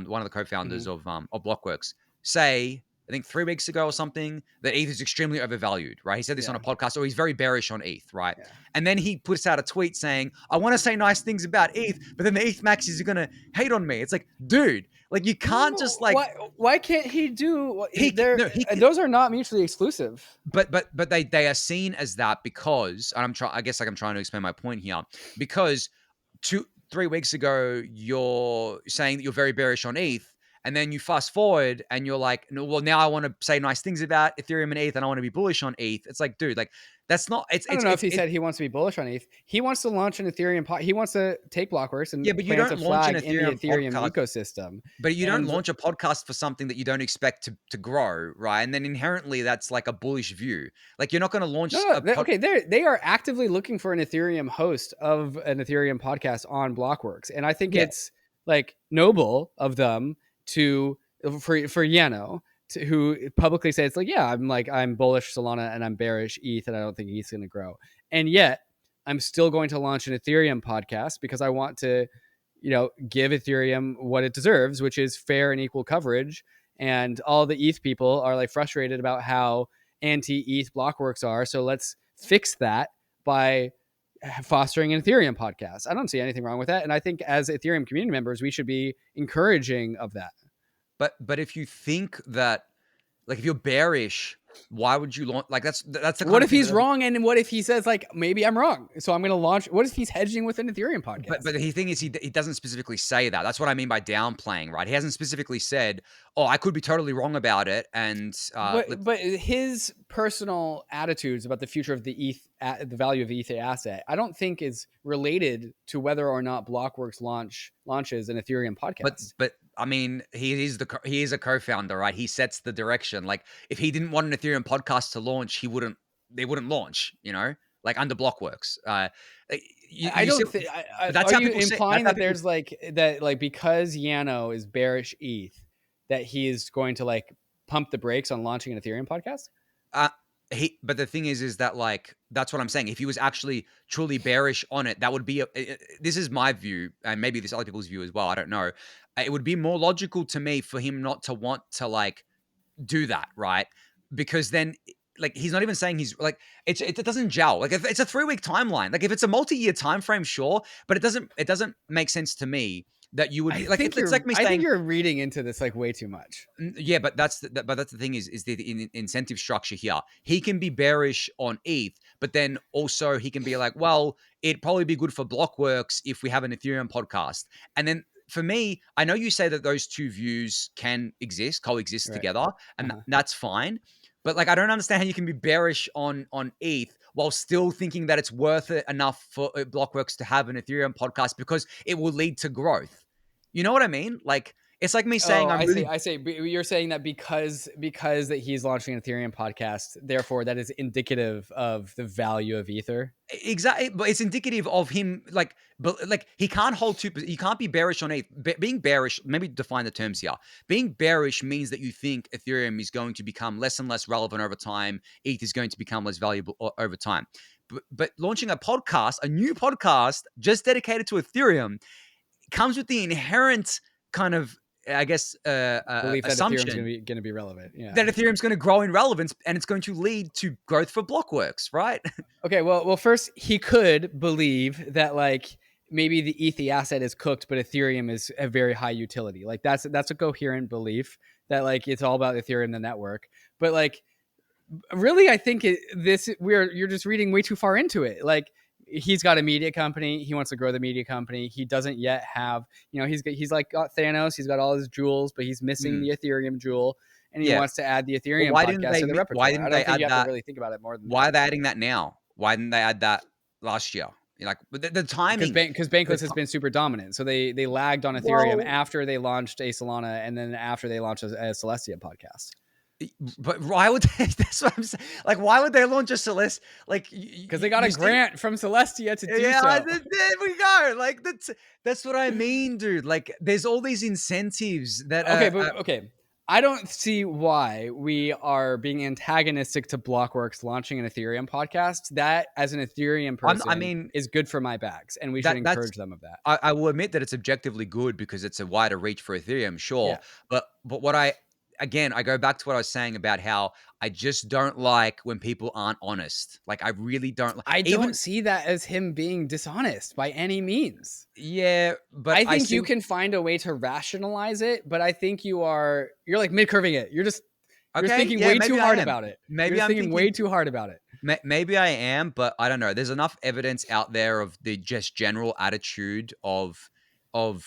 one of the co-founders Hmm. of Blockworks, say I think 3 weeks ago or something that ETH is extremely overvalued, right? He said this on a Yeah. podcast, or he's very bearish on ETH, right? Yeah. And then he puts out a tweet saying, I want to say nice things about ETH, but then the ETH Maxis are going to hate on me. It's like, dude, like you can't just like, Why can't he do? They're no, he can, those are not mutually exclusive. but they are seen as that because, and I guess like I'm trying to explain my point here, because 3 weeks ago, you're saying that you're very bearish on ETH. And then you fast forward and you're like, no, well, now I want to say nice things about Ethereum and ETH and I want to be bullish on ETH. It's like, dude, like that's not, I don't know if he said he wants to be bullish on ETH. He wants to launch an Ethereum. He wants to take Blockworks yeah, and but you plant a don't launch an flag in the Ethereum Ethereum podcast. ecosystem. But you don't And launch a podcast for something that you don't expect to grow, right? And then inherently that's like a bullish view. Like you're not going to launch no, a okay, they are actively looking for an Ethereum host of an Ethereum podcast on Blockworks, and I think yeah, it's like noble of them to for Yano to, who publicly says like, yeah, I'm bullish Solana and I'm bearish ETH, and I don't think ETH's going to grow, and yet I'm still going to launch an Ethereum podcast because I want to, give Ethereum what it deserves, which is fair and equal coverage. And all the ETH people are like frustrated about how anti-ETH Blockworks are. So let's fix that by fostering an Ethereum podcast. I don't see anything wrong with that. And I think as Ethereum community members, we should be encouraging of that. but if you think that like if you're bearish, why would you launch like that's the kind What of if thing he's that wrong? And what if he says, like, maybe I'm wrong? So I'm going to launch. What if he's hedging with an Ethereum but podcast? the thing is, he doesn't specifically say that. That's what I mean by downplaying, right? He hasn't specifically said, "Oh, I could be totally wrong about it," and But his personal attitudes about the future of the ETH, the value of the ETH asset, I don't think is related to whether or not Blockworks launches an Ethereum podcast. but I mean, he is a co-founder, right? He sets the direction. Like, if he didn't want an Ethereum podcast to launch, they wouldn't launch. Like under Blockworks. I You see, don't think. but that's Are how you people say. That's implying how that people. there's like because Yano is bearish ETH, that he is going to like pump the brakes on launching an Ethereum podcast? Uh, but the thing is that like that's what I'm saying. If he was actually truly bearish on it, that would be this is my view, and maybe this other people's view as well. I don't know. It would be more logical to me for him not to want to like do that, right? Because then like he's not even saying he's like it doesn't gel. Like if it's a 3-week timeline, like if it's a multi-year time frame, sure, but it doesn't make sense to me that you would be like it's like me I think saying you're reading into this like way too much. yeah, but that's the thing is the incentive structure here. He can be bearish on ETH, but then also he can be like, well, it'd probably be good for Blockworks if we have an Ethereum podcast. And then for me, I know you say that those two views can coexist Right. together, and Uh-huh. that's fine. But like, I don't understand how you can be bearish on ETH while still thinking that it's worth it enough for Blockworks to have an Ethereum podcast because it will lead to growth. You know what I mean? Like, it's like me Oh, saying I'm I see. really I see. But you're saying that because that he's launching an Ethereum podcast, therefore that is indicative of the value of Ether. exactly, but it's indicative of him like, but like he can't hold two. He can't be bearish on ETH. Being bearish, maybe define the terms here. Being bearish means that you think Ethereum is going to become less and less relevant over time. ETH is going to become less valuable over time. But launching a podcast, a new podcast just dedicated to Ethereum, comes with the inherent kind of, I guess, Belief that Ethereum's assumption going to be relevant. Yeah. that Ethereum's going to grow in relevance and it's going to lead to growth for Blockworks, right? Okay. Well, first he could believe that like maybe the ETH asset is cooked, but Ethereum is a very high utility. Like that's a coherent belief that like it's all about Ethereum, the network. But like really, I think you're just reading way too far into it. Like he's got a media company, he wants to grow the media company. He doesn't yet have, he's like got Thanos, he's got all his jewels, but he's missing Mm, the Ethereum jewel, and he yeah. wants to add the Well, Ethereum podcast to the why repertoire. I didn't don't they think add you have to that? really think about it more than Why that. are they adding that now? Why didn't they add that last year? Like the Because timing. The Bankless has t- been super dominant, so they lagged on Ethereum well, after they launched a Solana, and then after they launched a Celestia podcast. but why would they? That's what I'm saying. Like, why would they launch a Celeste? Like, Because they got a you see, grant from Celestia to do yeah, so. there we go. Like, that's what I mean, dude. Like, there's all these incentives that Okay. I don't see why we are being antagonistic to Blockworks launching an Ethereum podcast. That, as an Ethereum I person, mean, is good for my bags, and we should that's encourage them of that. I will admit that it's objectively good because it's a wider reach for Ethereum, sure. Yeah. But what I go back to what I was saying about how I just don't like when people aren't honest. Like I really don't like I don't even see that as him being dishonest by any means. yeah, but I I think see you can find a way to rationalize it, but I think you're like mid curving it. You're okay, thinking yeah, way too maybe I hard am. about it. You're Maybe just I'm thinking way thinking too hard about it. maybe I am, but I don't know. There's enough evidence out there of the just general attitude of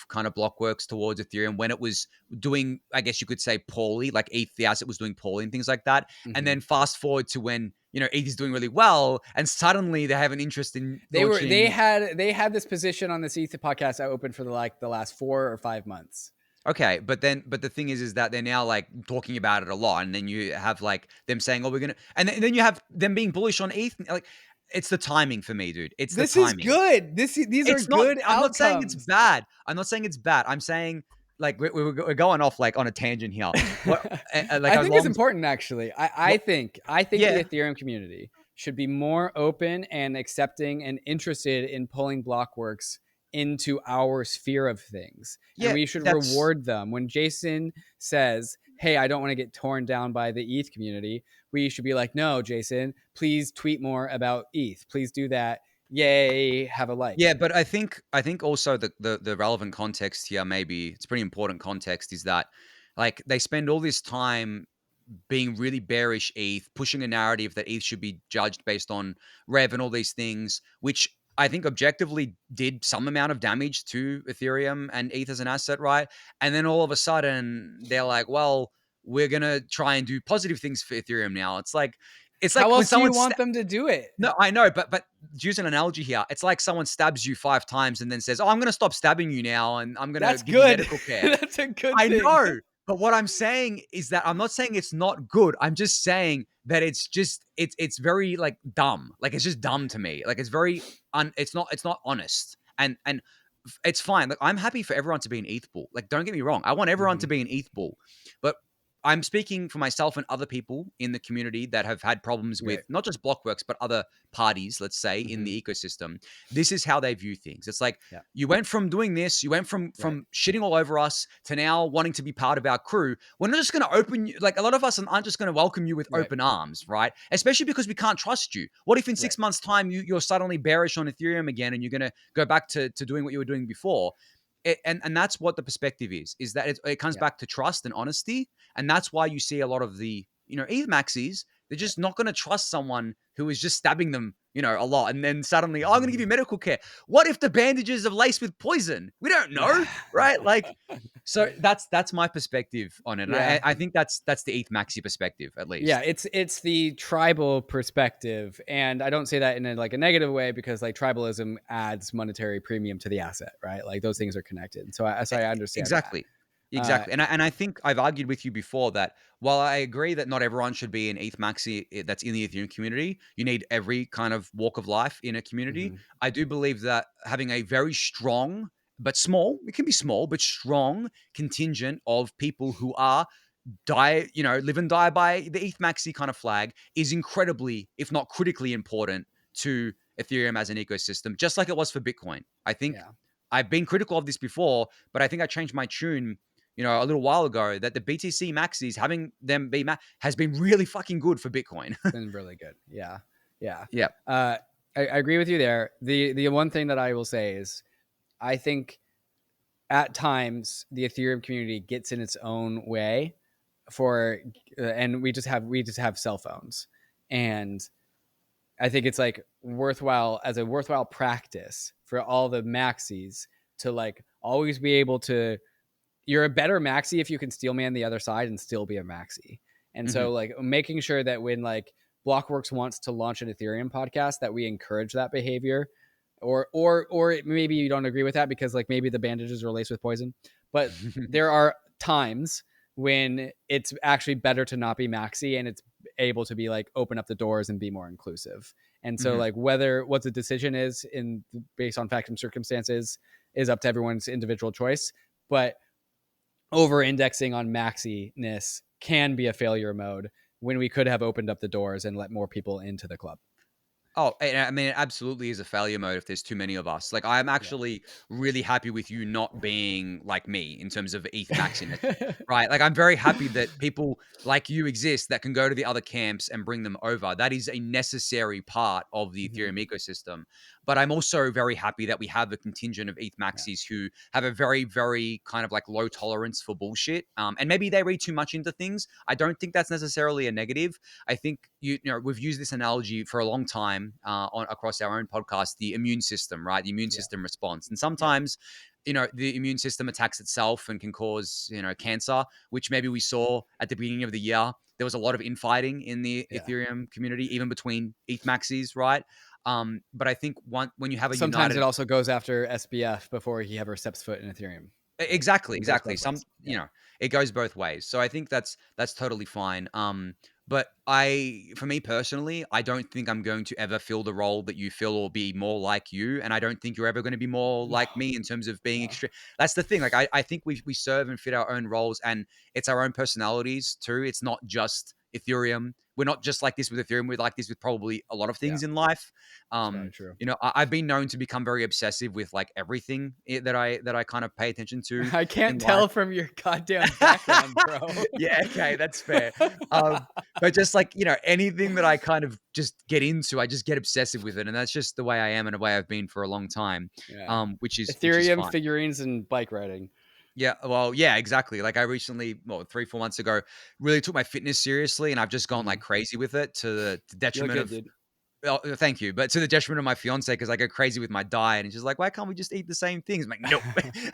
kind of Blockworks towards Ethereum when it was doing, I guess you could say, poorly, like ETH, the asset was doing poorly and things like that. And Mhm. then fast forward to when, ETH is doing really well, and suddenly they have an interest in They launching. had this position on this ETH podcast I opened for the last 4 or 5 months. Okay, but the thing is that they're now like talking about it a lot, and then you have like them saying, "Oh, we're gonna," and then you have them being bullish on ETH. Like, it's the timing for me, dude. It's the This is timing. good. These are It's not. good I'm not saying it's outcomes. bad. I'm not saying it's bad. I'm saying like we're going off like on a tangent here. What like I as think it's long as important actually. what? I think the Yeah, Ethereum community should be more open and accepting and interested in pulling Blockworks into our sphere of things. And yeah. we should That's reward them. When Jason says, "Hey, I don't want to get torn down by the ETH community," we should be like, "No, Jason, please tweet more about ETH. Please do that. Yay, have a like." yeah. But I think also the relevant context here, maybe it's pretty important context, is that like they spend all this time being really bearish ETH, pushing a narrative that ETH should be judged based on Rev and all these things, which I think objectively did some amount of damage to Ethereum and ETH as an asset, right? And then all of a sudden they're like, well, we're gonna try and do positive things for Ethereum now. It's like How when else do someone you want them to do it? no, I know, but to use an analogy here, it's like someone stabs you 5 times and then says, "Oh, I'm going to stop stabbing you now, and I'm going to That's give you good. medical care." That's a good I thing. know, but what I'm saying is that I'm not saying it's not good. I'm just saying that it's very like dumb. Like it's just dumb to me. Like it's very it's not honest. And it's fine. Like I'm happy for everyone to be an ETH bull. Like don't get me wrong. I want everyone to Mhm. be an ETH bull. But I'm speaking for myself and other people in the community that have had problems with Right. not just Blockworks, but other parties, let's say, in Mm-hmm. the ecosystem. This is how they view things. It's like, Yeah. you went from doing this, you went Right. from shitting all over us to now wanting to be part of our crew. We're not just going to open you, like a lot of us aren't just going to welcome you with Right. open arms, right? Especially because we can't trust you. What if in Right. 6 months' time you're suddenly bearish on Ethereum again and you're going to go back to doing what you were doing before? And that's what the perspective is that it comes Yeah. back to trust and honesty. And that's why you see a lot of the, ETH Maxis, they're Right. just not going to trust someone who is just stabbing them, a lot. And then suddenly, oh, I'm going to give you medical care. What if the bandages are laced with poison? We don't know, Yeah. right? Like, so that's my perspective on it. And I, Yeah. I think that's the ETH Maxi perspective, at Yeah, least. it's the tribal perspective, and I don't say that in a negative way, because like tribalism adds monetary premium to the asset, right? Like those things are connected. So I understand that. Exactly. Uh, Exactly. And I think I've argued with you before that while I agree that not everyone should be an ETH Maxi that's in the Ethereum community, you need every kind of walk of life in a community. mhm, I do believe that having a very strong, but small, it can be small, but strong contingent of people who are live and die by the ETH Maxi kind of flag is incredibly, if not critically important to Ethereum as an ecosystem, just like it was for Bitcoin. I think yeah, I've been critical of this before, but I think I changed my tune, a little while ago that the BTC Maxis having them be has been really fucking good for Bitcoin. it's been really good. Yeah, yeah. Yeah. Uh, I agree with you there. The one thing that I will say is, I think at times the Ethereum community gets in its own way for, and we just have cell phones, and I think it's like worthwhile, as a worthwhile practice for all the maxis to like always be able to. You're a better maxi if you can steel man the other side and still be a maxi. And Hmm. so like making sure that when like Blockworks wants to launch an Ethereum podcast, that we encourage that behavior. Or maybe you don't agree with that because like maybe the bandages are laced with poison. But there are times when it's actually better to not be maxi, and it's able to be like open up the doors and be more inclusive. And so Hmm. like whether what the decision is in based on facts and circumstances is up to everyone's individual choice. But over indexing on maxiness can be a failure mode when we could have opened up the doors and let more people into the club. Oh, I mean, it absolutely is a failure mode if there's too many of us. Like, I'm Yeah. actually really happy with you not being like me in terms of ETH maxiness, right? Like, I'm very happy that people like you exist that can go to the other camps and bring them over. That is a necessary part of the Mhm. Ethereum ecosystem. But I'm also very happy that we have a contingent of ETH Yeah. maxis who have a very, very kind of like low tolerance for bullshit. And maybe they read too much into things. I don't think that's necessarily a negative. I think we've used this analogy for a long time on across our own podcast, the immune system, right? The immune Yeah. system response, and Yeah. sometimes the immune system attacks itself and can cause cancer, which maybe we saw at the beginning of the year. There was a lot of infighting in the Yeah. Ethereum community, even between ETH maxis, right? But I think when you have a Sometimes it united. also goes after SBF before he ever steps foot in Ethereum. Like Exactly, it goes exactly. both ways. Yeah. It goes both ways. So I think that's totally fine. But for me personally, I don't think I'm going to ever fill the role that you fill or be more like you, and I don't think you're ever going to be more No. like me in terms of being No. extreme. That's the thing. Like I think we serve and fit our own roles, and it's our own personalities too. It's not just Ethereum. We're not just like this with Ethereum. We're like this with probably a lot of Yeah. things in life. It's very true. I've been known to become very obsessive with like everything that I kind of pay attention to I can't in life. tell from your goddamn background, bro. Yeah, okay, that's fair. But just like, anything that I kind of just get into, I just get obsessive with it. And that's just the way I am and the way I've been for a long time. Yeah. Which is Ethereum fine. figurines and bike riding. Yeah, well, yeah, exactly. Like I recently, 3, 4 months ago, really took my fitness seriously and I've just gone like Mhm. crazy with it to the You look detriment good, of. dude. Oh, thank you. But to the detriment of my fiance, because I go crazy with my diet, and she's like, "Why can't we just eat the same things?" I'm like, "Nope,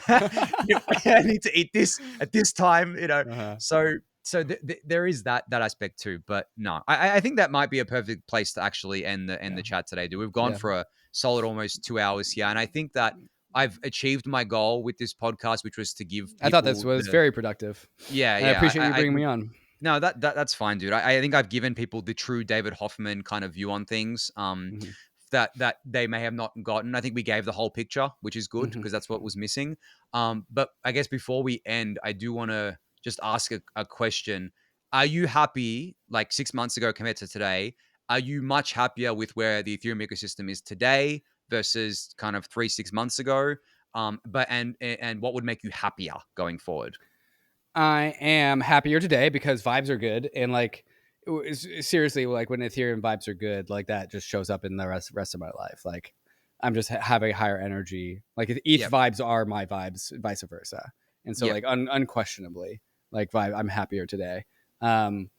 I need to eat this at this time." Uh-huh. So there is that aspect too. But no, I think that might be a perfect place to actually end Yeah. the chat today. Dude, we've gone Yeah. for a solid almost 2 hours here, and I think that I've achieved my goal with this podcast, which was to give I thought this people was the. very productive. Yeah, And I yeah. appreciate you I bringing me on. no, that's fine, dude. I think I've given people the true David Hoffman kind of view on things. Mhm. That they may have not gotten. I think we gave the whole picture, which is good Mhm. because that's what was missing. But I guess before we end, I do want to just ask a question. Are you happy, like 6 months ago compared to today? Are you much happier with where the Ethereum ecosystem is today versus kind of 3, 6 months ago? And what would make you happier going forward? I am happier today because vibes are good, and like seriously, like when Ethereum vibes are good, like that just shows up in the rest of my life. Like I'm just having higher energy. Like ETH Yep. vibes are my vibes, vice versa. And so Yep. like unquestionably, like vibe, I'm happier today. Um,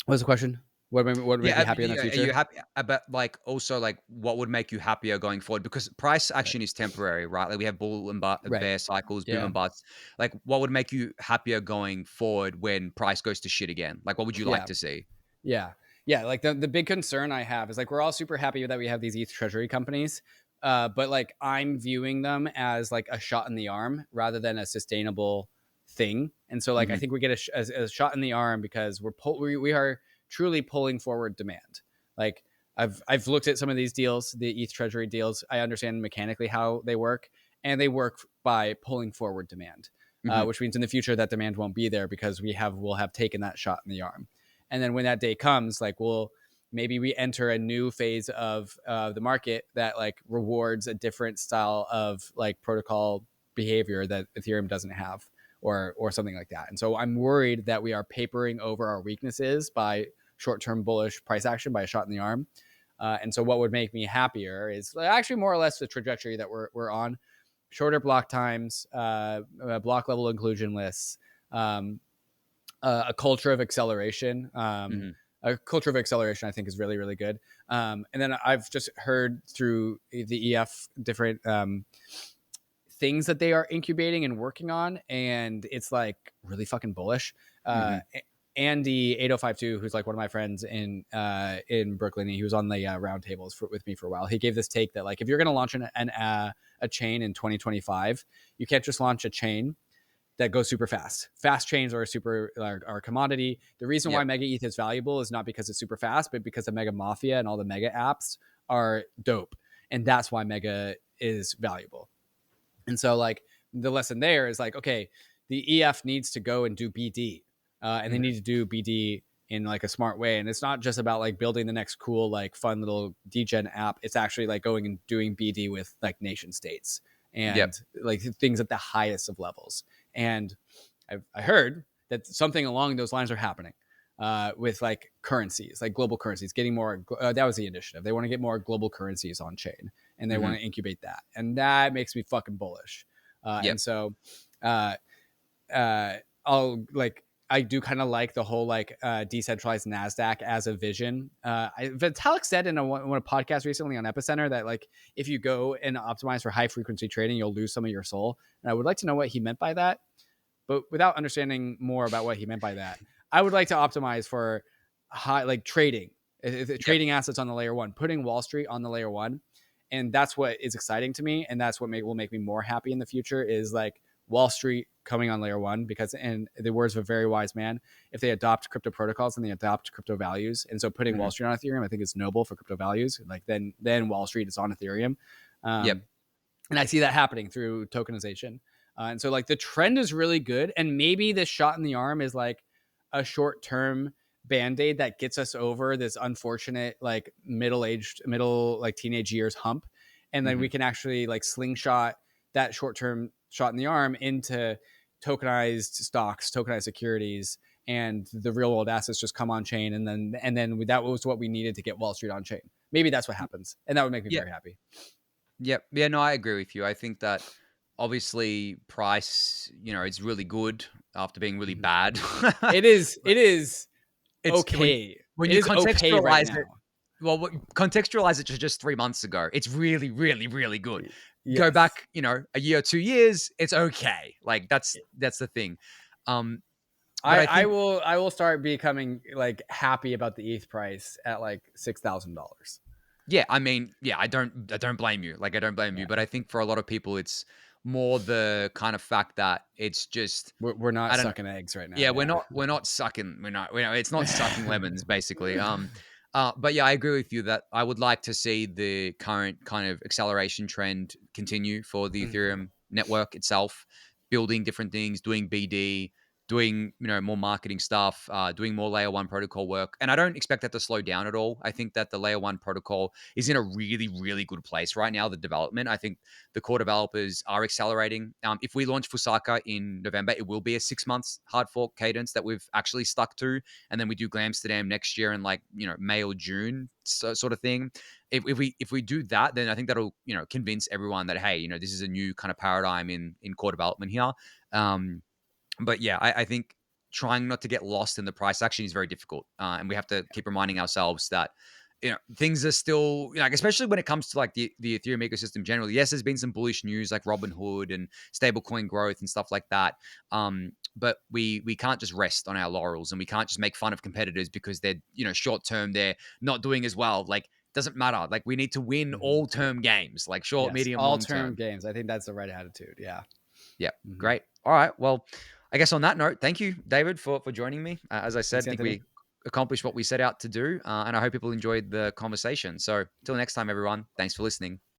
what's the question? What would make Yeah, me happier in the are you future? happy about, like, also, like, what would make you happier going forward? Because price Right. action is temporary, right? Like, we have bull and Right. bear cycles, boom Yeah. and bust. Like, what would make you happier going forward when price goes to shit again? Like, what would you like Yeah. to see? Yeah. Yeah. Like the big concern I have is like we're all super happy that we have these ETH treasury companies. But like I'm viewing them as like a shot in the arm rather than a sustainable thing. And so like I Mhm, think we get a shot in the arm because we are truly pulling forward demand. Like I've looked at some of these deals, the ETH treasury deals. I understand mechanically how they work, and they work by pulling forward demand, mhm, which means in the future that demand won't be there because we'll have taken that shot in the arm. And then when that day comes, like maybe we enter a new phase of the market that like rewards a different style of like protocol behavior that Ethereum doesn't have, or something like that. And so I'm worried that we are papering over our weaknesses by short-term bullish price action by a shot in the arm. And so what would make me happier is actually more or less the trajectory that we're on: shorter block times, block level inclusion lists, um, a culture of acceleration. mhm, A culture of acceleration, I think, is really, really good. And then I've just heard through the EF different things that they are incubating and working on, and it's like really fucking bullish. mhm. Andy 8052, who's like one of my friends in Brooklyn, he was on the roundtables with me for a while. He gave this take that like if you're going to launch a chain in 2025, you can't just launch a chain that goes super fast. Fast chains are a commodity. The reason why Yep, Mega ETH is valuable is not because it's super fast, but because the Mega Mafia and all the Mega apps are dope, and that's why Mega is valuable. And so like the lesson there is like, okay, the EF needs to go and do BD, and they mhm, need to do BD in like a smart way. And it's not just about like building the next cool like fun little degen app. It's actually like going and doing BD with like nation states yep, and like things at the highest of levels. And I heard that something along those lines are happening with like currencies, like global currencies, getting more. That was the initiative. They want to get more global currencies on chain, and they want mhm, to incubate that, and that makes me fucking bullish. yep, And so, uh, I'll like. I do kind of like the whole like decentralized Nasdaq as a vision. Vitalik said in a podcast recently on Epicenter that like if you go and optimize for high frequency trading, you'll lose some of your soul. And I would like to know what he meant by that, but without understanding more about what he meant by that, I would like to optimize for high like trading, yep, trading assets on the layer one, putting Wall Street on the layer one, and that's what is exciting to me, and that's what will make me more happy in the future is like Wall Street coming on layer one because, in the words of a very wise man, if they adopt crypto protocols and they adopt crypto values, and so putting mhm, Wall Street on Ethereum, I think is noble for crypto values. Like then Wall Street is on Ethereum. yep, Um, and I see that happening through tokenization. And so like the trend is really good, and maybe this shot in the arm is like a short term band-aid that gets us over this unfortunate like middle like teenage years hump, and then mhm, we can actually like slingshot that short term shot in the arm into tokenized stocks, tokenized securities, and the real world assets just come on chain, and then that was what we needed to get Wall Street on chain. Maybe that's what happens, and that would make me yeah, very happy. yep. Yeah, no, I agree with you. I think that obviously price, it's really good after being really Mhm. bad. It is. It is It's okay. when It you is okay right contextualize it, now. well, contextualize it to just 3 months ago, it's really, really, really good. Go Yes. back, a year, 2 years, it's okay. Like, that's the thing. Um, but I I I think, will I will start becoming like happy about the ETH price at like $6,000. yeah, I mean, yeah, I don't blame you. Like, I don't blame you, Yeah. but I think for a lot of people, it's more the kind of fact that it's just, We're not I don't know. sucking eggs right now. Yeah, we're Yeah. not we're not sucking it's not sucking lemons, basically. But yeah, I agree with you that I would like to see the current kind of acceleration trend continue for the Mhm. Ethereum network itself, building different things, doing BD, doing more marketing stuff, doing more layer one protocol work. And I don't expect that to slow down at all. I think that the layer one protocol is in a really, really good place right now. The development, I think the core developers are accelerating. If we launch Fusaka in November, it will be a 6 months hard fork cadence that we've actually stuck to, and then we do Glamsterdam next year in like May or June, sort of thing. If we do that, then I think that'll convince everyone that, hey, this is a new kind of paradigm in core development here. But yeah, I think trying not to get lost in the price action is very difficult, and we have to keep reminding ourselves that things are still like, especially when it comes to like the Ethereum ecosystem generally. Yes, there's been some bullish news like Robinhood and stablecoin growth and stuff like that. But we can't just rest on our laurels, and we can't just make fun of competitors because they're short term, they're not doing as well. Like, doesn't matter. Like, we need to win Mhm. all term games, like short, Yes, medium, all long term term. games. I think that's the right attitude. Yeah. Yeah, Mhm. great. All right. Well, I guess on that note, thank you, David, for joining me. As I said, Thanks, I think Anthony. we accomplished what we set out to do, and I hope people enjoyed the conversation. So, till next time, everyone. Thanks for listening.